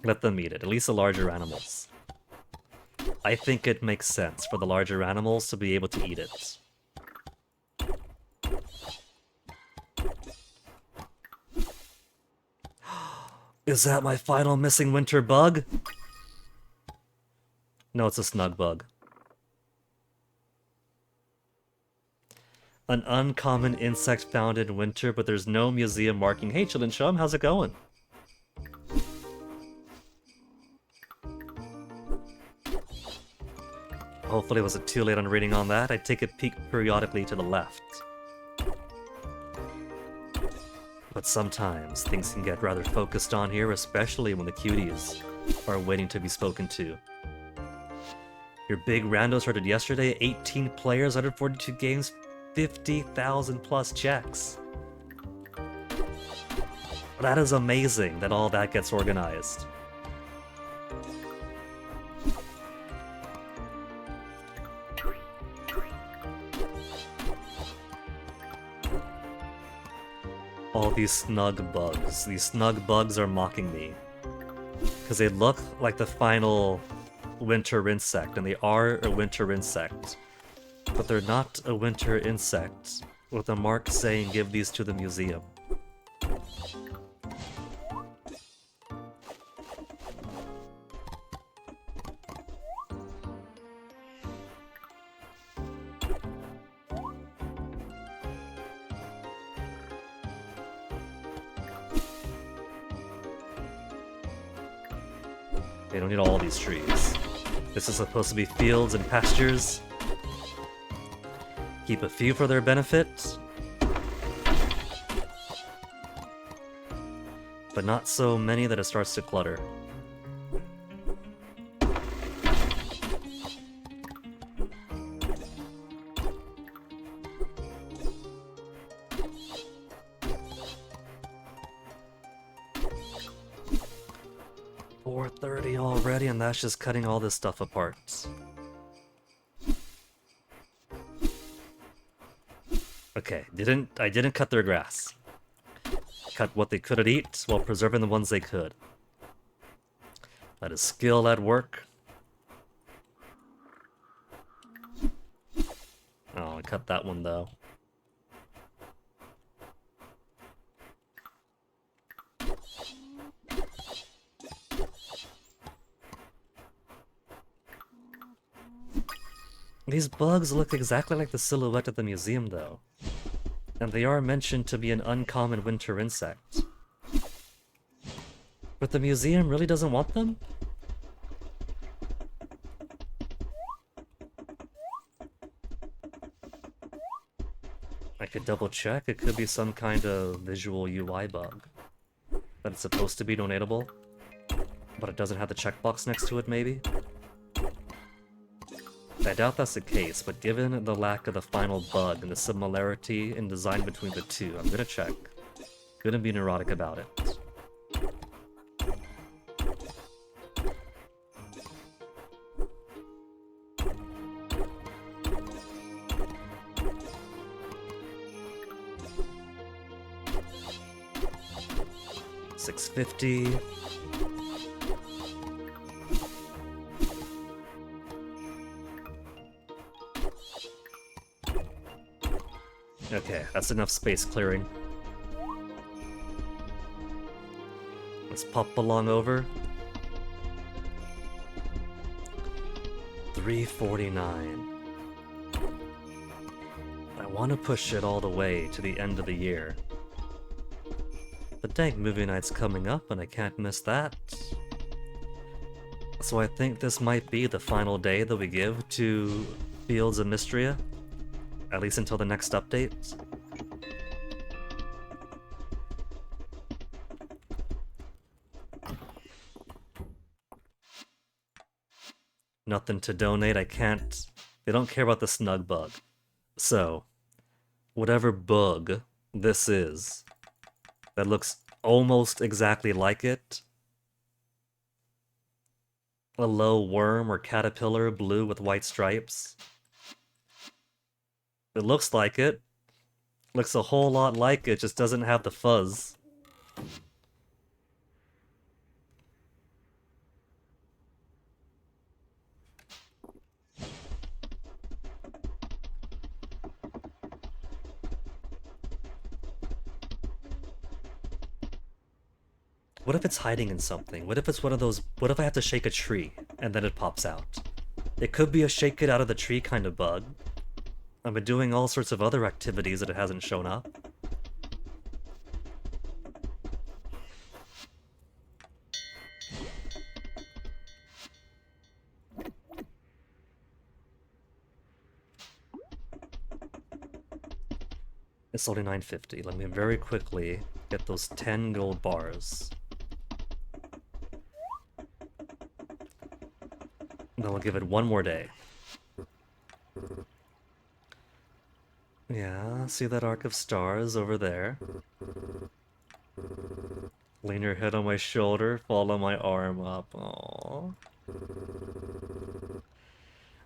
Let them eat it, at least the larger animals. I think it makes sense for the larger animals to be able to eat it. Is that my final missing winter bug? No, it's a snug bug. An uncommon insect found in winter, but there's no museum marking. Hey, Chillin' Chum, how's it going? Hopefully it wasn't too late on reading on that. I take a peek periodically to the left. But sometimes things can get rather focused on here, especially when the cuties are waiting to be spoken to. Your big rando started yesterday, 18 players, 142 games, 50,000 plus checks. That is amazing that all that gets organized. All these snug bugs. These snug bugs are mocking me. Because they look like the final winter insect, and they are a winter insect. But they're not a winter insect, with a mark saying give these to the museum. They don't need all these trees. This is supposed to be fields and pastures. Keep a few for their benefit. But not so many that it starts to clutter. Already, and that's just cutting all this stuff apart. Okay, I didn't cut their grass. Cut what they couldn't eat while preserving the ones they could. That is skill at work. Oh, I cut that one though. These bugs look exactly like the silhouette at the museum, though. And they are mentioned to be an uncommon winter insect. But the museum really doesn't want them? I could double check. It could be some kind of visual UI bug. That it's supposed to be donatable, but it doesn't have the checkbox next to it, maybe? I doubt that's the case, but given the lack of the final bug and the similarity in design between the two, I'm gonna check. Gonna be neurotic about it. $6.50. Okay, that's enough space clearing. Let's pop along over. $3.49. I want to push it all the way to the end of the year. The dang movie night's coming up and I can't miss that. So I think this might be the final day that we give to Fields of Mystria. At least until the next update. Nothing to donate, I can't... They don't care about the snug bug. So, whatever bug this is, that looks almost exactly like it, a low worm or caterpillar, blue with white stripes. It looks like it. Looks a whole lot like it, just doesn't have the fuzz. What if it's hiding in something? What if it's one of those... What if I have to shake a tree and then it pops out? It could be a shake it out of the tree kind of bug. I've been doing all sorts of other activities that it hasn't shown up. It's only 950. Let me very quickly get those 10 gold bars. Then we'll give it one more day. Yeah, see that arc of stars over there? Lean your head on my shoulder, follow my arm up. Aww.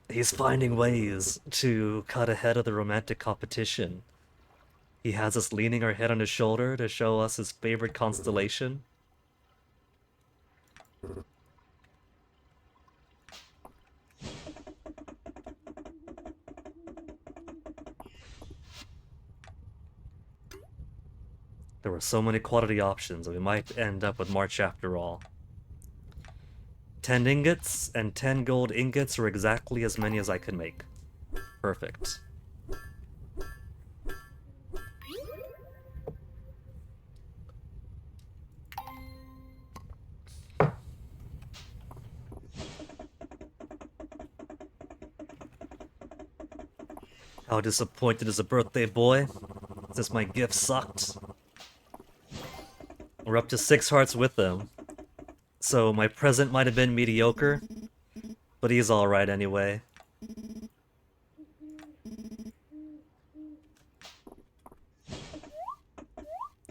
He's finding ways to cut ahead of the romantic competition. He has us leaning our head on his shoulder to show us his favorite constellation. There were so many quality options, we might end up with March after all. 10 ingots and 10 gold ingots are exactly as many as I could make. Perfect. How disappointed is a birthday boy, since my gift sucked. We're up to 6 hearts with them, so my present might have been mediocre, but he's alright anyway.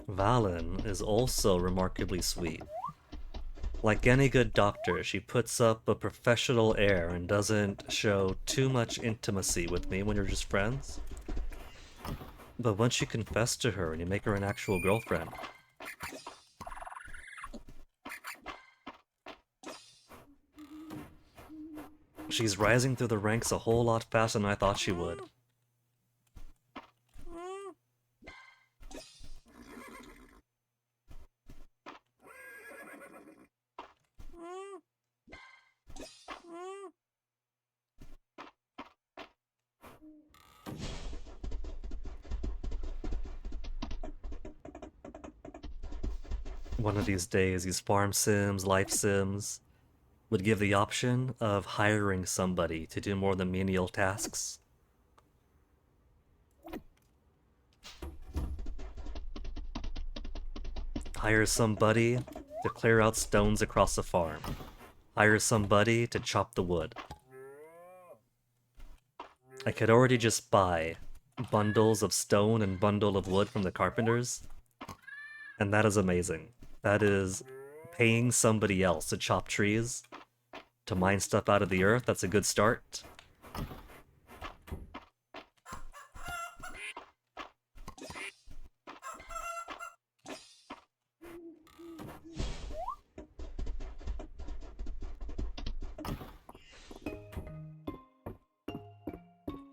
Valen is also remarkably sweet. Like any good doctor, she puts up a professional air and doesn't show too much intimacy with me when you're just friends. But once you confess to her and you make her an actual girlfriend, she's rising through the ranks a whole lot faster than I thought she would. One of these days, these farm sims, life sims, would give the option of hiring somebody to do more of the menial tasks. Hire somebody to clear out stones across the farm. Hire somebody to chop the wood. I could already just buy bundles of stone and bundle of wood from the carpenters, and that is amazing. That is paying somebody else to chop trees, to mine stuff out of the earth. That's a good start.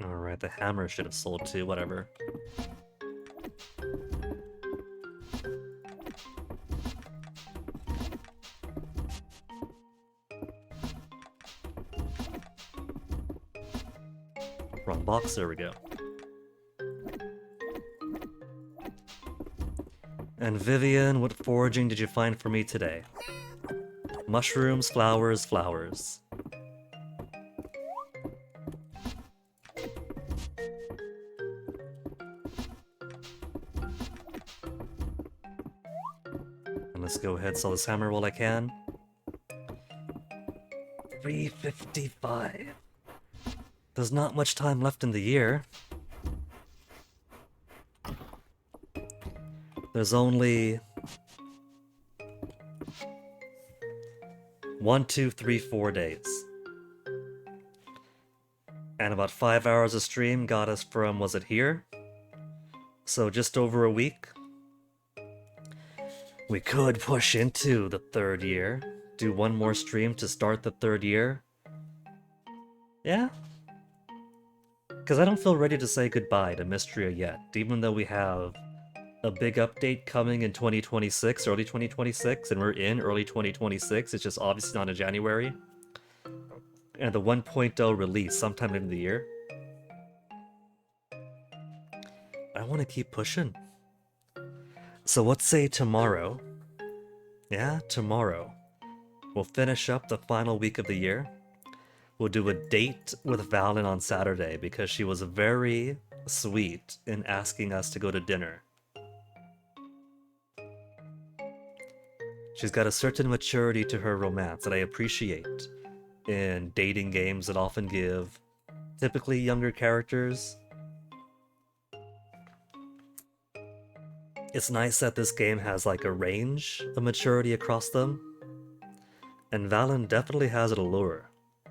Alright, the hammer should have sold too, whatever. Wrong box, there we go. And Vivian, what foraging did you find for me today? Mushrooms, flowers, flowers. And let's go ahead and sell this hammer while I can. 355. There's not much time left in the year. There's only 1, 2, 3, 4 days. And about 5 hours of stream got us from, was it here? So just over a week. We could push into the 3rd year. Do one more stream to start the 3rd year. Yeah. Because I don't feel ready to say goodbye to Mystria yet, even though we have a big update coming in 2026, early 2026, and we're in early 2026, it's just obviously not in January. And the 1.0 release sometime in the year. I want to keep pushing. So let's say tomorrow. Yeah, tomorrow. We'll finish up the final week of the year. We'll do a date with Valen on Saturday because she was very sweet in asking us to go to dinner. She's got a certain maturity to her romance that I appreciate in dating games that often give typically younger characters. It's nice that this game has like a range of maturity across them. And Valen definitely has an allure.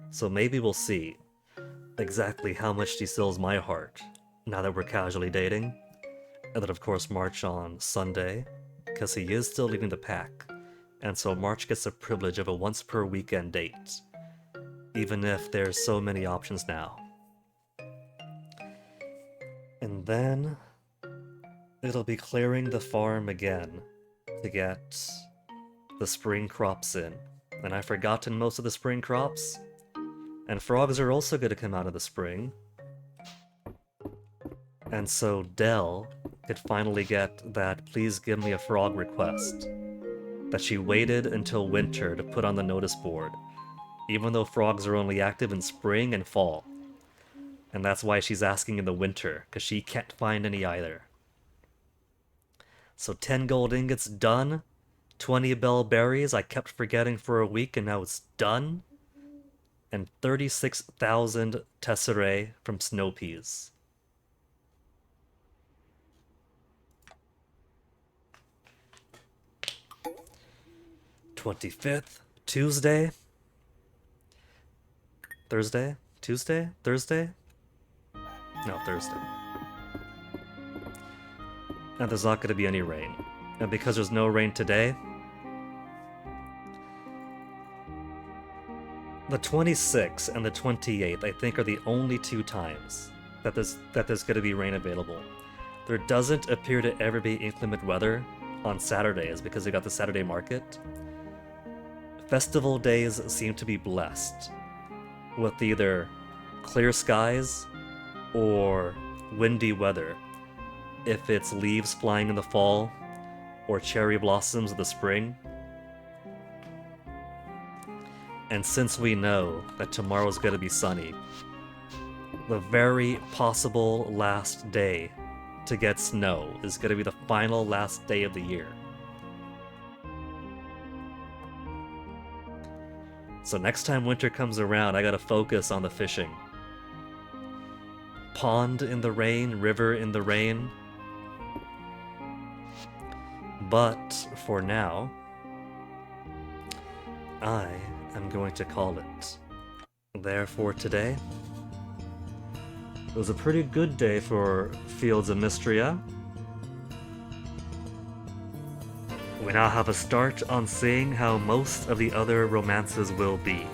So maybe we'll see exactly how much she steals my heart now that we're casually dating. And then of course March on Sunday, because he is still leading the pack. And so March gets the privilege of a once per weekend date. Even if there's so many options now. And then it'll be clearing the farm again to get the spring crops in. And I've forgotten most of the spring crops. And frogs are also going to come out of the spring. And so Dell could finally get that please give me a frog request that she waited until winter to put on the notice board, even though frogs are only active in spring and fall. And that's why she's asking in the winter, because she can't find any either. So 10 gold ingots done, 20 bell berries I kept forgetting for a week and now it's done, and 36,000 tesserae from snow peas. "25th, Tuesday? Thursday? Tuesday? Thursday? No, Thursday. And there's not going to be any rain. And because there's no rain today, the 26th and the 28th, I think, are the only two times that there's going to be rain available. There doesn't appear to ever be inclement weather on Saturdays because they got the Saturday market. Festival days seem to be blessed with either clear skies or windy weather, if it's leaves flying in the fall or cherry blossoms in the spring. And since we know that tomorrow's going to be sunny, the very possible last day to get snow is going to be the final last day of the year. So next time winter comes around, I gotta focus on the fishing. Pond in the rain, river in the rain. But for now, I am going to call it there for today. It was a pretty good day for Fields of Mystria. We now have a start on seeing how most of the other romances will be.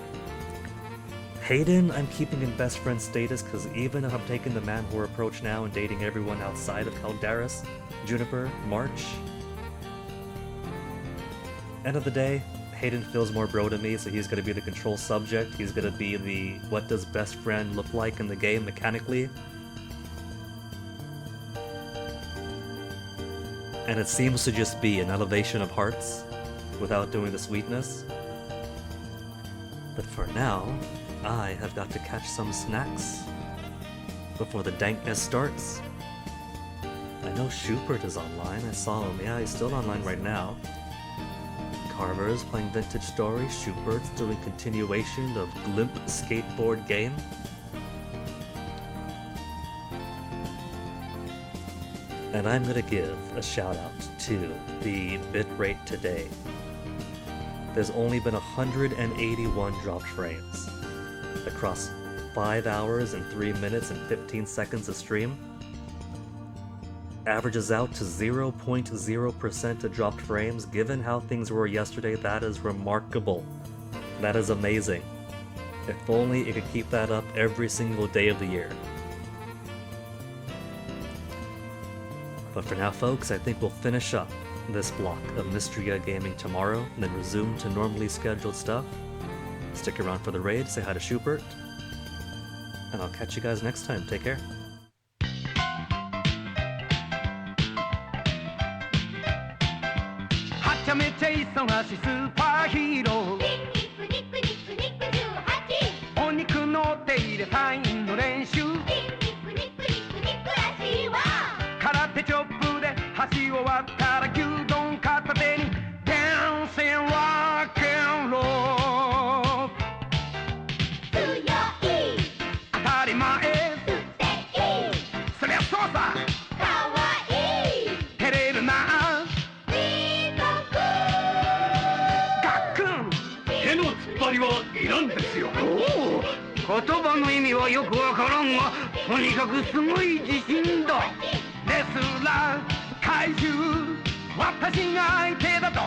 Hayden, I'm keeping in best friend status because even if I'm taking the man whore approach now and dating everyone outside of Caldaris, Juniper, March, end of the day, Hayden feels more bro to me, so he's going to be the control subject. He's going to be the what does best friend look like in the game mechanically. And it seems to just be an elevation of hearts without doing the sweetness. But for now, I have got to catch some snacks before the dankness starts. I know Schubert is online. I saw him. Yeah, he's still online right now. Carver is playing Vintage Story. Schubert's doing continuation of Glimp skateboard game. And I'm gonna give a shout out to the bitrate today. There's only been 181 dropped frames across 5 hours and 3 minutes and 15 seconds of stream. Averages out to 0.0% of dropped frames. Given how things were yesterday, that is remarkable. That is amazing. If only it could keep that up every single day of the year. But for now, folks, I think we'll finish up this block of Mystria Gaming tomorrow, and then resume to normally scheduled stuff. Stick around for the raid, say hi to Schubert, and I'll catch you guys next time. Take care. ちゃめちゃ忙しいスーパーヒーローニックニックニックニックニック18お肉の手入れサインの練習ニックニックニックニックニックらしいわ空手チョップで橋終わったら牛丼片手にダンシングロックンロール強い当たり前素敵そりゃそうさかわいい照れるな美徳ガックン手の突っ張りはいらんですよ。言葉の意味はよくわからんがとにかくすごい自信だレスラー怪獣私が相手だと